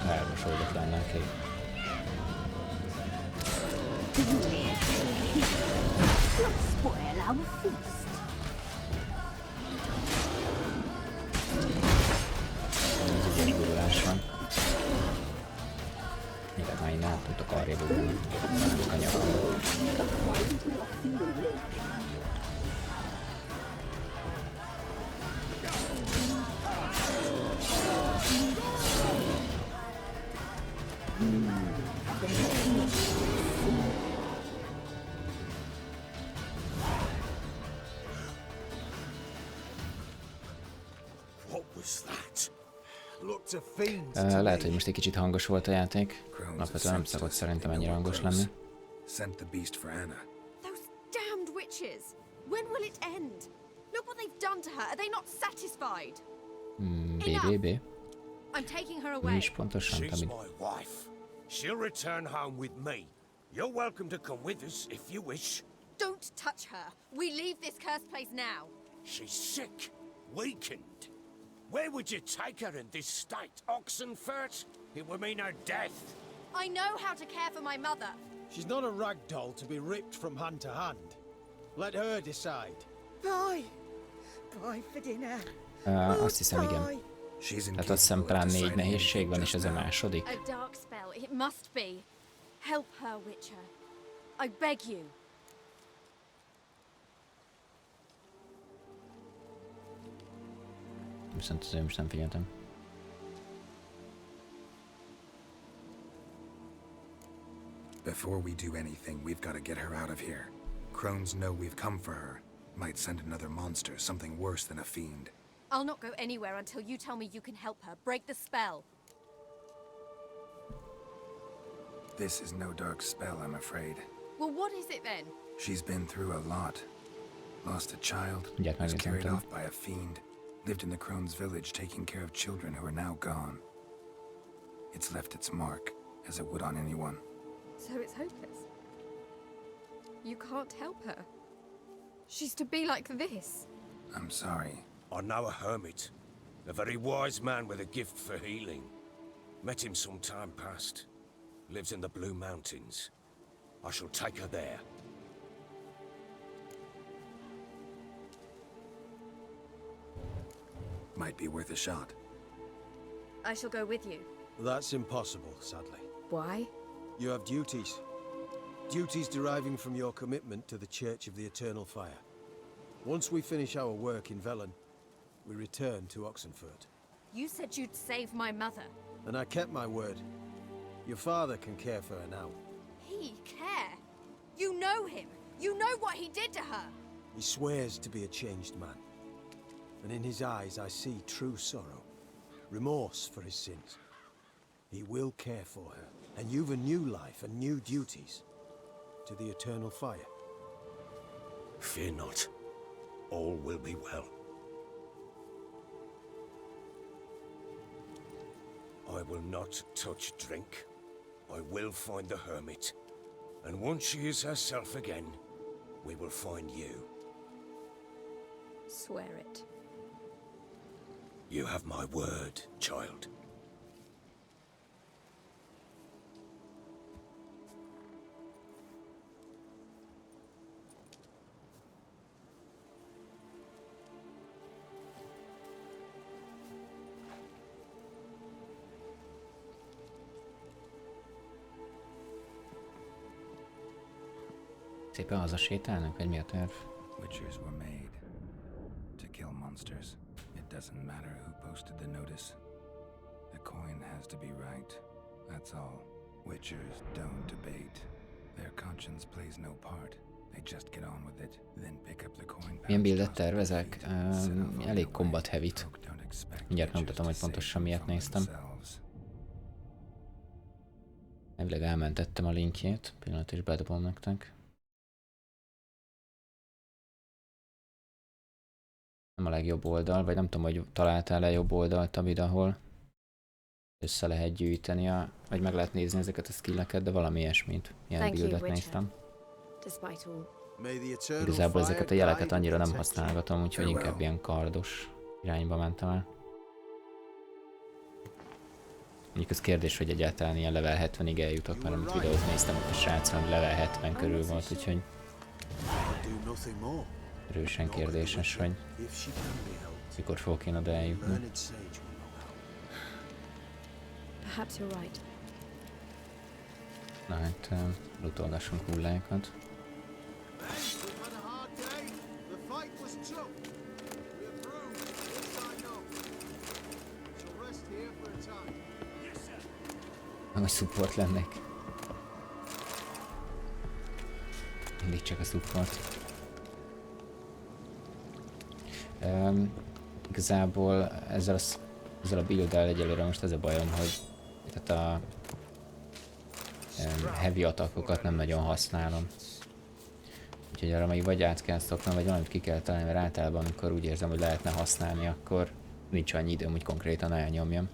Elmosódott lenne a kép. Ez egy gurulás van. Mivel már innen át tudok arrébb ugrani. A nyakamba. Lehet, hogy most egy kicsit hangos volt a játék. Alapvetően nem szokott szerintem ennyire hangos lenni. Sent the beast for Anna. Those damned witches! When will it end? Look what they've done to her. Are they not satisfied? BBB. I'm taking her Mi away. is pontosan, She's Tabi? my wife. She'll return home with me. You're welcome to come with us if you wish. Don't touch her. We leave this cursed place now. She's sick, weakened. Where would you take her in this state? Oxenfurt? It would mean her death. I know how to care for my mother. She's not a rag doll to be ripped from hand to hand. Let her decide. Boy, pie for dinner. Azt hiszem, igen. Tehát azt hiszem talán 4 nehézség van, és ez a második. A dark spell, it must be. Help her, Witcher. I beg you. Viszont azért most nem figyeltem. Before we do anything, we've got to get her out of here. Crones know we've come for her. Might send another monster, something worse than a fiend. I'll not go anywhere until you tell me you can help her. Break the spell. This is no dark spell, I'm afraid. Well, what is it then? She's been through a lot. Lost a child, was carried off by a fiend, lived in the Crone's village taking care of children who are now gone. It's left its mark, as it would on anyone. So it's hopeless. You can't help her. She's to be like this. I'm sorry. I know a hermit, a very wise man with a gift for healing. Met him some time past. Lives in the Blue Mountains. I shall take her there. Might be worth a shot. I shall go with you. That's impossible, sadly. Why? You have duties. Duties deriving from your commitment to the Church of the Eternal Fire. Once we finish our work in Velen, we return to Oxenfurt. You said you'd save my mother. And I kept my word. Your father can care for her now. He care? You know him. You know what he did to her. He swears to be a changed man. And in his eyes I see true sorrow. Remorse for his sins. He will care for her. And you've a new life and new duties. To the Eternal Fire. Fear not. All will be well. I will not touch drink. I will find the hermit. And once she is herself again, we will find you. Swear it. You have my word, child. Szépen hazasétálnak, vagy mi a terv? Witchers were made to kill monsters. It doesn't matter who posted the notice. The coin has to be right. That's all. Witchers don't debate. Their conscience plays no part. They just get on with it, then pick up the coin. Milyen buildet tervezek? Elég combat heavy-t. Mindjárt megmutatom, hogy pontosan miért néztem. Elvileg elmentettem a linkjét. Pillanat, és bedobom nektek. Nem a legjobb oldal, vagy nem tudom, hogy találtál-e jobb oldalt, Abid, ahol össze lehet gyűjteni, vagy meg lehet nézni ezeket a skilleket, de valami ilyesmit. Ilyen buildet néztem. Igazából ezeket a jeleket annyira nem használgatom, úgyhogy inkább ilyen kardos irányba mentem el. Mondjuk az kérdés, hogy egyáltalán ilyen level 70-ig eljutott, mert amit videót néztem, ott a srác level 70 körül volt, úgyhogy erősen kérdéses, hogy mikor fogok én oda eljutni. Na hát, lootolgassunk hullákat. Nem, hogy support lennék. Mindig csak a support. Igazából ezzel a build-el egyelőre most ez a bajom, hogy tehát a heavy attackokat nem nagyon használom. Úgyhogy arra még vagy át kell szoknom, vagy valamit ki kell találni, mert általában amikor úgy érzem, hogy lehetne használni, akkor nincs annyi időm, hogy konkrétan elnyomjam.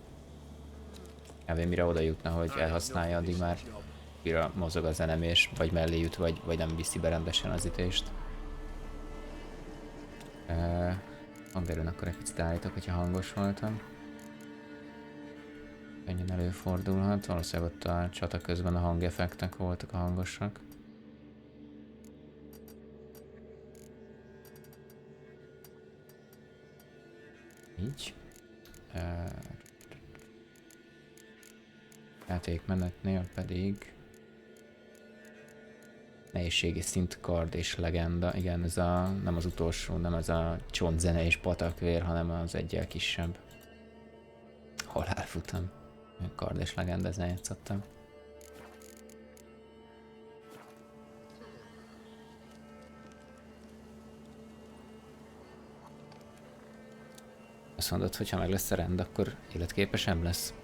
Kb. Mire oda jutna, hogy elhasználja, addig már mire mozog a zenem, és vagy mellé jut, vagy nem viszi be rendesen az ütést. Hangerőn akkor egy picit állítok, hogyha hangos voltam. Könnyen előfordulhat, valószínűleg ott a csata közben a hangeffektek voltak a hangosak. így. Játékmenetnél pedig nehézségi szint, kard és legenda. Igen, ez a, nem az utolsó, nem ez a csontzene és patakvér, hanem az egyel kisebb. Halálfutam. Kard és legenda, ezen játszottam. Azt mondod, hogy ha meg lesz a rend, akkor életképesebb lesz.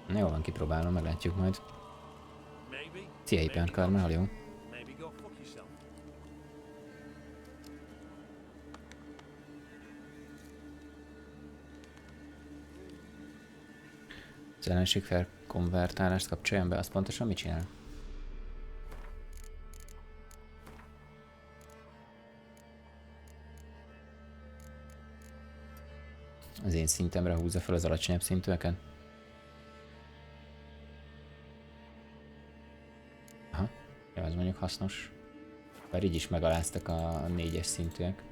Jó van, kipróbálom, meglátjuk majd. Szia, hiperkarmál, jó? Az ellenség felkonvertálást kapcsoljon be, az pontosan mit csinál? Az én szintemre húzza fel az alacsonyabb szintűeket? Aha, ja, ez mondjuk hasznos. Bár így is megaláztak a 4-es szintűek,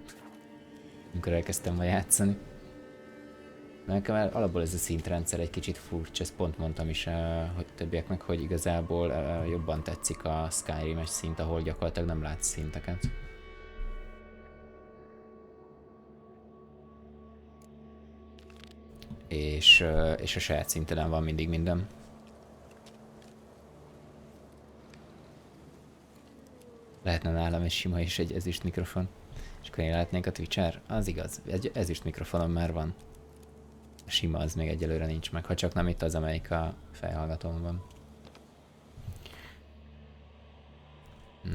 amikor elkezdtem ma játszani. Nekem alapból ez a szintrendszer egy kicsit furcsa, ezt pont mondtam is hogy többieknek, hogy igazából jobban tetszik a Skyrim-es szint, ahol gyakorlatilag nem látsz szinteket. És a saját szinteden van mindig minden. Lehetne nálam egy sima és egy ezüst mikrofon. És akkor én lehetnék a Twitcher? Az igaz, egy ezüst mikrofonom már van. A sima az még egyelőre nincs meg, ha csak nem itt az, amelyik a fejhallgatón van.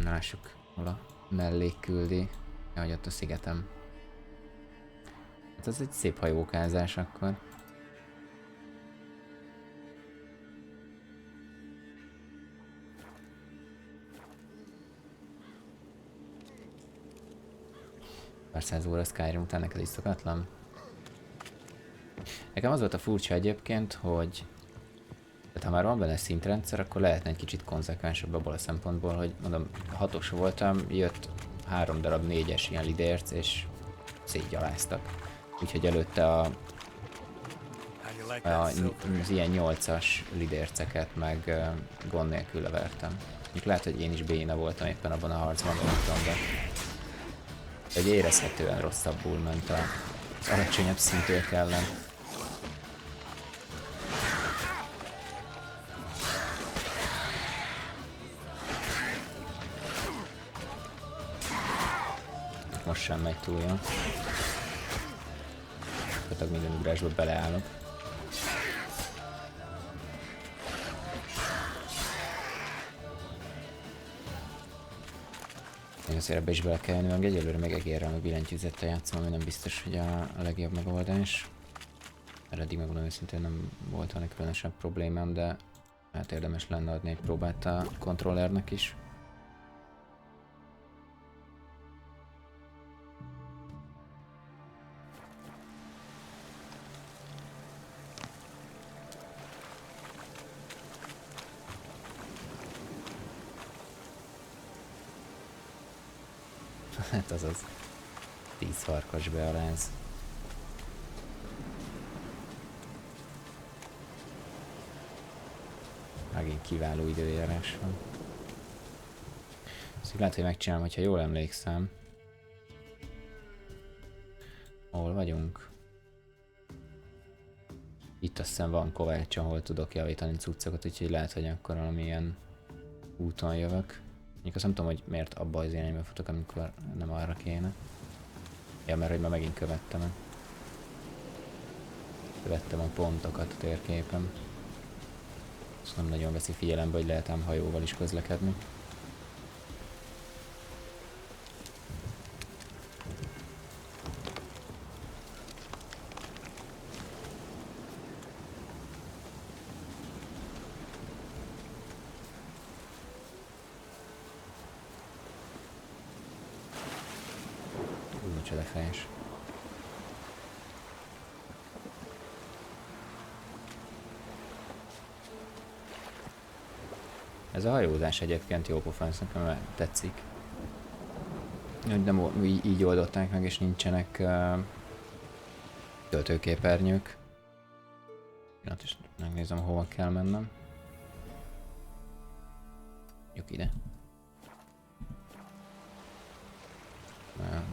Lássuk, hol a mellék küldi. Jaj, ott a szigetem. Hát az egy szép hajókázás akkor. Pár 100 óra Skyrim után neked is szokatlan? Nekem az volt a furcsa egyébként, hogy tehát ha már van benne szintrendszer, akkor lehetne egy kicsit konzekvensebb abból a szempontból, hogy mondom, 6-os voltam, jött 3 darab 4-es ilyen lidérc, és szétgyaláztak. Úgyhogy előtte az ilyen 8-as lidérceket meg gond nélkül levertem. Még lehet, hogy én is béna voltam éppen abban a harcban, nem tudom, de hogy érezhetően rosszabbul ment az alacsonyabb szintűek ellen. Most sem megy túl jól. Gyakorlatilag minden ugrásba beleállok. Még azért ebbe is bele kell jönni, egyelőre még egérrel, meg billentyűzettel játszom, ami nem biztos, hogy a legjobb megoldás. Mert eddig megmondom őszintén nem volt valami különösebb problémám, de hát érdemes lenne adni egy próbát a kontrollernek is. Hát azaz 10 farkas bealáz. Megint kiváló időjárás van. Szóval lehet, hogy megcsinálom, hogyha jól emlékszem. Hol vagyunk? Itt azt hiszem van kovács, ahol tudok javítani cuccokat, úgyhogy lehet, hogy akkor valamilyen úton jövök. Mondjuk azt nem tudom, hogy miért abba az irányba futok, amikor nem arra kéne. Ja, mert hogy már megint követtem. Követtem a pontokat a térképen. Azt nem nagyon veszi figyelembe, hogy lehet ám hajóval is közlekedni. Micsoda fejes. Ez a hajózás egyébként jó pofánsz, nekem tetszik. Hogy nem így oldották meg, és nincsenek Töltőképernyők. Pillanat is megnézem, hova kell mennem. Mondjuk ide.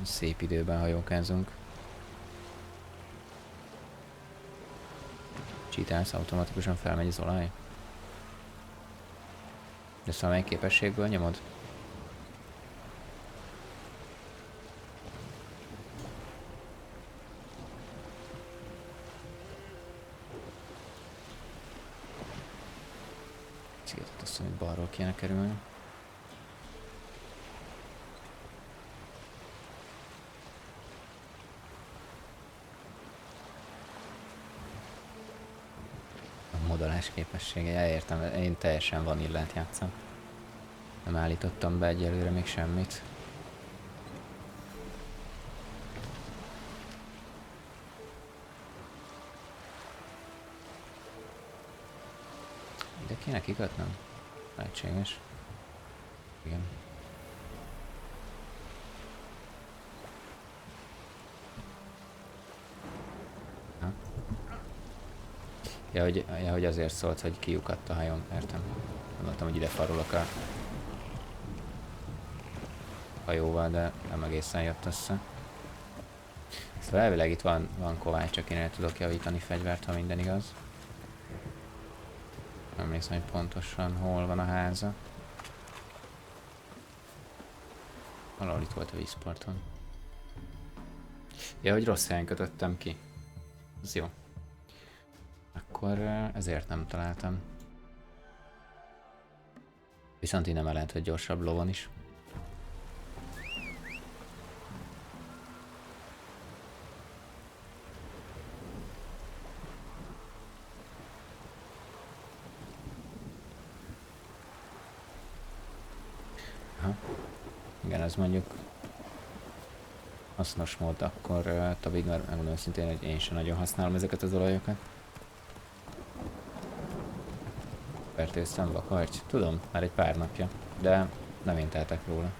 Szép időben hajókázunk. Csitálsz, automatikusan felmegy az olaj. De szóval melyik képességből nyomod? Szigetet azt mondom, hogy balról kéne kerülni. Modolás képessége, értem, én teljesen vanillát játszom. Nem állítottam be egyelőre még semmit. Ide kéne kikötnöm? Lehetséges. Igen. Ja, hogy azért szólt, hogy kiukadt a hajón, értem. Gondoltam, hogy ide farolok a hajóval, de nem egészen jött össze. Szóval elvileg itt van kovács, csak én el tudok javítani fegyvert, ha minden igaz. Nem emlékszem, hogy pontosan hol van a háza. Valahol itt volt a vízparton. Ja, hogy rossz helyen kötöttem ki. Ez jó. Akkor ezért nem találtam. Viszont innen lehet, hogy gyorsabb lovon is. Aha. Igen, ez mondjuk hasznos mód akkor Tabig, mert megmondom szintén, hogy én sem nagyon használom ezeket az olajokat. Fertőztem vakarty? Tudom, már egy pár napja, de nem én tehetek róla.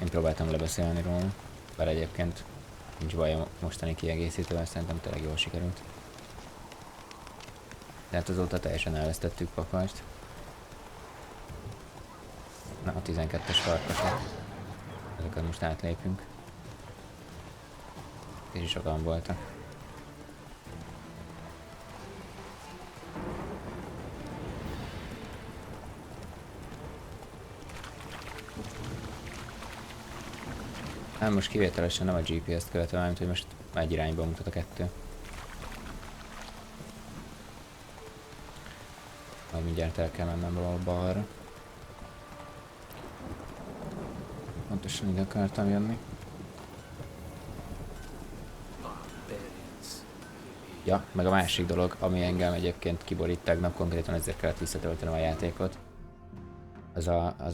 Én próbáltam lebeszélni róla, bár egyébként nincs baj a mostani kiegészítővel, szerintem tényleg jól sikerült. De hát azóta teljesen elvesztettük vakartyt. Na, a 12-es farkasok. Ezeket most átlépünk. És sokan voltak. Hát most kivételesen nem a GPS-t követem, hanem hogy most egy irányba mutat a kettő. Majd mindjárt el kell mennem valahol balra. Pontosan ide akartam jönni. Ja, meg a másik dolog, ami engem egyébként kiborít tegnap, konkrétan ezért kellett visszatöltenem a játékot. Az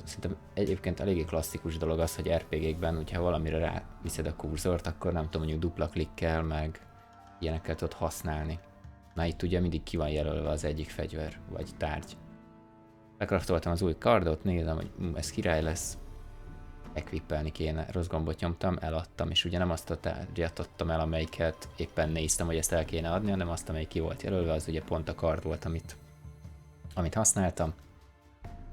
szerintem egyébként eléggé klasszikus dolog az, hogy RPG-kben, hogyha valamire ráviszed a kurzort, akkor nem tudom, mondjuk dupla klikkel, meg ilyenekkel tudod használni. Már itt ugye mindig ki van jelölve az egyik fegyver, vagy tárgy. Bekraftoltam az új kardot, nézem, hogy ez király lesz. Equippelni kéne, rossz gombot nyomtam, eladtam, és ugye nem azt a tárgyat adtam el, amelyiket éppen néztem, hogy ezt el kéne adni, hanem azt, amelyik ki volt jelölve, az ugye pont a kard volt, amit használtam.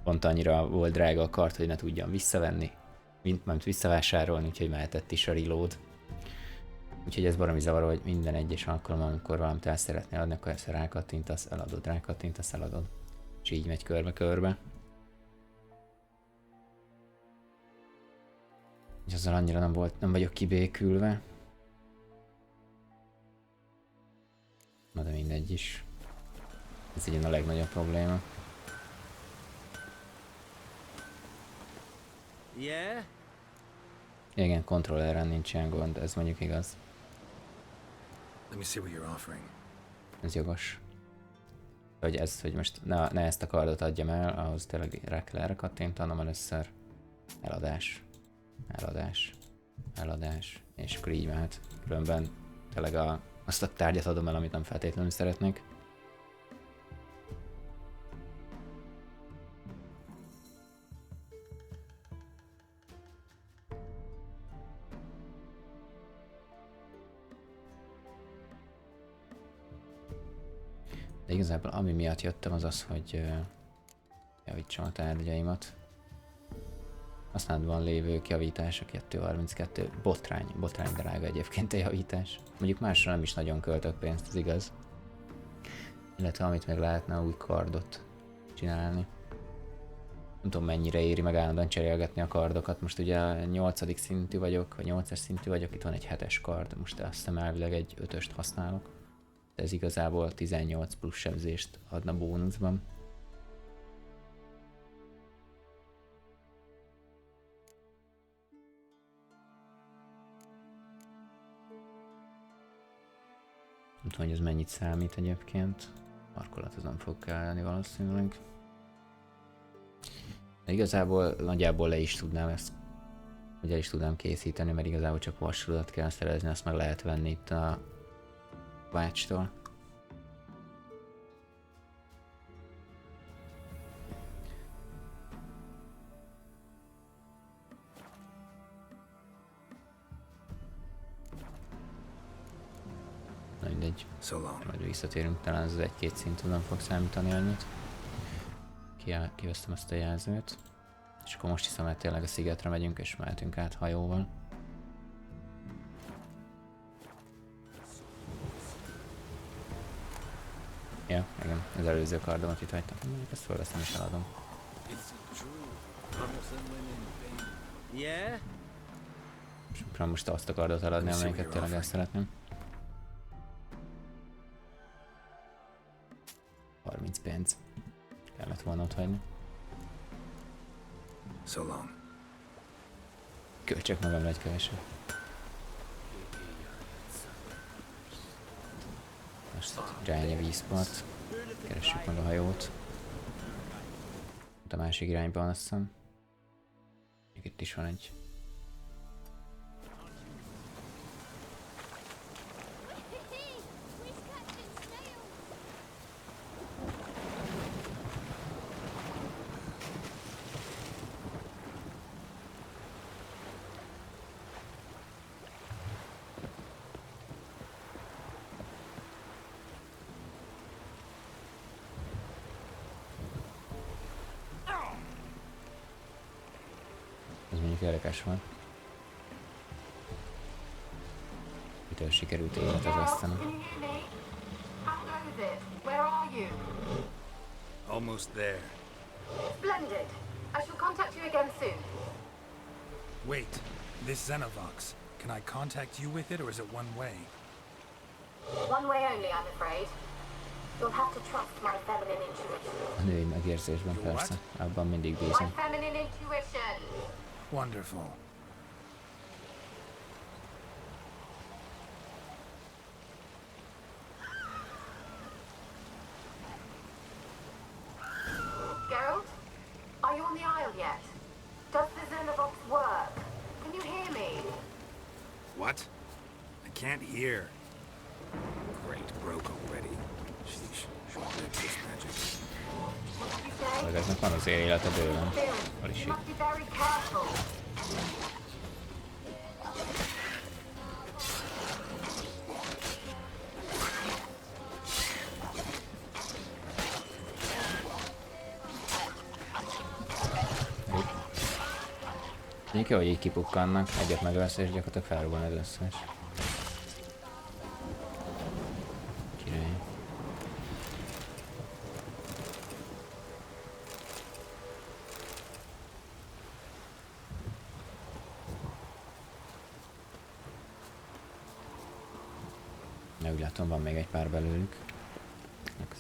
Pont annyira volt drága a kard, hogy ne tudjam visszavenni, mint visszavásárolni, úgyhogy mehetett is a reload. Úgyhogy ez baromi zavaró, hogy minden egyes alkalommal, amikor valamit el szeretnél adni, akkor ezt rákattintasz, eladod, rákattintasz, eladod. És így megy körbe-körbe. És azzal annyira nem vagyok kibékülve. Na de mindegy is. Ez így a legnagyobb probléma. Yeah? Igen, kontrollerren nincs ilyen gond, ez mondjuk igaz. Let me see what you're offering. Ez jogos. Hogy most ne ezt a kardot adjam el, ahhoz tényleg rá kell erre kattintanom először. Eladás. Eladás. Eladás. És akkor így mehet. Különben tényleg azt a tárgyat adom el, amit nem feltétlenül szeretnék. De igazából ami miatt jöttem az az, hogy javítsam a tárgyaimat. Használatban lévő javítás a 232 botrány drága egyébként a javítás. Mondjuk másra nem is nagyon költök pénzt, az igaz. Illetve amit meg lehetne új kardot csinálni. Nem tudom mennyire éri meg állandóan cserélgetni a kardokat. Most ugye a 8. szintű vagyok, vagy 8-as szintű vagyok, itt van egy 7-es kard. Most azt hiszem elvileg egy 5-öst használok. De ez igazából 18 plusz sebzést adna bónuszban. Nem tudom, hogy ez mennyit számít egyébként. Markolat az nem fog kelleni valószínűleg. De igazából nagyjából le is tudnám ezt, vagy el is tudnám készíteni, mert igazából csak vasrudat kell szerezni, azt meg lehet venni itt a bácstól. Na mindegy. Majd visszatérünk, talán ez az 1-2 szint nem fog számítani annyit. Kivesztem ezt a jelzőt. És akkor most hiszem, hogy tényleg a szigetre megyünk, és mehetünk át hajóval. Ja, igen, az előző kardomat itt hagytam. Ezt fölveszem és eladom. És akkor most azt a kardot eladni, amelyiket tényleg el szeretném. 30 pénz. Kellett volna ott hagyni. So long. Költsek magamra egy keveset. Most irányi vízpart. Keressük meg a hajót. A másik irányban azt hiszem. Még itt is van egy. Ez mondjuk érdekes van. Mitől sikerült életet veszteni. Almost there. Splendid. I shall contact you again soon. Wait, this Xenovox. Can I contact you with it, or is it one way? One way only, I'm afraid. You'll have to trust my feminine intuition. A női megérzésben persze, abban mindig bízom. My feminine intuition. Wonderful. Geralt, are you on the Isle yet? Does the Xenovox work? Can you hear me? What? I can't hear. Great, broke already. Sheesh, short lived this magic. Ezeknek van az élete bőven. Hol is You must be very careful. Mondjuk jó, hogy így kipukkannak, egyet megölsz és gyakorlatilag felrobban az összes. Király. Na, úgy látom, van még egy pár belőlük.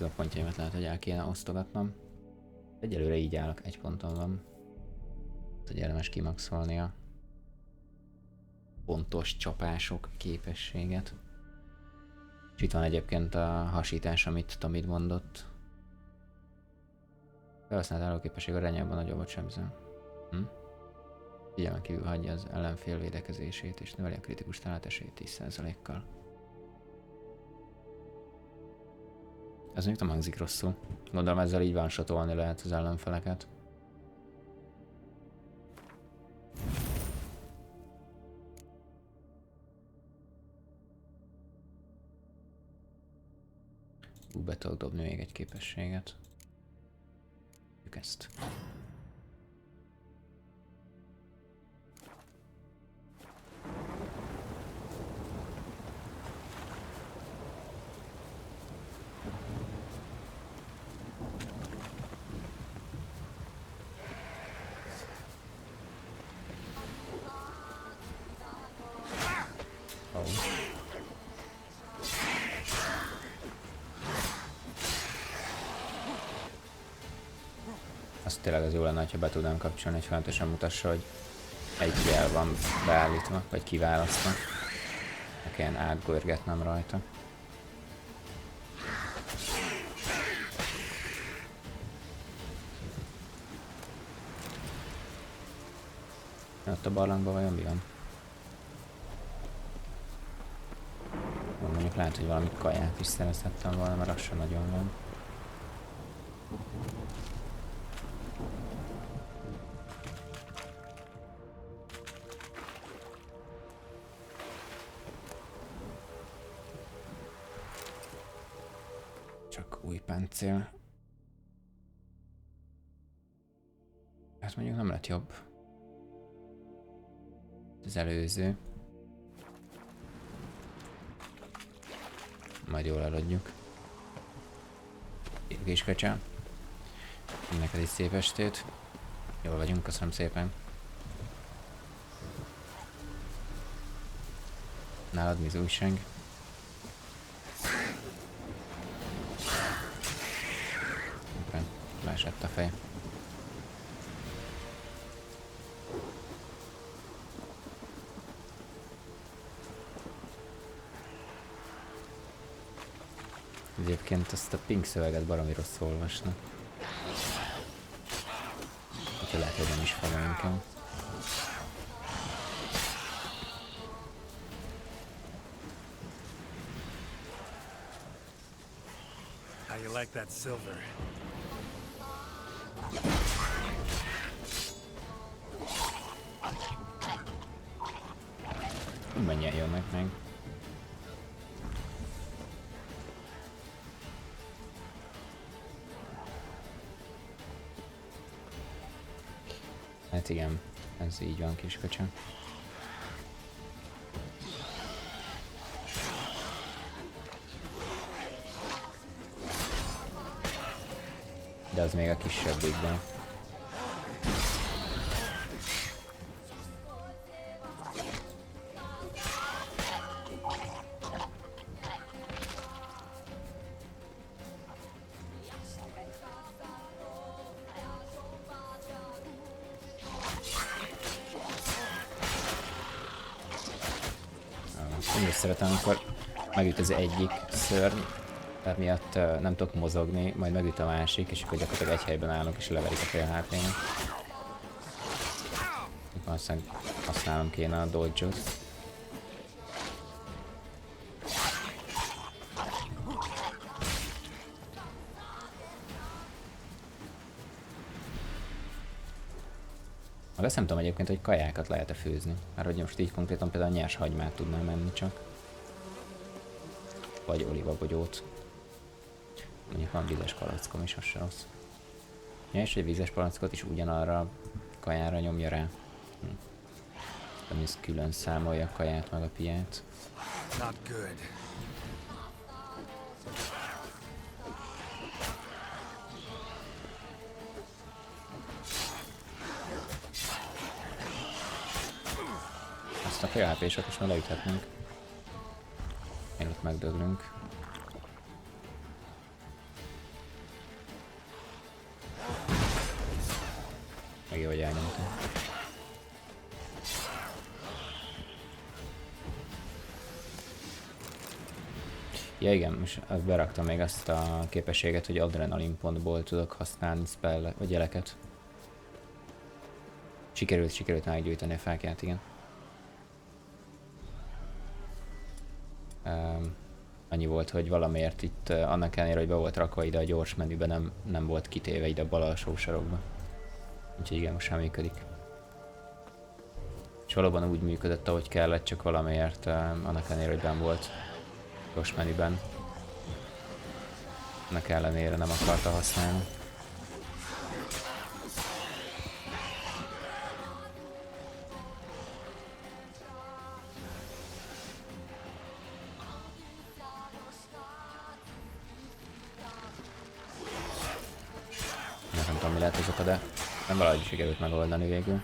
A pontjaimat lehet, hogy el kéne osztogatnom. Egyelőre így állok, 1 ponton van. Hogy érdemes kimaxolni a pontos csapások képességet. És itt van egyébként a hasítás, amit Tomid mondott. Felhasznált állóképesség arányában nagyobbat sebző. Figyelmen kívül hagyja az ellenfél védekezését és növeli a kritikus találat esélyt 10%-kal. Ez még nem hangzik rosszul. Gondolom ezzel így one-shotolni lehet az ellenfeleket. be tudok dobni még egy képességet. Ezt. Az tényleg az jó lenne, ha be tudnám kapcsolni, hogy folyamatosan mutassa, hogy egy jel van beállítva, vagy kiválasztva. Ne kelljen átgörgetnem rajta. Ott a barlangban vajon mi van? Mondjuk lehet, hogy valami kaját is szerezhettem volna, mert az sem nagyon van. Csak új páncél. Hát mondjuk nem lett jobb. Az előző. Majd jól eladjuk. Jó kis kacsa. Neked is szép estét. Jól vagyunk, köszönöm szépen. Nálad mi az újság? Leesett a fej. Egyébként ezt a pink szöveget baromi rossz olvasni. Úgyhogy lehet, hogy nem is fogom inkább. How you like that silver? Mennyien jönnek meg. Hát igen, ez így van, kiskacsa. De az még a kisebbikben. Én szeretem, amikor megüt az egyik szörny, mert miatt nem tudok mozogni, majd megüt a másik, és akkor gyakorlatilag egy helyben állok, és leverik a fél HP-net. Aztán használnom kéne a dodge-ot. Azt nem tudom egyébként, hogy kajákat lehet-e főzni. Mert hogy most így konkrétan például nyers hagymát tudnám menni csak. Vagy olivabogyót. Mondjuk van vízes palackom is, az se rossz. Ja, és egy vízes palackot is ugyanarra a kajára nyomja rá. Ez külön számolja a kaját meg a piát. Not good. Azt a fél HP-sat is már leüthetnénk. Mielőtt megdöglünk. Meg jó, hogy elnyomtam. Ja igen, most beraktam még azt a képességet, hogy adrenalin pontból tudok használni spell vagy jeleket. Sikerült meggyújtani a fákját, igen. Annyi volt, hogy valamiért itt annak ellenére, hogy be volt rakva ide a gyors menüben, nem volt kitéve ide a bal alsó sarokba. Úgyhogy igen, most már működik. És valóban úgy működött, ahogy kellett, csak valamiért annak ellenére, hogy benn volt gyors menüben. Ennek ellenére nem akarta használni. Nem tudom, mi lehet az oka, de nem valahogy sikerült megoldani végül.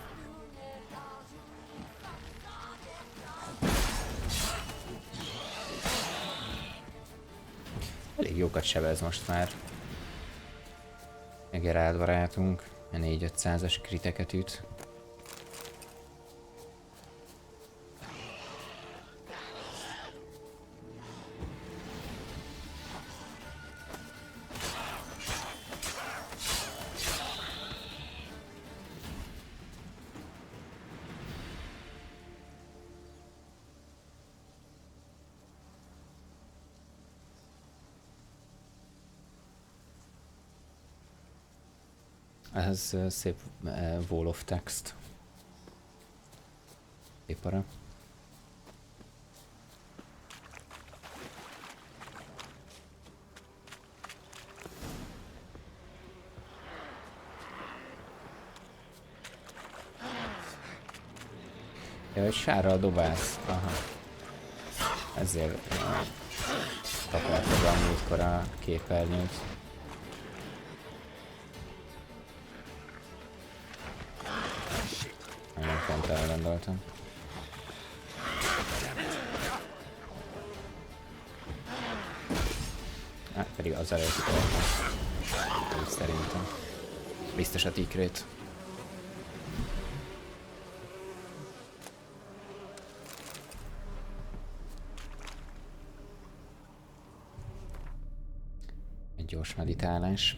Elég jókat sebez most már. Geralt barátunk, 4-500-as kriteket üt. Ez szép wall of text. Szép para. Ja, hogy sárral dobálsz. Aha. Ezért tapáltad a múltkor a képernyőt. Nagyon pont elgondoltam. Pedig az előtt voltam. Úgy szerintem. Biztos a tikrét. Egy gyors meditálás.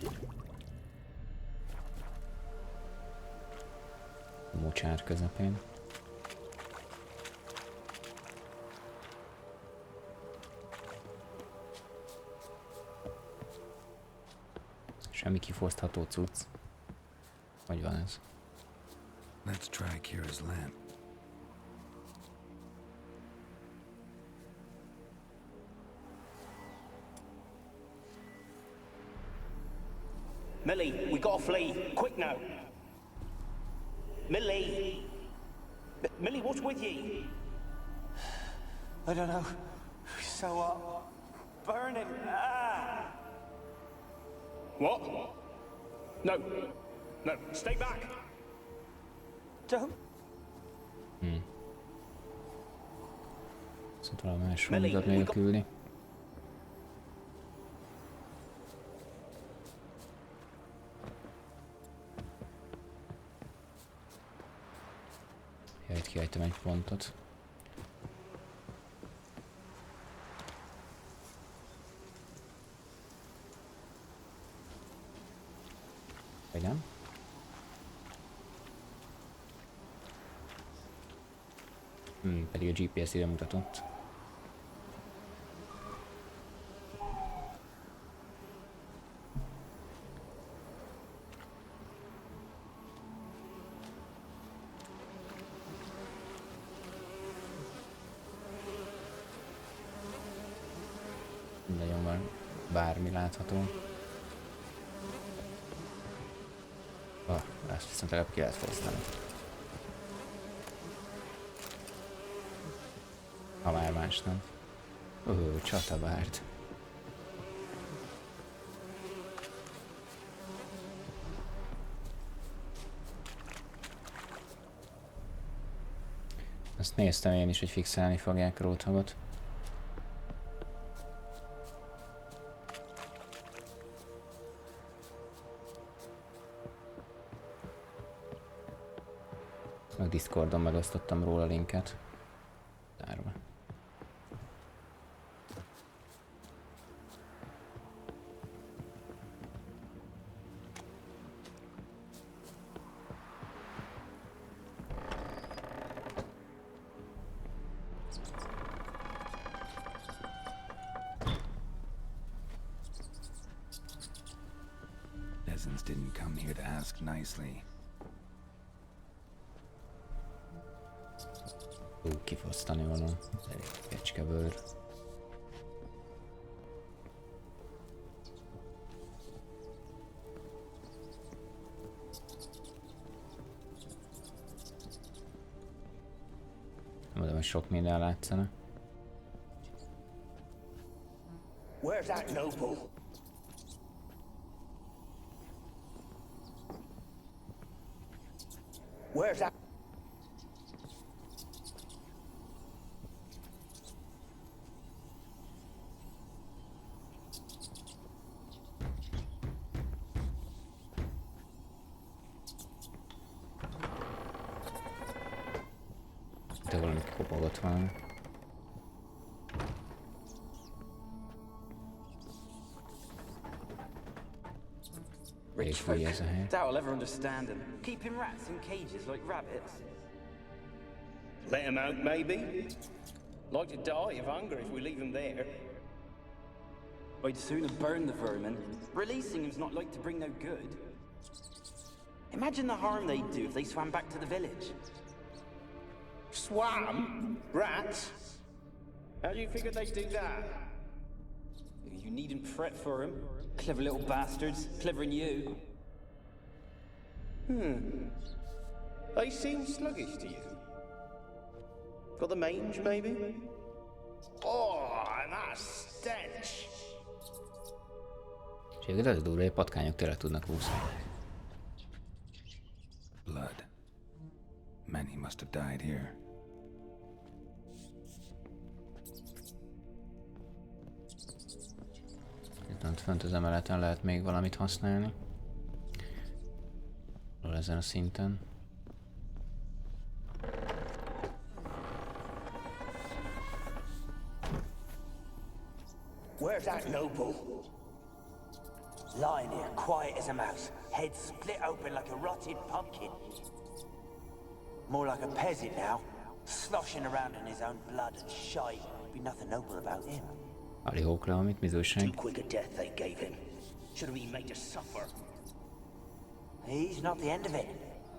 Mocsár közepén. Semmi kifosztható cucc. Hogy van ez? Let's try Kira's lamp. Millie, we gotta flee. Quick now. Millie! Millie, what's with you? I don't know. So, burning. Ah! What? No. No, stay back. Don't. Szóval talán más mondat nélkülni. Itt kihagytam egy pontot. Vagy nem? Pedig a GPS ide mutatott. Nagyon van bármi látható. Ezt viszont legalább ki lehet fosztani. Ha már más nem. Csatabárd. Azt néztem én is, hogy fixálni fogják Roadhogot. A Discordon megosztottam róla linket. Zárva. Peasants didn't come here to ask nicely. Kifosztani való. Elég kecskebőr. Mondom, hogy sok minden látszana. Where's that noble? Where's that? De valami kopogott valami. Rich folk. Doubt I'll ever understand them. Keeping rats in cages like rabbits. Let them out, maybe? Like to die of hunger if we leave them there. I'd sooner burn the vermin. Releasing them's not like to bring no good. Imagine the harm they'd do if they swam back to the village. Swam? Rats? How do you figure they'd do that? You needn't fret for them. Clever little bastards. Clever than you. They seem sluggish to you. Got the mange, maybe? Oh, and that stench! És az durva, hogy patkányok tényleg tudnak úszni. Blood. Many must have died here. Itt fönt az emeleten lehet még valamit használni. Ezen a szinten. Where's that noble? Lying here, quiet as a mouse, head split open like a rotted pumpkin. More like a peasant now, sloshing around in his own blood and shite. Be nothing noble about him. Alig hókra, amit bizonyság. Too quick a death they gave him. Should have been made to suffer. He's not the end of it.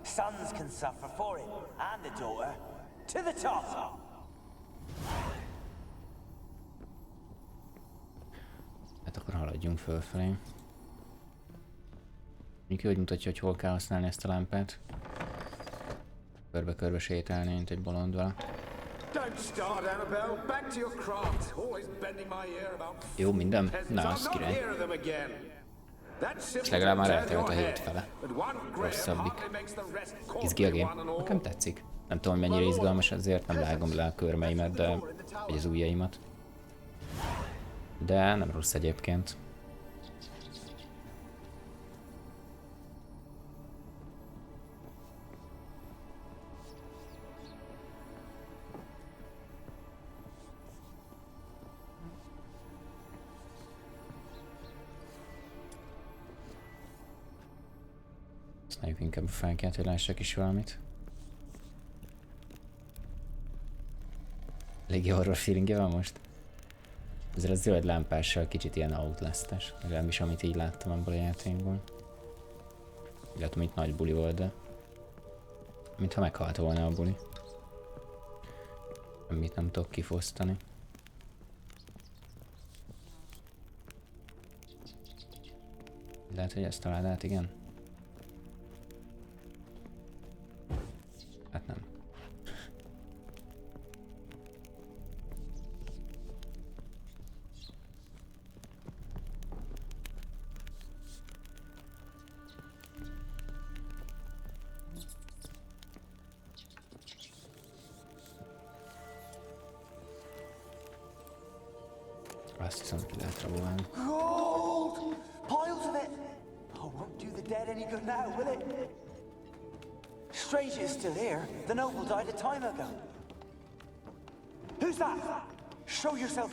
Sons can suffer for him, and the daughter. To the top! Hát akkor haladjunk fölfelé. Miki, hogy mutatja, hogy hol kell használni ezt a lámpát. Körbe-körbe sétálni, mint egy bolond vele. Jó, minden? Na, az király. És legalább már eltelt a hét fele. Rosszabbik. Izgi a game. Nekem tetszik. Nem tudom, hogy mennyire izgalmas, ezért nem vágom le a körmeimet, de... vagy az ujjaimat. De nem rossz egyébként. Használjuk inkább a fánkját, hogy lássak is valamit. Eléggé horror feelingje van most. Ezzel a zöld lámpással kicsit ilyen outlast-es, legalábbis amit így láttam abból a játékból. Illetve mint nagy buli volt, de... mintha meghalt volna a buli. Semmit nem tudok kifosztani. Lehet, hogy ezt találd át, igen? Hát nem. Azt hiszem, hogy lehet rabolni. Gold! Piles of it! Oh, won't do the dead any good now, will it? Strange it's still here. The noble died a time ago. Who's that? Show yourself.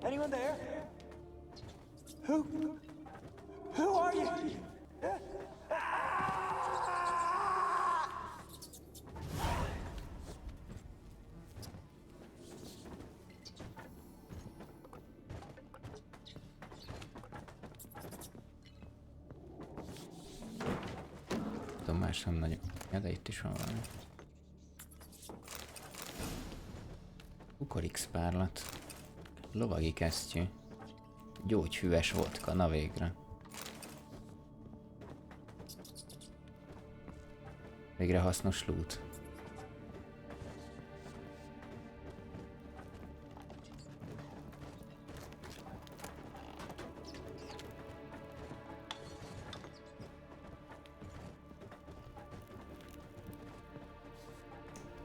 Anyone there? Who? Who are you? Más nem nagyon. Ja, de itt is van valami. Kukorix párlat. Lovagi kesztyű. Gyógyfüves vodka, na végre. Végre hasznos loot.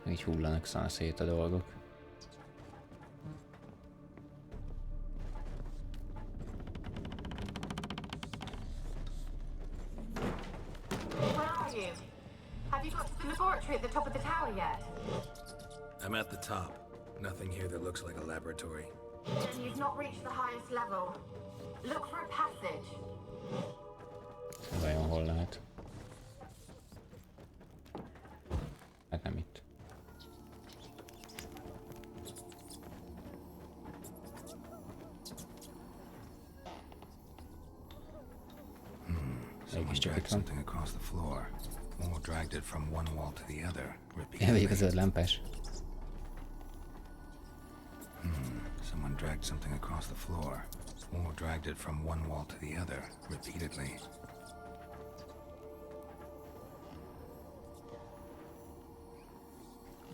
Így hullanak szét a dolgok. Where are you? Have you got to the laboratory at the top of the tower yet? I'm at the top. Nothing here that looks like a laboratory. Then you've not reached the highest level. Look for a passage. Vajon hol lehet? Hát nem itt. Someone dragged something across the floor. More dragged it from one wall to the other, Én repeatedly. vagyok az ödlámpás. Someone dragged something across the floor. More dragged it from one wall to the other, repeatedly.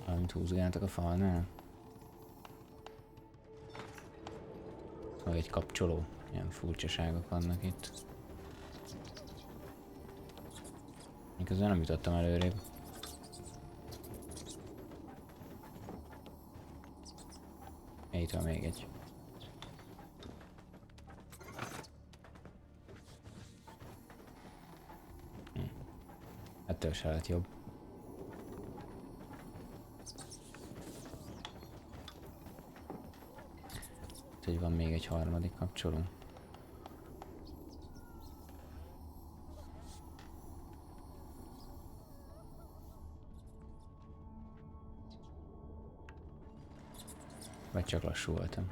Valamint húzgáltak a falnál. Vagy egy kapcsoló. Ilyen furcsaságok vannak itt. Miközben nem jutottam előrébb. Itt van még egy. Ettől se lett jobb. Úgyhogy van még egy harmadik kapcsoló. Vagy csak lassú voltam.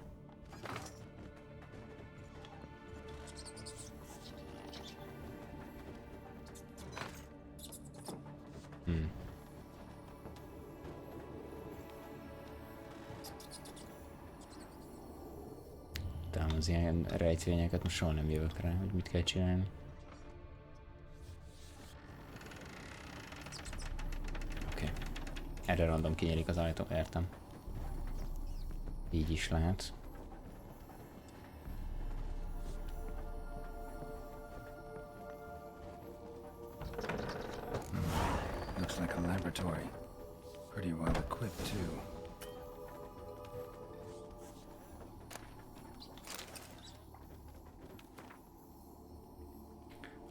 Talán az ilyen rejtvényeket most soha nem jövök rá, hogy mit kell csinálni. Oké. Erre random kinyílik az ajtó, értem. Így is lehet. Looks like a laboratory. Pretty well equipped too.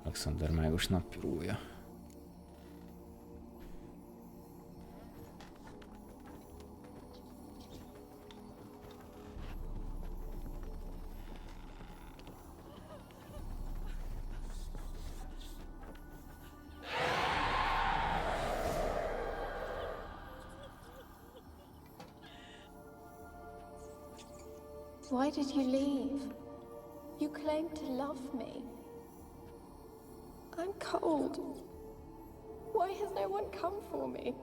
Alexander mágus naplója. Why did you leave? You claimed to love me. I'm cold. Why has no one come for me?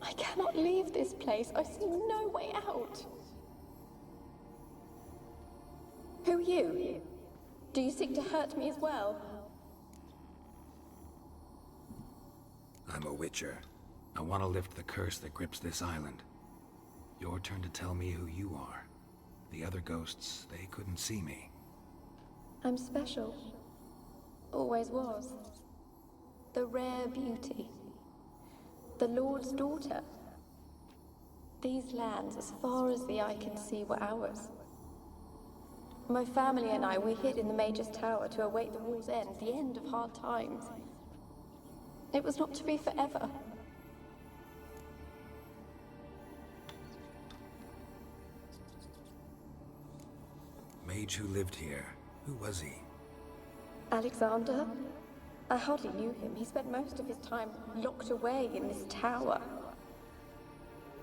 I cannot leave this place. I see no way out. Who are you? Do you seek to hurt me as well? I'm a witcher. I want to lift the curse that grips this island. Your turn to tell me who you are. The other ghosts, they couldn't see me. I'm special. Always was. The rare beauty. The Lord's daughter. These lands, as far as the eye can see, were ours. My family and I, we hid in the Major's Tower to await the war's end, the end of hard times. It was not to be forever. Mage who lived here. Who was he? Alexander? I hardly knew him. He spent most of his time locked away in this tower.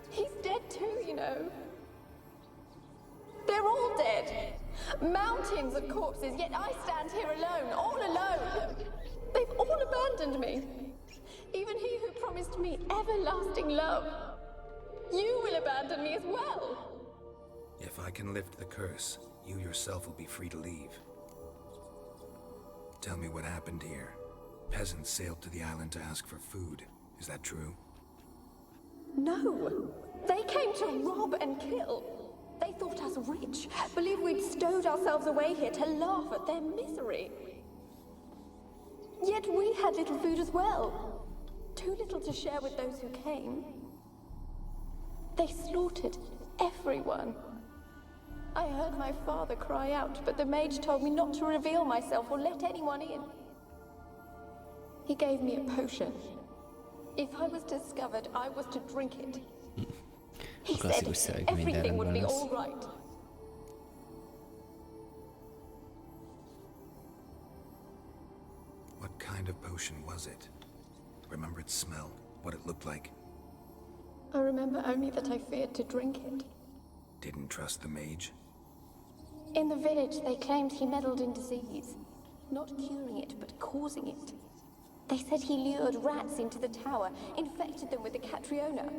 He's dead too, you know. They're all dead. Mountains of corpses, yet I stand here alone, all alone. They've all abandoned me. Even he who promised me everlasting love. You will abandon me as well. If I can lift the curse, you yourself will be free to leave. Tell me what happened here. Peasants sailed to the island to ask for food. Is that true? No. They came to rob and kill. They thought us rich, believed we'd stowed ourselves away here to laugh at their misery. Yet we had little food as well. too little to share with those who came. They slaughtered everyone. I heard my father cry out, but the mage told me not to reveal myself or let anyone in. He gave me a potion. If I was discovered, I was to drink it. He said everything would be all right. What kind of potion was it? Remember its smell? What it looked like? I remember only that I feared to drink it. Didn't trust the mage? In the village, they claimed he meddled in disease. Not curing it, but causing it. They said he lured rats into the tower, infected them with the Catriona.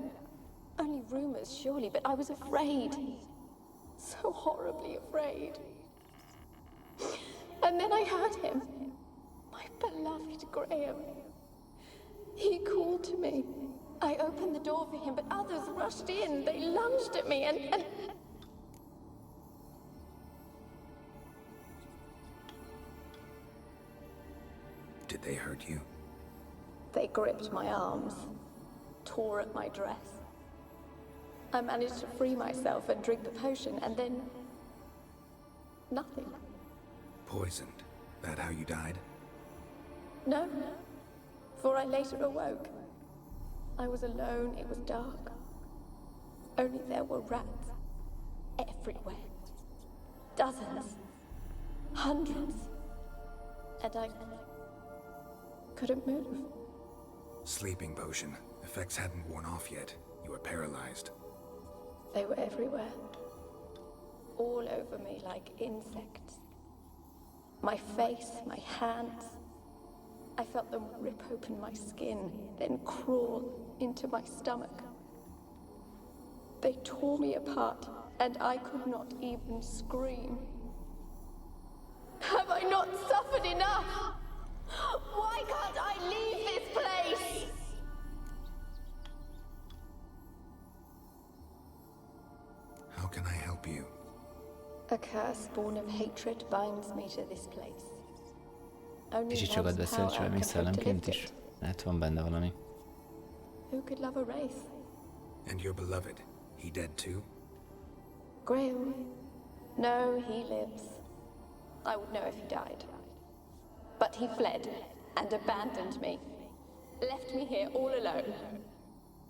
Only rumors, surely, but I was afraid. So horribly afraid. And then I heard him. My beloved Graham. He called to me. I opened the door for him, but others rushed in. They lunged at me and... Did they hurt you? They gripped my arms, tore at my dress. I managed to free myself and drink the potion, and then... nothing. Poisoned? That how you died? No, for I later awoke. I was alone, it was dark. Only there were rats. Everywhere. Dozens. Hundreds. And I... couldn't move. Sleeping potion. Effects hadn't worn off yet. You were paralyzed. They were everywhere. All over me like insects. My face, my hands. I felt them rip open my skin, then crawl into my stomach. They tore me apart, and I could not even scream. Have I not suffered enough? Why can't I leave this place? How can I help you? A curse born of hatred binds me to this place. Only Kicsit sokat beszél, csak még szellemként is. Hát van benne valami. Who could love a race? And your beloved, he dead too? Graham? No, he lives. I would know if he died. But he fled and abandoned me. Left me here all alone.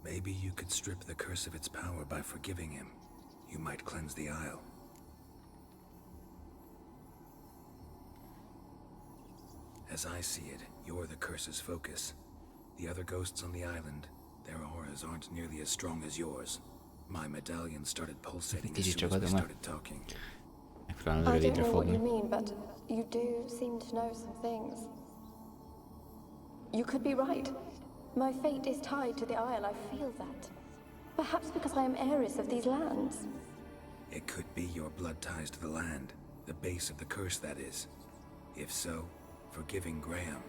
Maybe you could strip the curse of its power by forgiving him. You might cleanse the Isle. As I see it, you're the curse's focus. The other ghosts on the island, their auras aren't nearly as strong as yours. My medallion started pulsating as soon as we started talking. I don't know what you mean, but you do seem to know some things. You could be right. My fate is tied to the Isle, I feel that. Perhaps because I am heiress of these lands. It could be your blood ties to the land, the base of the curse, that is. If so, forgiving Graham,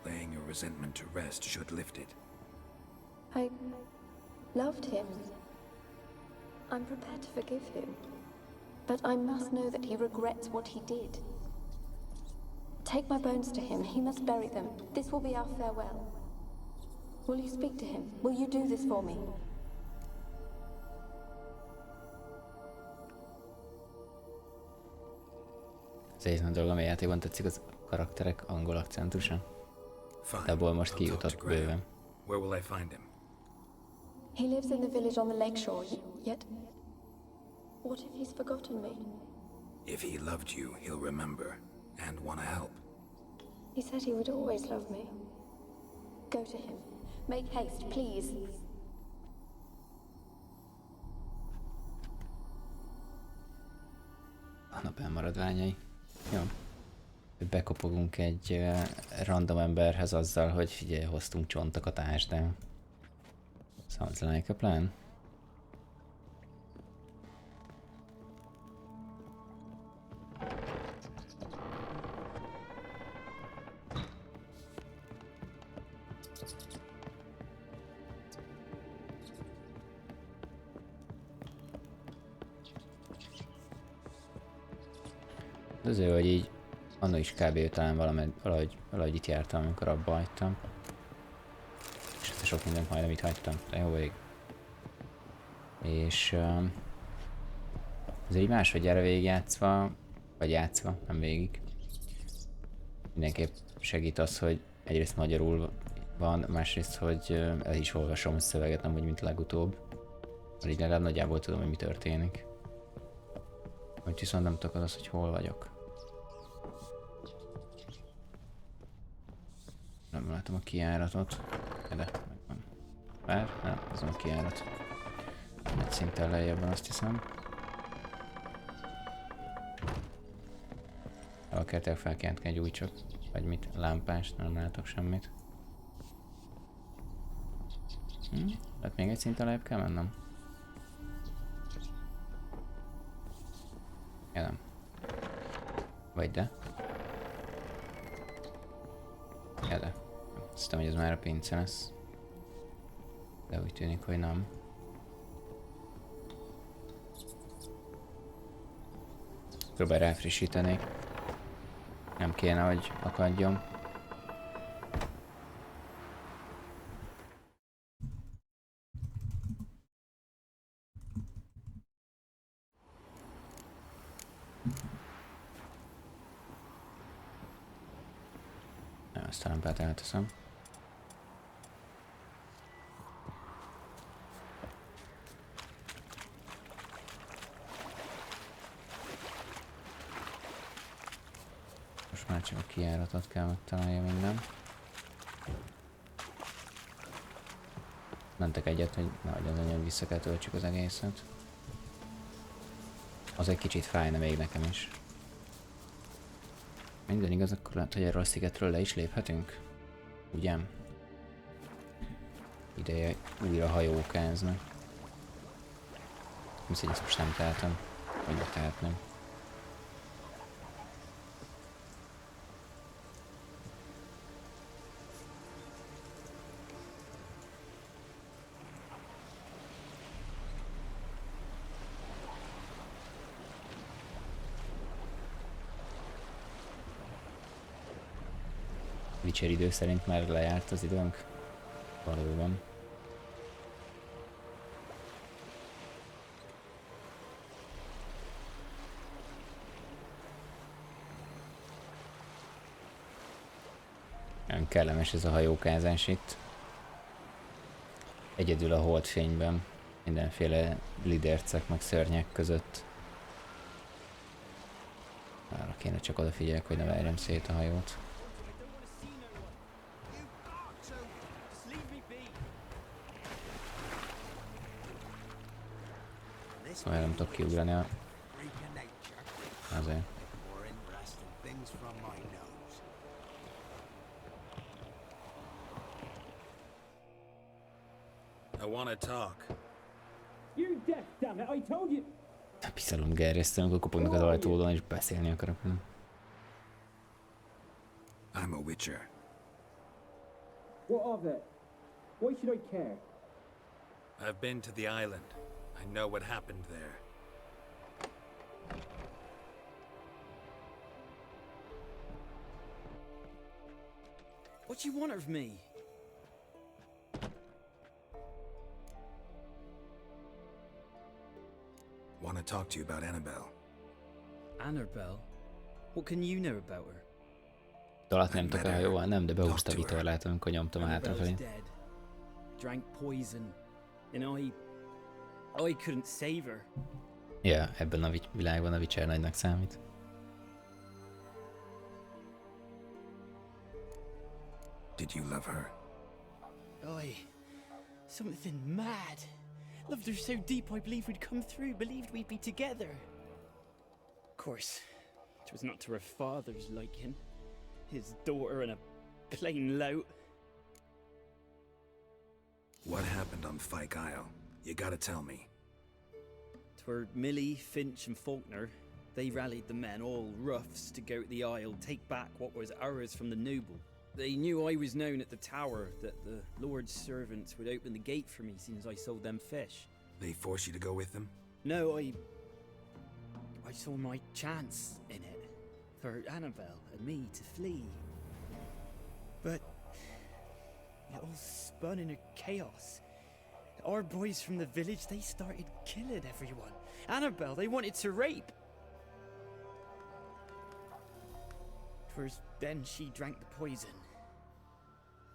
laying your resentment to rest should lift it. I loved him. I'm prepared to forgive him. But I must know that he regrets what he did. Take my bones to him. He must bury them. This will be our farewell. Will you speak to him? Will you do this for me? Az egyetlen dolog, ami a játékban tetszik, az a karakterek angol akcentusa. De abból most kijutott bőven. Where will I find him? He lives in the village on the lakeshore, yet... what if he's forgotten me? If he loved you, he'll remember, and want to help. He said he would always love me. Go to him. Make haste, please. A nap elmaradványai. Jó. Bekopogunk egy random emberhez azzal, hogy figyelj, hoztunk csontokat, ásd el. Sounds like a plan. Azért, hogy így annak is kb. Talán valahogy itt jártam, amikor abba hagytam. És sok mindent majdnem itt hagytam, de jó ég. És azért így másodjára végigjátszva, vagy játszva, nem végig. Mindenképp segít az, hogy egyrészt magyarul van, másrészt, hogy el is olvasom a szöveget, nem úgy, mint legutóbb. Mert így legalább nagyjából tudom, hogy mi történik. Hogy viszont nem tudok az, hogy hol vagyok. Nem látom a kijáratot. De, megvan. Bár, nem, ez nem a kijárat. Egy szinten lejjebb van, azt hiszem. Elkertek fel kellett egy új csak. Vagy mit? Lámpást, nem látok semmit. Hát még egy szinten lejjebb kell mennem? Ja, nem. Vagy de. Ja, de. Azt hiszem, hogy ez már a pince lesz. De úgy tűnik, hogy nem. Próbálj ráfrissíteni. Nem kéne, hogy akadjon. Azt a lámpát elteszem. Most már csak a kijáratot kell megtalálja minden. Mentek egyet, hogy nehogy az anyag vissza kell töltsük az egészet. Az egy kicsit fájna még nekem is. Minden igaz, akkor lehet, hogy erről a szigetről le is léphetünk? Ugye? Ideje újra hajókázni. Viszont ezt most nem tehetem. Vagy tehetném. Witcher idő szerint már lejárt az időnk. Valóban. Nagyon kellemes ez a hajókázás itt. Egyedül a holdfényben, mindenféle lidercek meg szörnyek között. Arra kéne csak odafigyelek, hogy ne verjem szét a hajót. Szóval nem tudok kiugrani a... Azért. I want to talk. You're deaf, damn it! I told you. Piszalom gerjesztő, amikor kopognak az ajtódon és beszélni akarok. I'm a Witcher. What of it? Why should I care? I've been to the island. I know what happened there. What do you want of me? Want to talk to you about Annabelle. Annabelle? What can you know about her? Talat nem tudok el, jóval nem, de behúzta a vitorlát, amikor nyomtam a hátrafelé. Drank poison, and I couldn't save her. Ja, ebben a világban a Witcher nagynak számít. Did you love her? Something mad. Loved her so deep I believed we'd come through, believed we'd be together. Of course, it was not to her father's liking. His daughter and a plain lout. What happened on Fyke Isle? You gotta tell me. 'Twere Millie, Finch and Faulkner. They rallied the men, all roughs, to go to the Isle, take back what was ours from the noble. They knew I was known at the tower, that the Lord's servants would open the gate for me since I sold them fish. They force you to go with them? No, I saw my chance in it, for Annabelle and me to flee. But it all spun in a chaos. Our boys from the village, they started killing everyone. Annabelle, they wanted to rape. 'Twas then she drank the poison.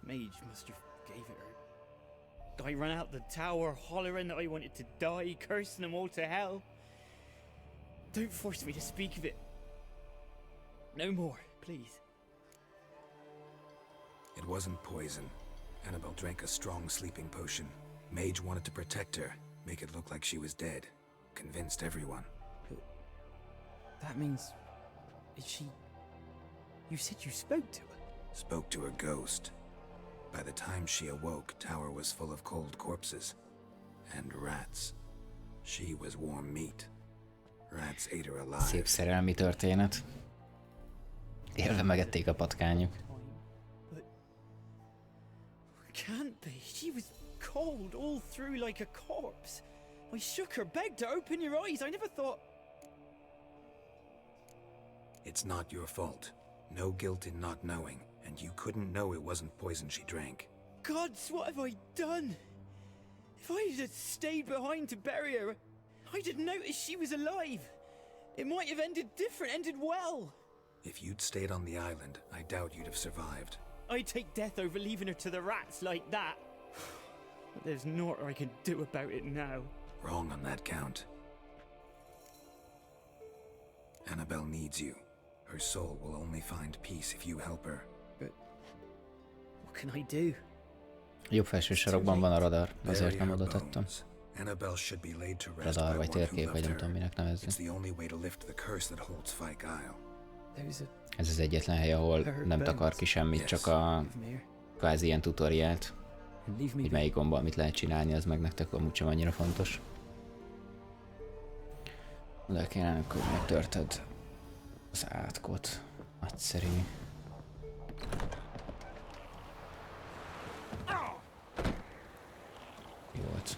Mage must have gave it her. I ran out the tower hollering that I wanted to die, cursing them all to hell. Don't force me to speak of it. No more, please. It wasn't poison. Annabelle drank a strong sleeping potion. Mage wanted to protect her, make it look like she was dead. Convinced everyone. That means... is she... You said you spoke to her? Spoke to a ghost. By the time she awoke, tower was full of cold corpses. And rats. She was warm meat. Rats ate her alive. Szép szerelmi történet. Élve megették a patkányok. Can't be. She was cold all through like a corpse. I shook her, begged her, open your eyes. I never thought... It's not your fault. No guilt in not knowing, and you couldn't know it wasn't poison she drank. Gods, what have I done? If I had stayed behind to bury her, I didn't notice she was alive. It might have ended different, ended well. If you'd stayed on the island, I doubt you'd have survived. I'd take death over leaving her to the rats like that. But there's naught I can do about it now. Wrong on that count. Annabelle needs you. Her soul will only find peace if you help her. But what can I do? Jobb felső sarokban van a radar, azért nem oda tettem. Annabelle should be laid to rest Radar by vagy one who térkép, vagy loved nem tudom her. minek nevezni. It's the only way to lift the curse that holds Fyke Isle. Ez az egyetlen hely, ahol nem takar ki semmit, csak a kvázi ilyen tutoriált. Hogy melyik gombbal mit lehet csinálni, az meg nektek amúgy sem annyira fontos. De kéne, hogy megtörted az átkot. Nagyszerű. Jó volt.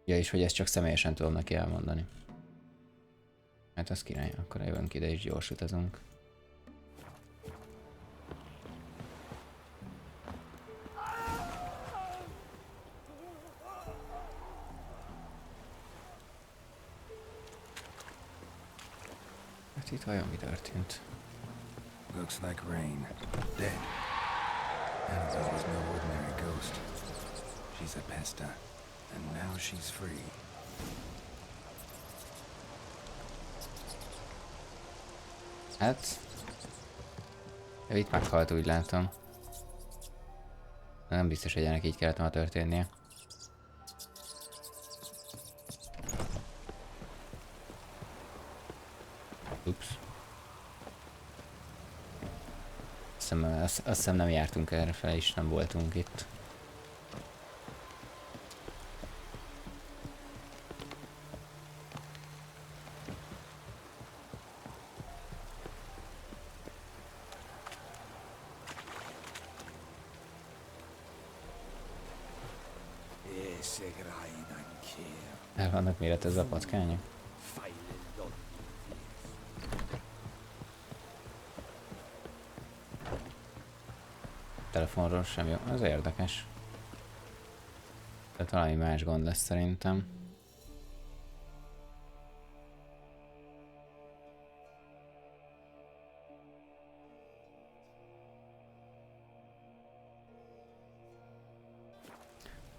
Ja, és hogy ezt csak személyesen tudom neki elmondani. Hát az király, akkor jövünk ide és gyors utazunk. Hát itt vajon mi történt? Looks like rain. Dead. Annabelle was no ordinary ghost. She's a pesta. And now she's free. Hát... Ő itt meghalt, úgy látom. Nem biztos, hogy ennek így kellett volna történnie. Ups. Azt hiszem nem jártunk erre fel, és nem voltunk itt. El vannak méretezve a patkányok? Telefonról sem jó, az érdekes. Tehát valami más gond lesz szerintem.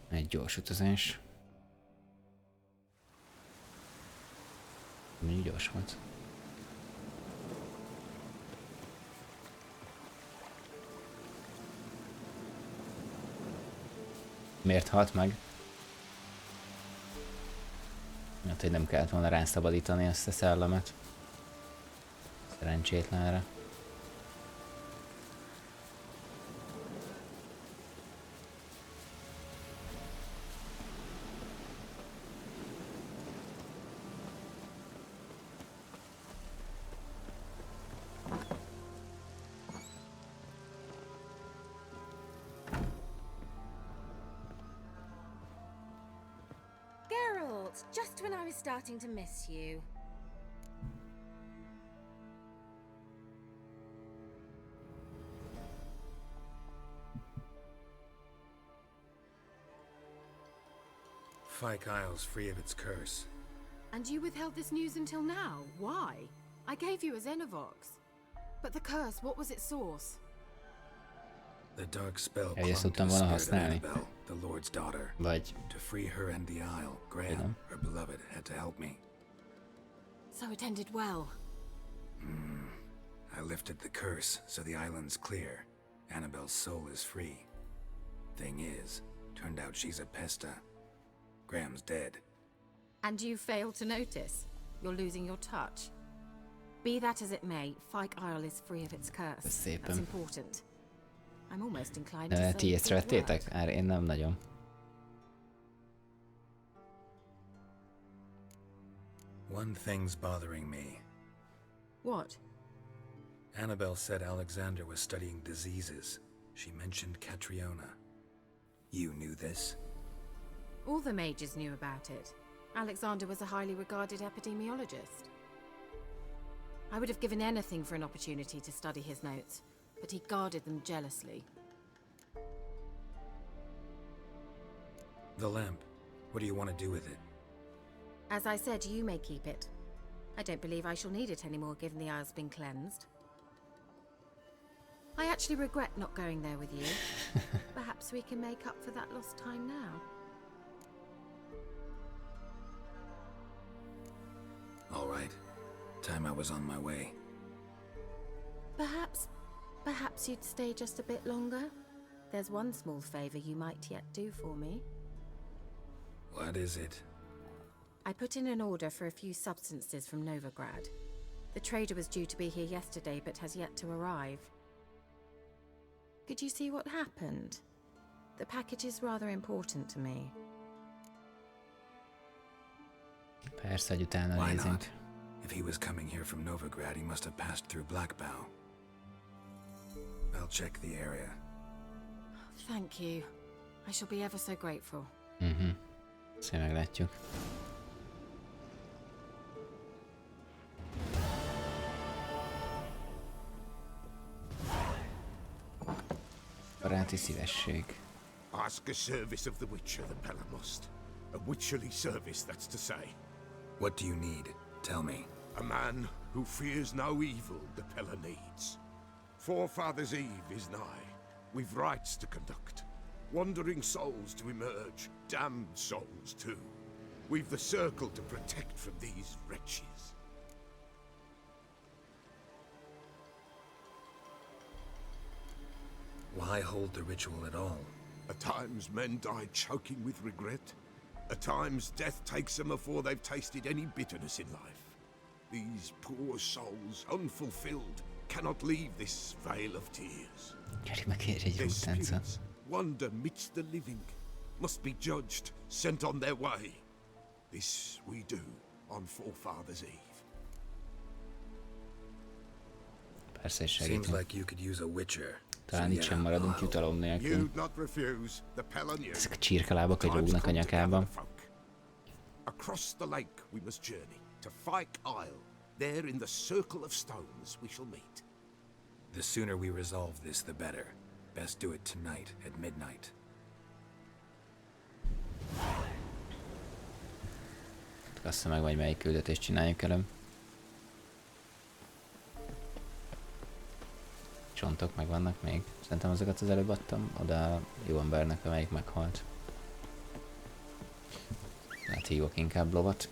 Egy gyors utazás. Mi gyors volt? Miért halt meg? Hát, hogy nem kellett volna rászabadítani ezt a szellemet. Szerencsétlenre. Just when I was starting to miss you. Fyke Isle's free of its curse. And you withheld this news until now? Why? I gave you a Xenovox. But the curse, what was its source? The dark spell Ja, ezt clung to tudtam the volna spirit of használni. Annabelle, the Lord's daughter. Vagy... To free her and the Isle, Graham, her beloved, had to help me. So it ended well. I lifted the curse, so the island's clear. Annabelle's soul is free. Thing is, turned out she's a Pesta. Graham's dead. And you failed to notice? You're losing your touch. Be that as it may, Fyke Isle is free of its curse. That's important. I'm almost inclined to say ti észrevettétek? Én nem nagyon. One thing's bothering me. What? Annabelle said Alexander was studying diseases. She mentioned Catriona. You knew this? All the mages knew about it. Alexander was a highly regarded epidemiologist. I would have given anything for an opportunity to study his notes, but he guarded them jealously. The lamp. What do you want to do with it? As I said, you may keep it. I don't believe I shall need it anymore, given the Isle's been cleansed. I actually regret not going there with you. Perhaps we can make up for that lost time now. All right. Time I was on my way. Perhaps you'd stay just a bit longer? There's one small favor you might yet do for me. What is it? I put in an order for a few substances from Novigrad. The trader was due to be here yesterday, but has yet to arrive. Could you see what happened? The package is rather important to me. Persze, hogy utána Why nézünk. not? If he was coming here from Novigrad, he must have passed through Blackbow. I'll check the area. Thank you. I shall be ever so grateful. Ezt meglátjuk. Baráti szívesség. Ask a service of the Witcher, the Pella must. A witcherly service, that's to say. What do you need? Tell me. A man who fears no evil the Pella needs. Forefathers' Eve is nigh. We've rites to conduct. Wandering souls to emerge. Damned souls, too. We've the circle to protect from these wretches. Why hold the ritual at all? At times men die choking with regret. At times death takes them before they've tasted any bitterness in life. These poor souls, unfulfilled, cannot leave this vale of tears. Their spirits wander midst the living, must be judged, sent on their way. This we do on Forefathers' Eve. Persze, és Seems segítünk. like you could use a witcher. Talán itt sem maradunk jutalom nélkül. You'd not refuse the Pella knew. Ezek a csirkalábak, hogy rúgnak a nyakába. Across the lake we must journey to Fyke Isle. There in the circle of stones we shall meet. The sooner we resolve this, the better. Best do it tonight at midnight. Azt meg, vagy melyik küldetést csináljuk előbb. Csontok meg vannak még. Szerintem azokat az előbb adtam oda a jó embernek, amelyik meghalt. Hát hívok inkább lovat.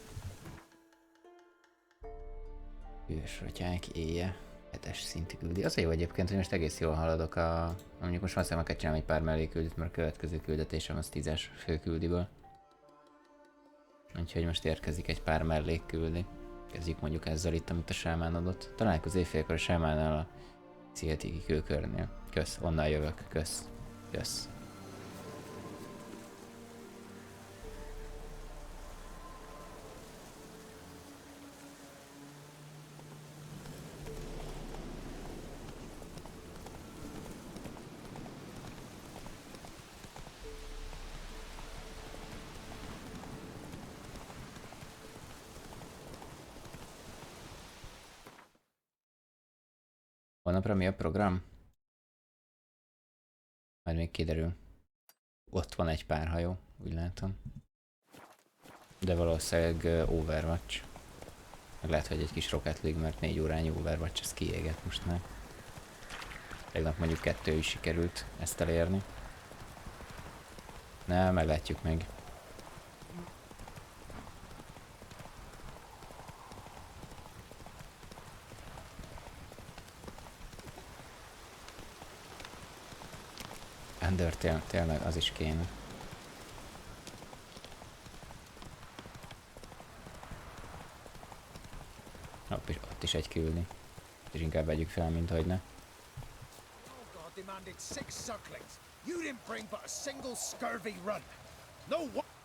Hűvös rotyák éje. 7-es szintű küldi. Az a jó egyébként, hogy most egész jól haladok a... Mondjuk most valószínűleg meg kell csinálni egy pár melléküldit, mert a következő küldetésem az 10-es főküldiből. Úgyhogy most érkezik egy pár mellékküldi. Kezdjük mondjuk ezzel itt, amit a sámán adott. Találkozó éjfélkor a sámánnál a Sziltigi kőkörnél. Kösz, onnan jövök. Kösz. Kösz. Holnapra mi a program? Majd még kiderül. Ott van egy pár hajó, úgy látom. De valószínűleg Overwatch. Meg lehet, hogy egy kis Rocket League, mert 4 órányi Overwatch, ez kiégett most már. Tegnap mondjuk 2 is sikerült ezt elérni. Ne, meglátjuk meg. Undertale, tényleg az is kéne. Ott is egy küldni. És inkább vegyük fel, mint hogy ne.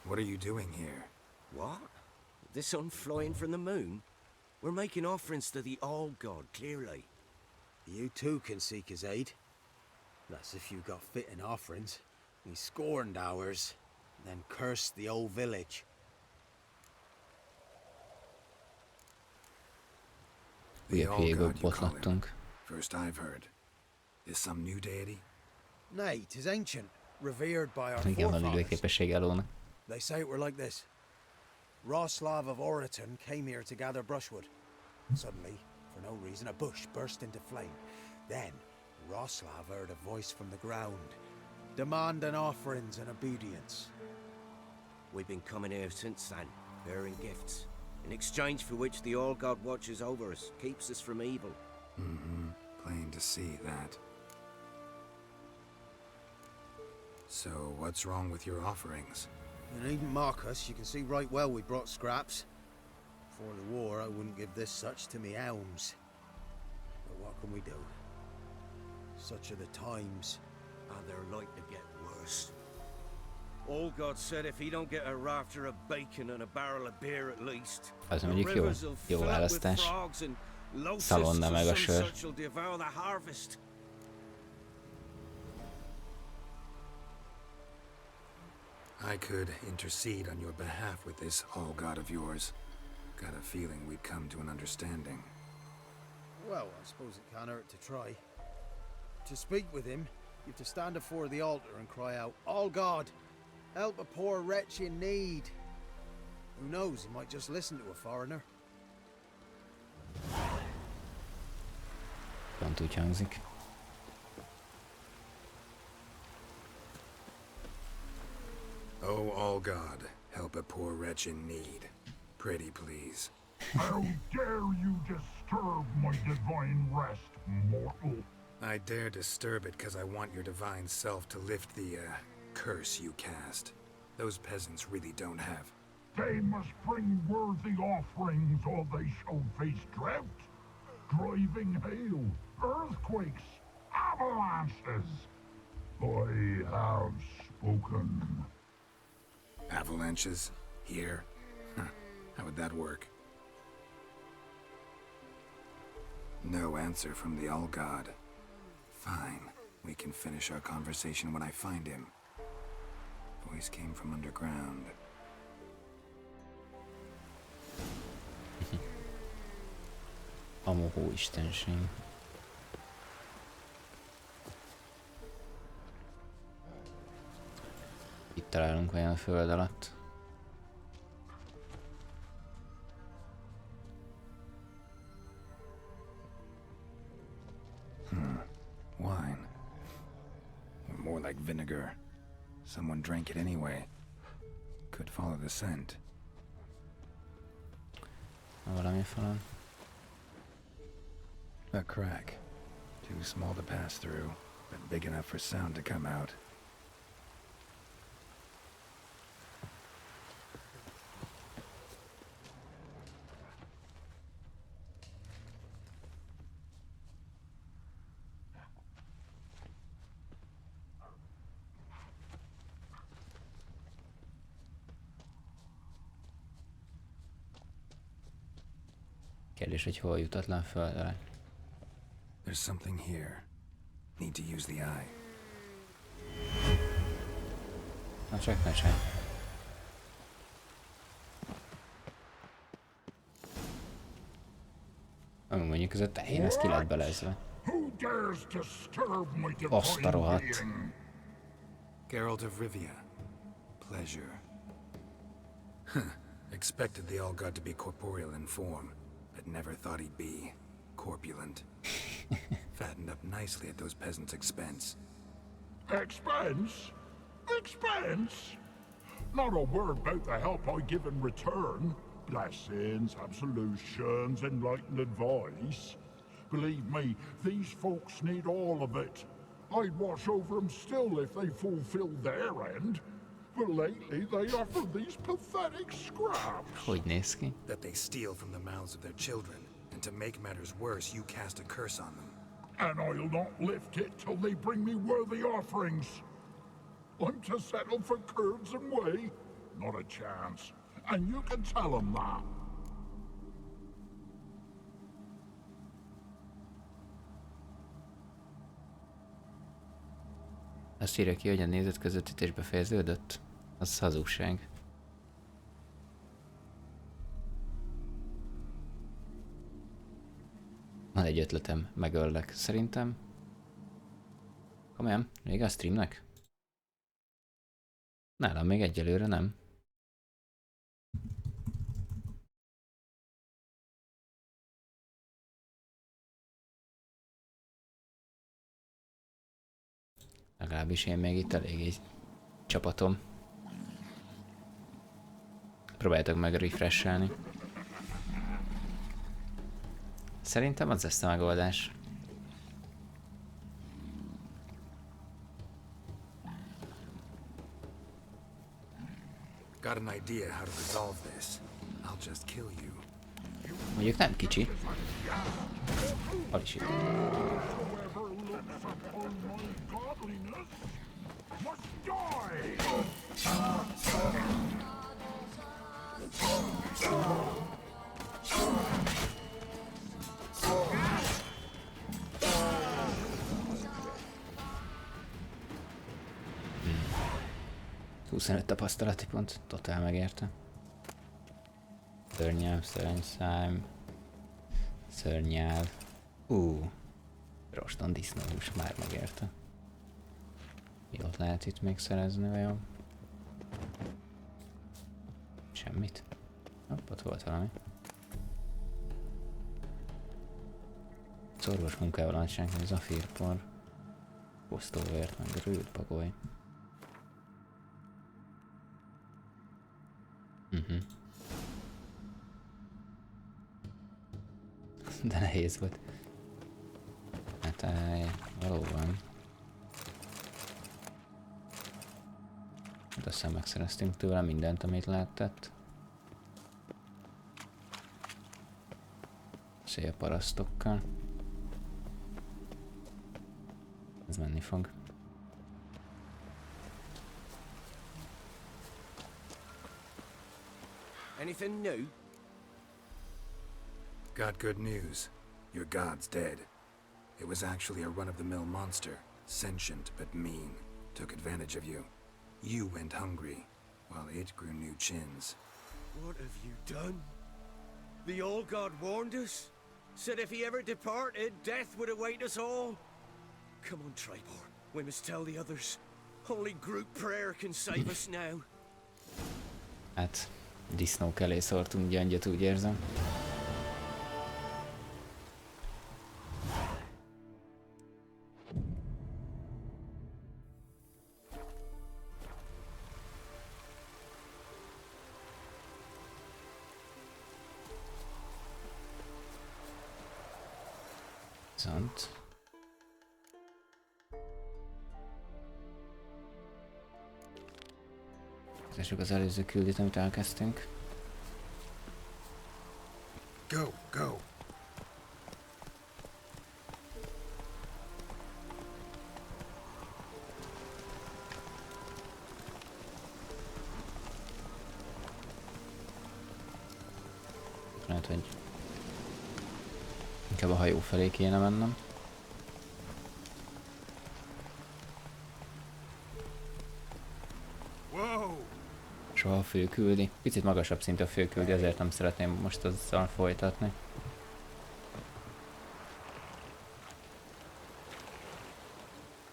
What are you doing here? What? The sun flying from the moon? We're making offerings to the All-God, clearly. You too can seek his aid. That's if you got fitting offerings. We scorned ours, then cursed the old village. The All-God you call him. First I've heard. Is some new deity? Nay, 'tis ancient, revered by our Igen, van forefathers. időképessége alónak. They say it were like this. Roslav of Oriton came here to gather brushwood. Suddenly, for no reason, a bush burst into flame. Then, Roslav heard a voice from the ground, demanding offerings and obedience. We've been coming here since then, bearing gifts, in exchange for which the All-God watches over us, keeps us from evil. Mm-hmm. Plain to see that. So, what's wrong with your offerings? You needn't mock us. You can see right well we brought scraps. Before the war, I wouldn't give this such to me elms. But what can we do? Such are the times. And they're like to get worse. All-God said if he don't get a rafter of bacon and a barrel of beer at least, Az the mondjuk rivers will jó fill up with választás. frogs and locusts Szalonna or meg a some sör. such will devour the harvest. I could intercede on your behalf with this All-God of yours. Got a feeling we'd come to an understanding. Well, I suppose it can't hurt to try. To speak with him, you have to stand before the altar and cry out, "All God, help a poor wretch in need." Who knows, he might just listen to a foreigner. Pont úgy hangzik. Oh, All-God, help a poor wretch in need. Pretty please. How dare you disturb my divine rest, mortal? I dare disturb it because I want your divine self to lift the, curse you cast. Those peasants really don't have. They must bring worthy offerings or they shall face drought, driving hail, earthquakes, avalanches. I have spoken. Avalanches? Here? Huh. How would that work? No answer from the All-God. Fine. We can finish our conversation when I find him. Voice came from underground. A mohó istenség. Itt találunk olyan a föld alatt. Wine. Or more like vinegar. Someone drank it anyway. Could follow the scent. Valami falon. A crack. Too small to pass through, but big enough for sound to come out. Kérdés, hogy hol jutatlan földre. There's something here. Need to use the eye. Na csak ne sem. Mondjuk ez a tehén, ez ki lett belezve. Azt a rohadt. Geralt of Rivia. Pleasure. Expected the All-God to be corporeal in form, but never thought he'd be corpulent. Fattened up nicely at those peasants' expense. Expense? Expense? Not a word about the help I give in return. Blessings, absolutions, enlightened advice. Believe me, these folks need all of it. I'd watch over them still if they fulfilled their end. But lately they offer these pathetic scraps. Hogy néz ki? That they steal from the mouths of their children, and to make matters worse, you cast a curse on them. And I'll not lift it till they bring me worthy offerings. I'm to settle for curds and whey? Not a chance. And you can tell them that. Azt írja ki, hogy a nézetközvetítés befejeződött? Az hazugság. Van egy ötletem, megöllek. Szerintem... Komolyan? Vége a streamnek? Nálam még egyelőre nem. Legalábbis én még itt eléggé csapatom. Próbáljátok meg refreshelni. Szerintem az lesz a megoldás. Got an idea how to resolve this. I'll just kill you. Mondjuk nem kicsi. Hol is itt? Hmm. 25 tapasztalati pont, totál megérte. Szörnyelv, szörnyszám, szörnyelv. Roston disznóhús, már megérte. Mi ott lehet itt még szerezni vajon? Semmit. Hopp, ott volt valami. Szorgos munkával adják, hogy zafírpor, posztóvért, meg rőt pagoly. De nehéz volt. Hát valóban. Hát aztán megszereztünk tőle mindent, amit lehetett. Szél parasztokkal. Ez menni fog. Anything new? Got good news. Your god's dead. It was actually a run-of-the-mill monster, sentient but mean. Took advantage of you. You went hungry, while it grew new chins. What have you done? The All God warned us. Said if he ever departed, death would await us all. Come on, Tribor. We must tell the others. Only group prayer can save us now. Hát, disznók elé szórtunk gyöngyöt, úgy érzem. Viszont... Lássuk az előző küldét, amit elkezdtünk. Go, go! Lehet, hogy inkább a hajó felé kéne mennem. Soha a főküldi. Picit magasabb szintű a főküldi, ezért nem szeretném most azzal folytatni.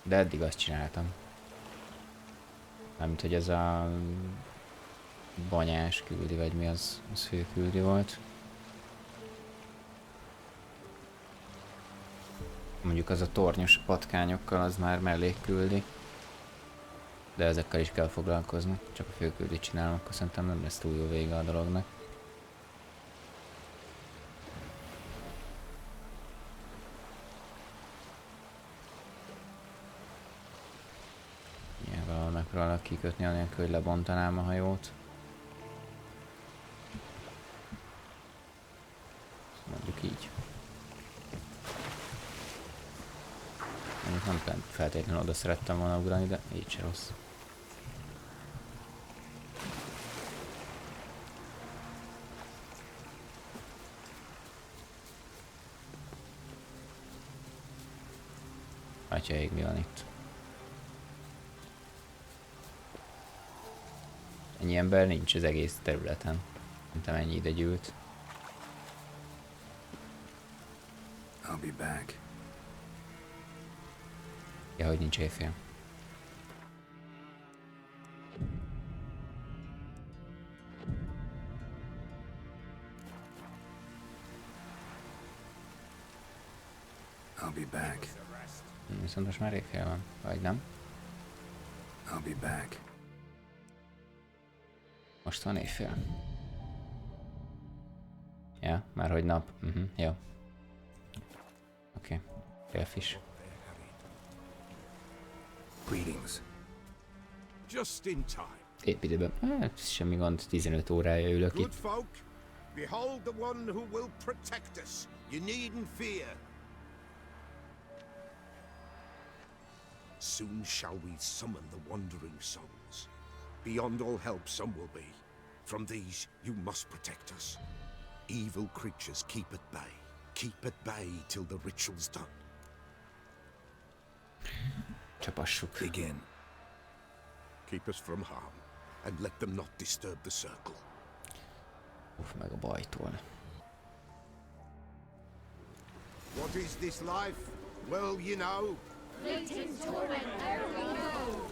De eddig azt csináltam. Mármint, hogy ez a banyás küldi, vagy mi az főküldi volt. Mondjuk az a tornyos patkányokkal az már mellékküldi. De ezekkel is kell foglalkozni. Csak a főküldit csinálom, akkor szerintem nem lesz túl jó vége a dolognak. Igen, valahol megpróbálok kikötni anélkül, hogy lebontanám a hajót. Mondjuk így. Mondjuk nem feltétlenül oda szerettem volna ugrani, de így se rossz. Atyaig, mi van itt? Ennyi ember nincs az egész területen. Nem ennyi ide gyűlt. I'll be back. Ja, hogy nincs éjfél. I'll be back. Viszont most már éjfél van, vagy nem? I'll be back. Most van éjfél. Ja, már hogy nap. Jó. Oké. Félfish. Greetings. Just in time. Épp időben. Hát, semmi gond, 15 órája ülök Good itt. folk, behold the one who will protect us. You needn't fear. Soon shall we summon the wandering souls. Beyond all help some will be. From these you must protect us. Evil creatures keep at bay. Keep at bay till the ritual's done. Csapassuk. Begin. Keep us from harm, and let them not disturb the circle. Uff, meg a bajtól. What is this life? Well, you know. Fleeting torment, there we go.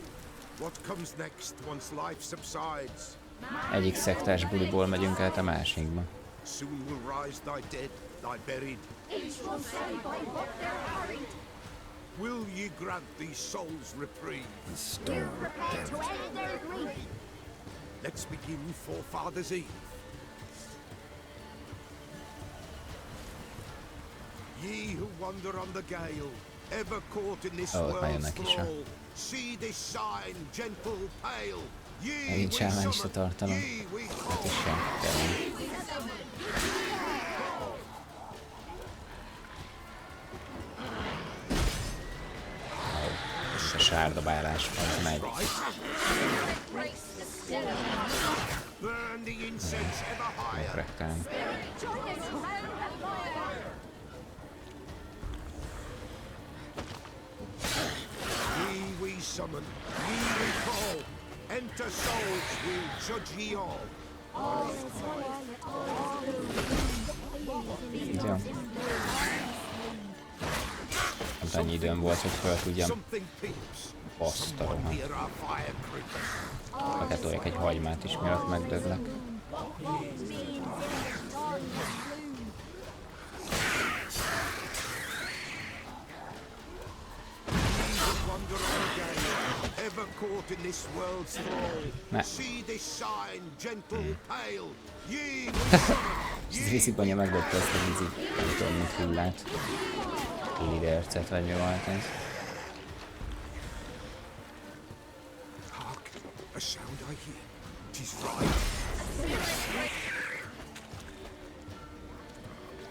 What comes next once life subsides? Egyik szektás buliból megyünk át a másikba. Soon will rise thy dead, thy buried. Each will say by what they're hurried. Will ye grant these souls reprieve? We're prepared to end their grief. Let's begin Forefathers' Eve. Ye who wander on the gale, ever caught in this world's thrall, see this sign, gentle, pale. Ye we summon, ye we call. A sárdabálás, az megy. Burn the incense ever higher. Rektán. Ye we summon, ye we call. Enter souls, we'll judge ye all. Ja. Hát annyi időm volt, hogy fel tudjam. Azt a rohadt. Paketoljak egy hagymát is, mielőtt megdöglek. Ne. Ez vízibanya megdobta ezt a vízi, nem tudom, mint hullát. Lidercet, vagy mi volt ez? A sound I hear. 'Tis right.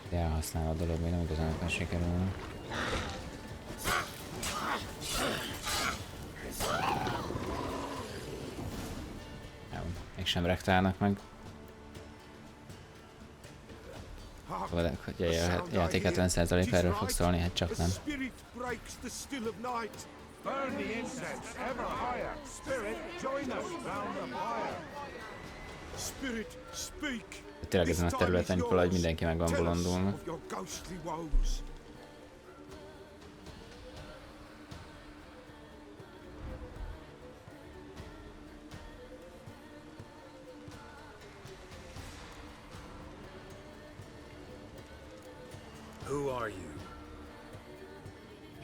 De elhasznál a dolog, még nem igazán akar sikerülni. Jó, mégsem rektálnak meg. Hogy a játék 70%-áról fog szólni, hát csak nem. Burn the incense ever higher. Spirit, join us round the fire. Spirit, speak. Tényleg ezen a területen valahogy mindenki meg van bolondulva.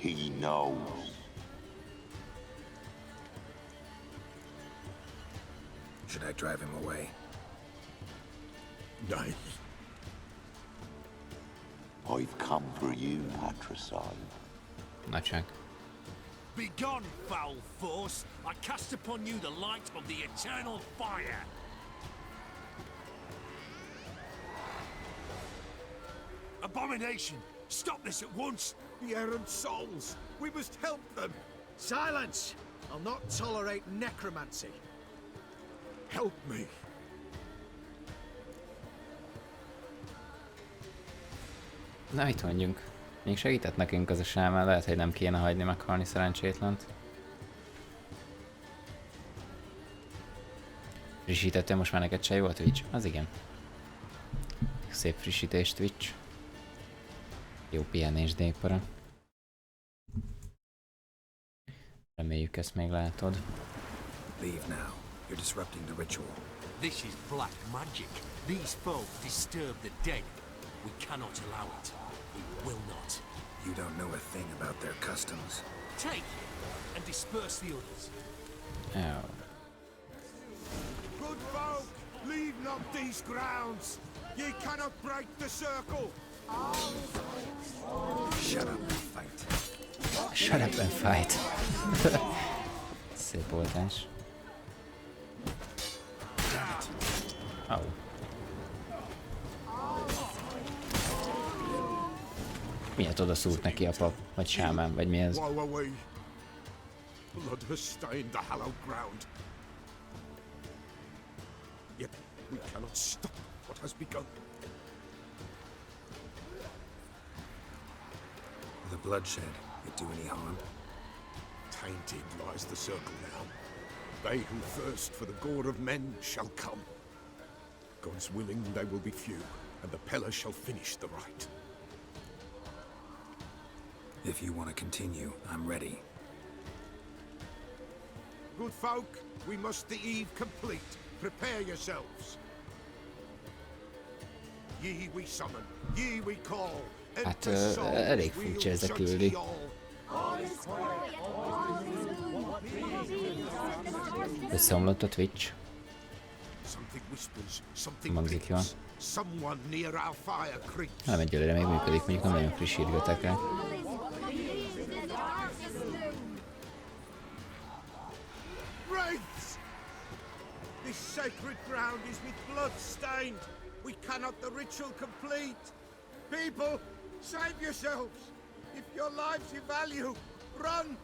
He knows. Should I drive him away? Nay. I've come for you, patricide. Nagyság. Begone, foul force! I cast upon you the light of the eternal fire! Abomination! Stop this at once! The errant souls! We must help them! Silence! I'll not tolerate necromancy. Help me. Na, itt mondjunk. Még segített nekünk az a sámán, lehet, hogy nem kéne hagyni meghalni szerencsétlent. Frissítettél most már neked se jó a Twitch? Az igen. Szép frissítés Twitch. Jó pihenés dépara. Reméljük ezt még látod. Leave now. You're disrupting the ritual. This is black magic. These folk disturb the dead. We cannot allow it. We will not. You don't know a thing about their customs. Take and disperse the others. Oh. Good folk, leave not these grounds. Ye cannot break the circle. Shut up and fight. Shut up and fight. Szép oltás. Oh. Miért oda szúrt neki a pap? Vagy sámán? Vagy mi ez? Woe away. Blood has stained the hallowed ground. Yet we cannot stop what has begun. The bloodshed, it do any harm? Tainted lies the circle now. They who thirst for the gore of men shall come. God's willing, they will be few, and the Pella shall finish the rite. If you want to continue, I'm ready. Good folk, we must the eve complete. Prepare yourselves. Ye we summon, ye we call. Hát elég furcsa ez a küldi. Összeomlott a Twitch. Hangzik jól. Nem, egyelőre még működik, mondjuk nem nagyon frissítgetek rá. This sacred ground is with blood stained. We cannot the ritual complete. People, save yourselves. If your lives you value, run.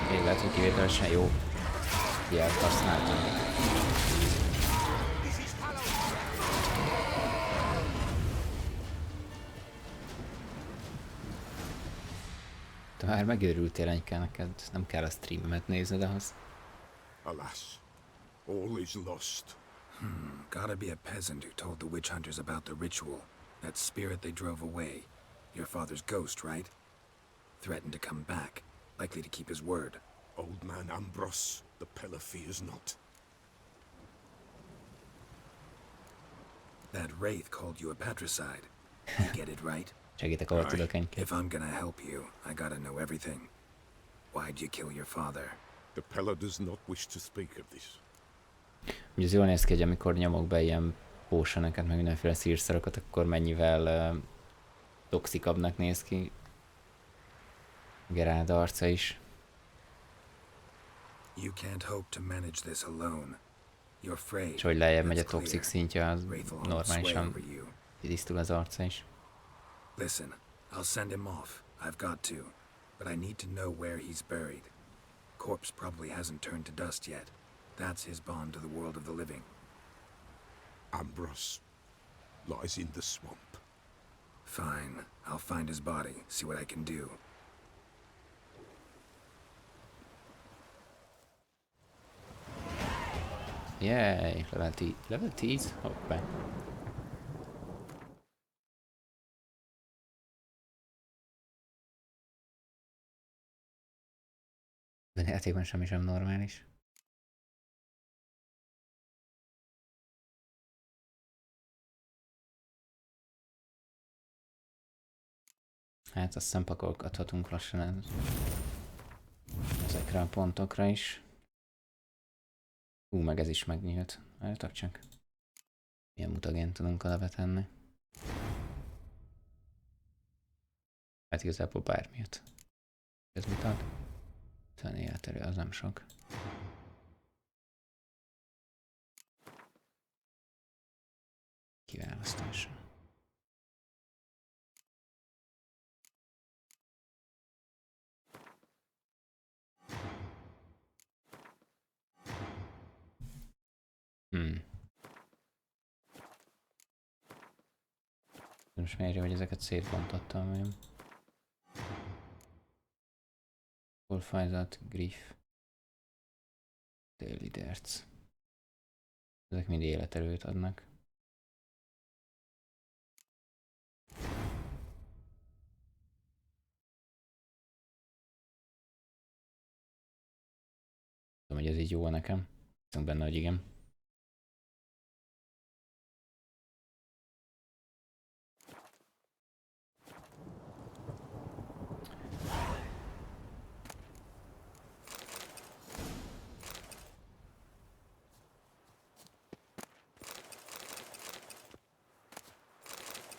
Még lehet, hogy kivételesen jó jelt használtam. Te már megőrültél, Anyka, neked nem kell a streamemet nézned ahhoz. Alas, all is lost. Gotta be a peasant who told the witch hunters about the ritual. That spirit they drove away. Your father's ghost, right? Threatened to come back. Likely to keep his word. Old man Ambros, the Pella fears not. That wraith called you a patricide. You get it right? Segítek, ahol tudok, Anyka. If I'm gonna help you, I gotta know everything. Why'd you kill your father? The Pella does not wish to speak of this. Ugye az jól néz ki, hogy amikor nyomok be ilyen potionokat, meg mindenféle szírszarokat, akkor mennyivel toxikabbnak néz ki Geralt arca is. You can't hope to manage this alone. You're afraid. És hogy lejjebb megy a toxik szintje, az normálisan tisztul az arca is. Listen, I'll send him off. I've got to. But I need to know where he's buried. Corpse probably hasn't turned to dust yet. That's his bond to the world of the living. Ambros lies in the swamp. Fine. I'll find his body, see what I can do. Yay, level 10, hoppá. A játékban semmi sem normális. Hát azt hiszem pakolgathatunk lassan ezekre a pontokra is. Meg ez is megnyílt. Várjatok csak. Milyen mutagént tudunk oda betenni. Hát igazából bármilyet. Ez mit ad? 50 életerő, az nem sok. Kiválasztása. Most mérje, hogy ezeket szétbontottam, vagy? Kolfájzat, griff, déli derc. Ezek mind életerőt adnak. Tudom, hogy ez így jó nekem. Hiszem benne, hogy igen.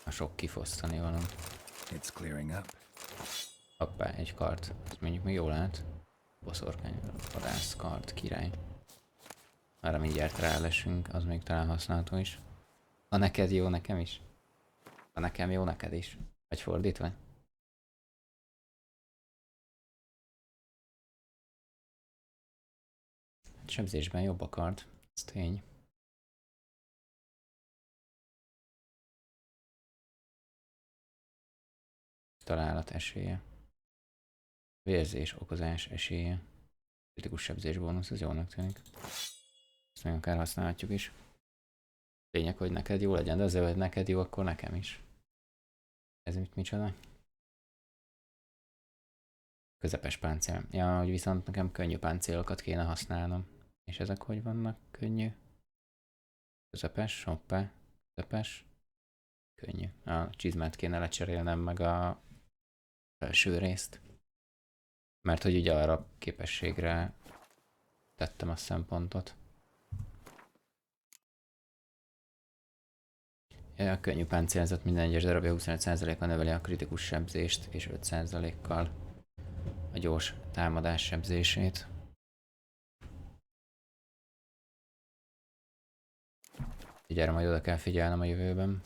A sok kifosztani valami. It's clearing up. Hoppá, egy kard. Ez mondjuk még jól állt. Boszorkány, vadász, kard, király. Arra mindjárt rálesünk, az még talán használható is. Ha neked jó, nekem is. Ha nekem jó, neked is. Vagy fordítva. Sebzésben jobb a kard, ez tény. Találat esélye. Vérzés, okozás esélye. Kritikus sebzés bónusz, ez jónak tűnik. Ezt még akár használhatjuk is. Lényeg, hogy neked jó legyen, de azért, hogy neked jó, akkor nekem is. Ez micsoda? Közepes páncél. Ja, hogy viszont nekem könnyű páncélokat kéne használnom. És ezek hogy vannak? Könnyű. Közepes, hoppá. Közepes. Könnyű. A csizmát kéne lecserélnem meg a felső részt. Mert hogy ugye arra képességre tettem a szempontot. A könnyű páncélzat minden egyes darabja 25%-kal növeli a kritikus sebzést és 5%-kal a gyors támadás sebzését. Így erre majd oda kell figyelnem a jövőben.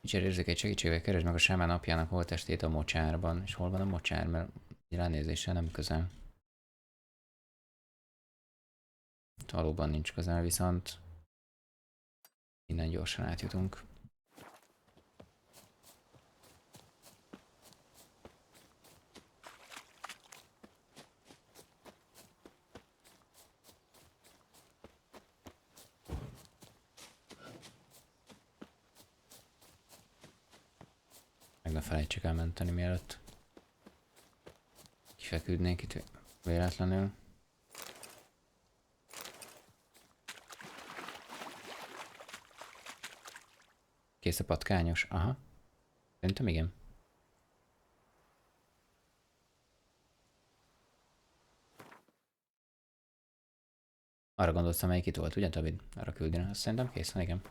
Kicsit érzékeny segítségével keresd meg a sámán apjának holttestét a mocsárban. És hol van a mocsár, mert ránézéssel nem közel. Valóban nincs közel, viszont innen gyorsan átjutunk. Meg ne felejtsük elmenteni, mielőtt kifeküdnék itt véletlenül. Kész a patkányos? Aha. Szerintem igen. Arra gondolsz, amelyik itt volt, ugye, David? Arra küldeni, azt szerintem készen, igen.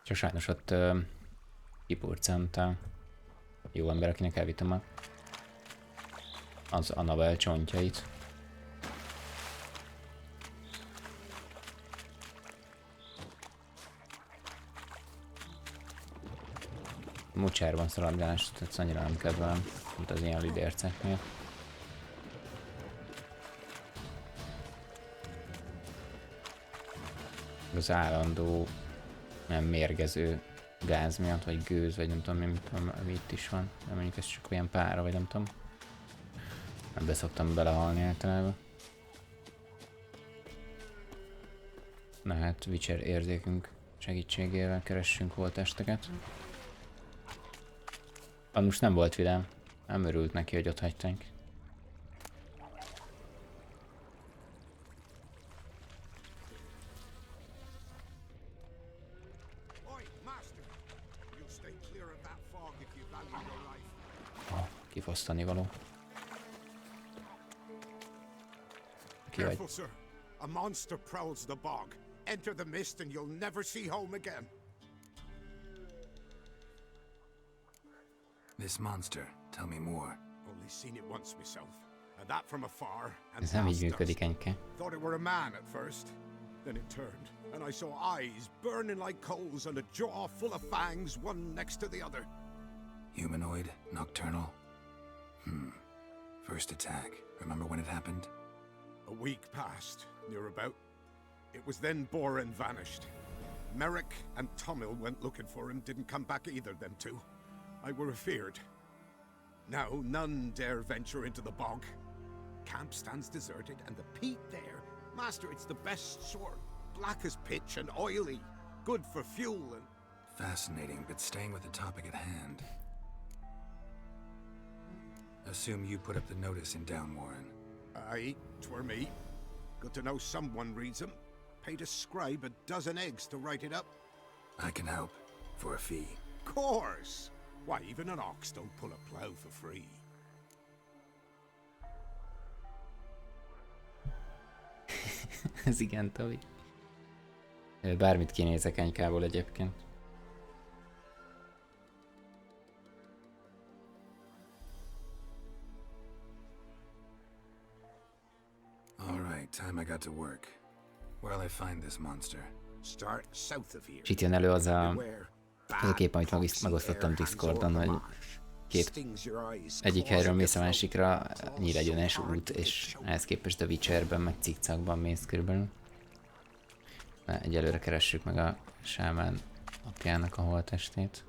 Csak sajnos ott kipurcant a jó ember, akinek elvittem az Annabel csontjait. Mocsárban szaladgálást, ezt annyira nem kedvelem, mint az ilyen lidérceknél. Az állandó nem mérgező gáz miatt, vagy gőz, vagy nem tudom, mi itt is van. De mondjuk ez csak olyan pára, vagy nem tudom. Nem szoktam belehalni általában. Na hát, Witcher érzékünk segítségével keressünk holttesteket. Most nem volt vidám. Nem örült neki, hogy ott hagytánk. Kifosztani való. Ki vagy? Careful, sir. A monster prowls the bog. Enter the mist and you'll never see home again. This monster, tell me more. Only seen it once myself, and that from afar. And Ez nem így működik, Enyke. thought it were a man at first. Then it turned, and I saw eyes burning like coals and a jaw full of fangs, one next to the other. Humanoid, nocturnal. First attack. Remember when it happened? A week passed, near about. It was then Boren vanished. Merrick and Tomil went looking for him, didn't come back either, them two. I were afeared. Now none dare venture into the bog. Camp stands deserted, and the peat there, master, it's the best sort. Black as pitch and oily. Good for fuel and... Fascinating, but staying with the topic at hand. Assume you put up the notice in Downwarren. Aye, 'twere me. Good to know someone reads 'em. Paid a scribe a dozen eggs to write it up. I can help, for a fee. Course! Why, even an ox don't pull a plough for free. Ez igen, Tobi. Bármit kinézek Enykából egyébként. Alright, time I got to work. Where'll I find this monster? Start south of here. És itt jön elő az a kép, amit megosztottam Discordon, hogy egyik helyről mész a másikra, nyíregyenes út, és ehhez képest a Witcherben, meg cikcakban mész körülbelül. Egyelőre keressük meg a sámán apjának a holttestét.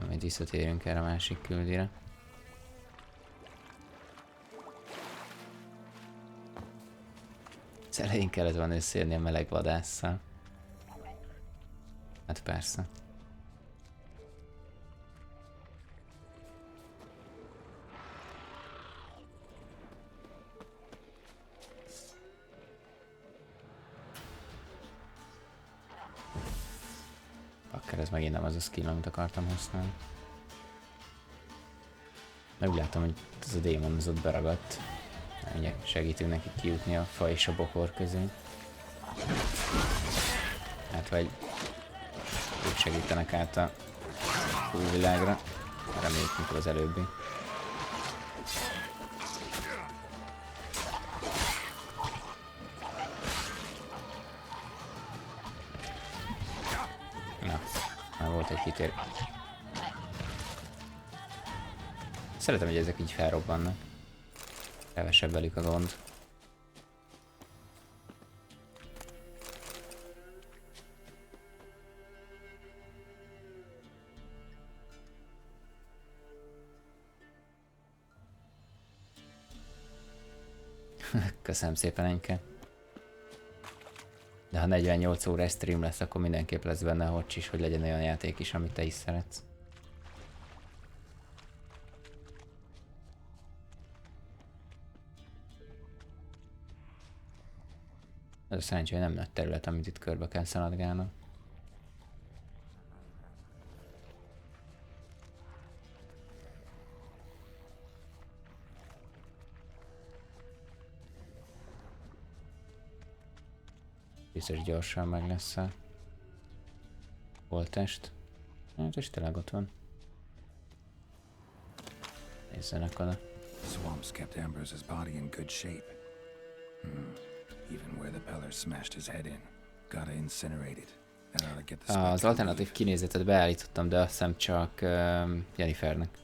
Majd visszatérünk erre a másik küldire. Az elején kellett volna összeérni a meleg vadásszal. Hát persze. Akkor ez megint nem az a skill, amit akartam használni. De úgy látom, hogy ez a démon az ott beragadt. Segítünk neki kijutni a fa és a bokor közé. Hát vagy ők segítenek át a túlvilágra. Reméljük, mikor az előbbi. Na, már volt egy hitér. Szeretem, hogy ezek így felrobbannak. Kevesebb velük a gond. Köszönöm szépen, Enyke. De ha 48 órás stream lesz, akkor mindenképp lesz benne a watch is, hogy legyen olyan játék is, amit te is szeretsz. Ez a szerencsé, hogy nem nagy terület, amit itt körbe kell szaladgálnom. Biztos gyorsan meg lesz a holttest. Hát és tényleg ott van. Nézzenek oda. Swamps kept Ambrose's body in good shape. Even where the Peller smashed his head in. Gotta incinerate it. Az alternatív kinézetet beállítottam, de azt hiszem csak Jennifernek.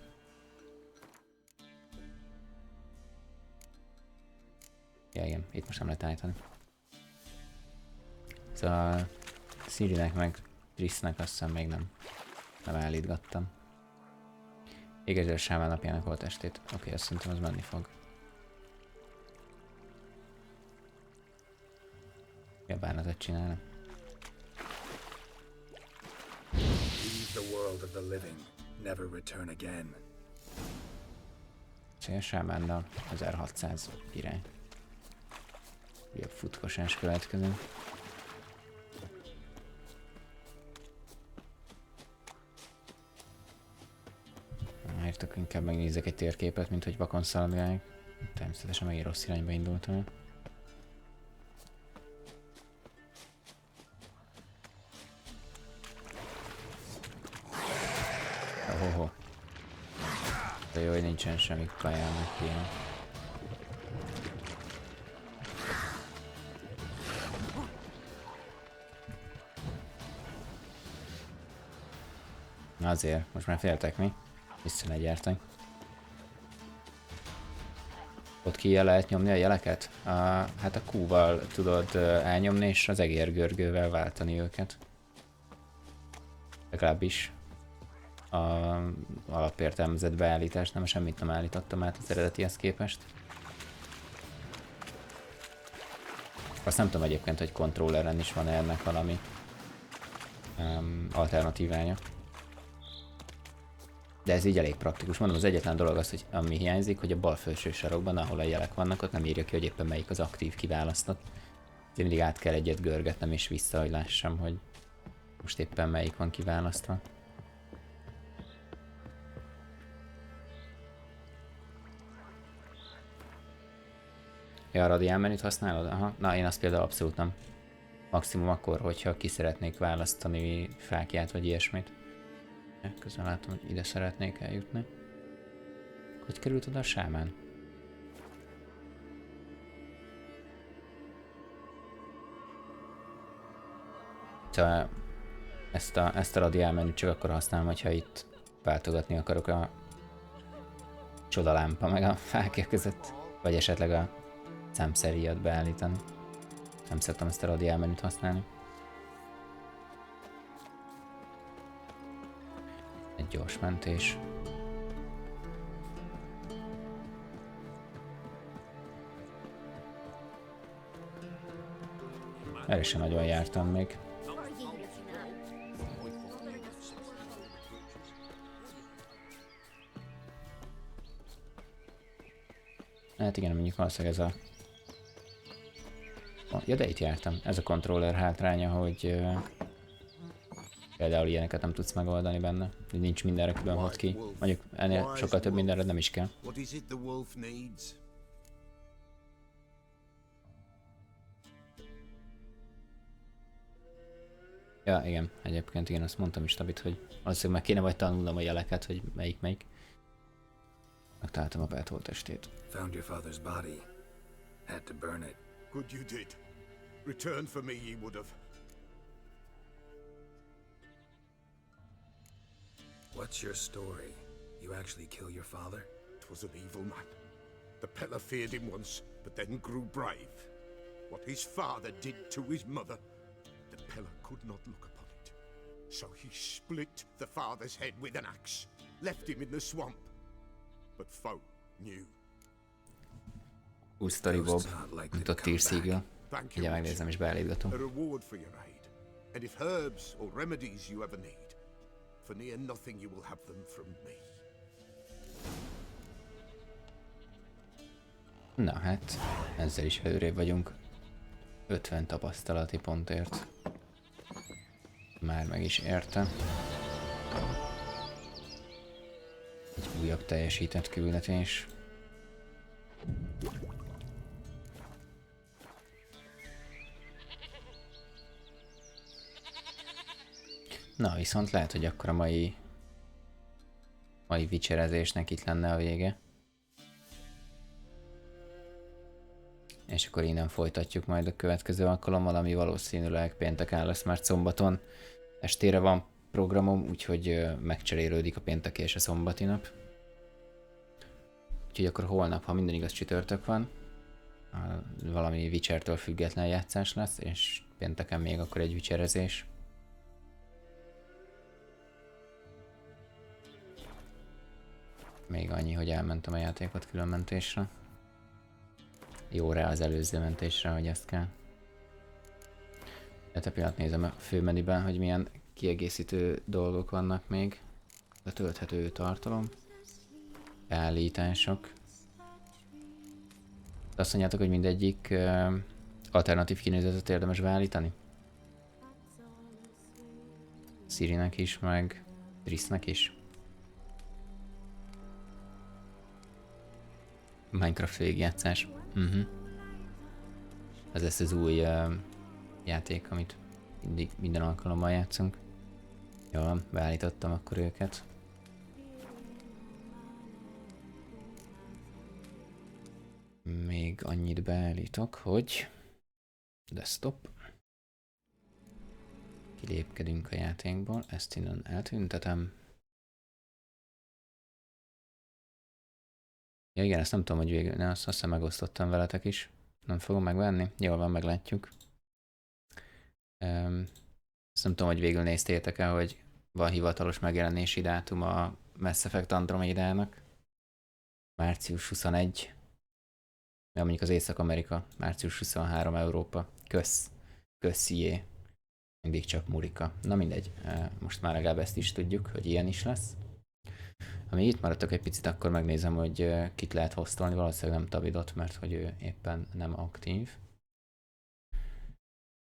Ja, igen, itt most nem lehet állítani. Szóval Cirinek meg Trissnek azt hiszem még nem állítgattam. Igazán a sámán napjának holttestét. Oké, azt szerintem az menni fog. Mi a bánatot csinálnak? Leave the world of the living, never return again. Sámánnal 1600 király. Jobb futkosás következő. Írtok, inkább megnézzek egy térképet, mint hogy vakon szaladgálják. Természetesen megint rossz irányba indultam. Ohoho. De jó, hogy nincsen semmi kaján neki ilyen. Na azért, most már féltek mi? Vissza ne gyertek. Ott ki lehet nyomni a jeleket? Hát a Q-val tudod elnyomni, és az egérgörgővel váltani őket. Legalábbis alapértelmezett beállítás, nem semmit nem állítottam át az eredetihez képest. Azt nem tudom egyébként, hogy kontrolleren is van ennek valami alternatívája. De ez így elég praktikus. Mondom, az egyetlen dolog az, hogy ami hiányzik, hogy a bal felső sarokban, ahol a jelek vannak, ott nem írja ki, hogy éppen melyik az aktív kiválasztott. Én mindig át kell egyet görgetnem és vissza, hogy lássam, hogy most éppen melyik van kiválasztva. Ja, a radiál menüt használod? Aha. Na, én azt például abszolút nem. Maximum akkor, hogyha ki szeretnék választani fákját vagy ilyesmit. Közben látom, hogy ide szeretnék eljutni. Hogy került oda a sámán? Szóval ezt a radiál menüt csak akkor használom, hogyha itt váltogatni akarok a csodalámpa meg a fákja között. Vagy esetleg a számszeríjat beállítani. Nem szoktam ezt a radiál menüt használni. Egy gyors mentés. Erre sem nagyon jártam még. Hát igen, mondjuk valószínűleg ez a... Ja, de itt jártam. Ez a controller hátránya, hogy például ilyeneket nem tudsz megoldani benne. Nincs mindenre külön hotkey. Mondjuk ennél sokkal több mindenre nem is kell. Ja, igen. Egyébként igen, azt mondtam is Tabit, hogy valószínűleg meg kéne vagy tanulnom a jeleket, hogy melyik. Megtaláltam a Bethol testét. Found your father's body. Had to burn it. Good you did. Return for me ye would have. What's your story? You actually kill your father? 'Twas an evil man. The Pella feared him once, but then grew brave. What his father did to his mother, the Pella could not look upon it. So he split the father's head with an axe, left him in the swamp. But folk knew. Új sztori Bob, mint ott Tírsziga. Ugye megnézem és beállítgatom. A reward for your aid. And if herbs or remedies you ever need, for near nothing you will have them from me. Na hát, ezzel is előrébb vagyunk. 50 tapasztalati pontért. Már meg is érte. Egy újabb teljesített küldetés. Na, viszont lehet, hogy akkor a mai vicserezésnek itt lenne a vége. És akkor innen folytatjuk majd a következő alkalommal, ami valószínűleg pénteken lesz, mert szombaton estére van programom, úgyhogy megcserélődik a pénteki és a szombati nap. Úgyhogy akkor holnap, ha minden igaz, csütörtök van, valami Witchertől független játszás lesz, és pénteken még akkor egy vicserezés. Még annyi, hogy elmentem a játékot különmentésre. Jó rá az előző mentésre, hogy ezt kell. Hát pillanat nézem a főmenüben, hogy milyen kiegészítő dolgok vannak még. Letölthető tartalom. Beállítások. Azt mondjátok, hogy mindegyik alternatív kinézetet érdemes beállítani? Sirinek is, meg Trissnek is. Minecraft végigjátszás. Ez lesz az új játék, amit minden alkalommal játszunk. Jó, beállítottam akkor őket. Még annyit beállítok, hogy desktop. Kilépkedünk a játékból, ezt innen eltüntetem. Ja igen, ezt nem tudom, hogy végül, azt hiszem megosztottam veletek is. Nem fogom megvenni? Jól van, meglátjuk. Ezt nem tudom, hogy végül néztétek el, hogy van hivatalos megjelenési dátum a Mass Effect Andromédának. Március 21. Ja, mondjuk az Észak-Amerika. Március 23 Európa. Köszié. Mindig csak murika. Na mindegy, most már legalább ezt is tudjuk, hogy ilyen is lesz. Ami itt maradtok egy picit, akkor megnézem, hogy kit lehet hoztolni. Valószínűleg nem Tavidot, mert hogy ő éppen nem aktív.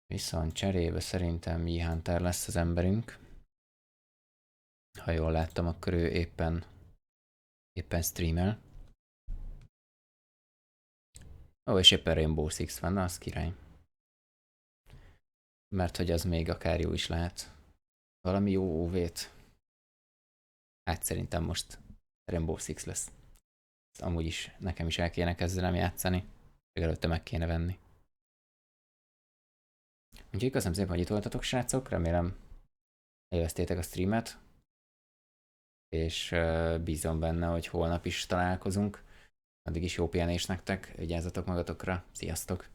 Viszont cserébe szerintem Hunter lesz az emberünk. Ha jól láttam, akkor ő éppen streamel. Ó, és éppen Rainbow Six van, na az király. Mert hogy az még akár jó is lehet. Valami jó OV-t. Hát szerintem most Rainbow Six lesz. Amúgy is nekem is el kéne kezdenem játszani. Előtte meg kéne venni. Úgyhogy köszönöm szépen, hogy itt voltatok, srácok. Remélem élveztétek a streamet. És bízom benne, hogy holnap is találkozunk. Addig is jó pihenés nektek. Vigyázzatok magatokra. Sziasztok!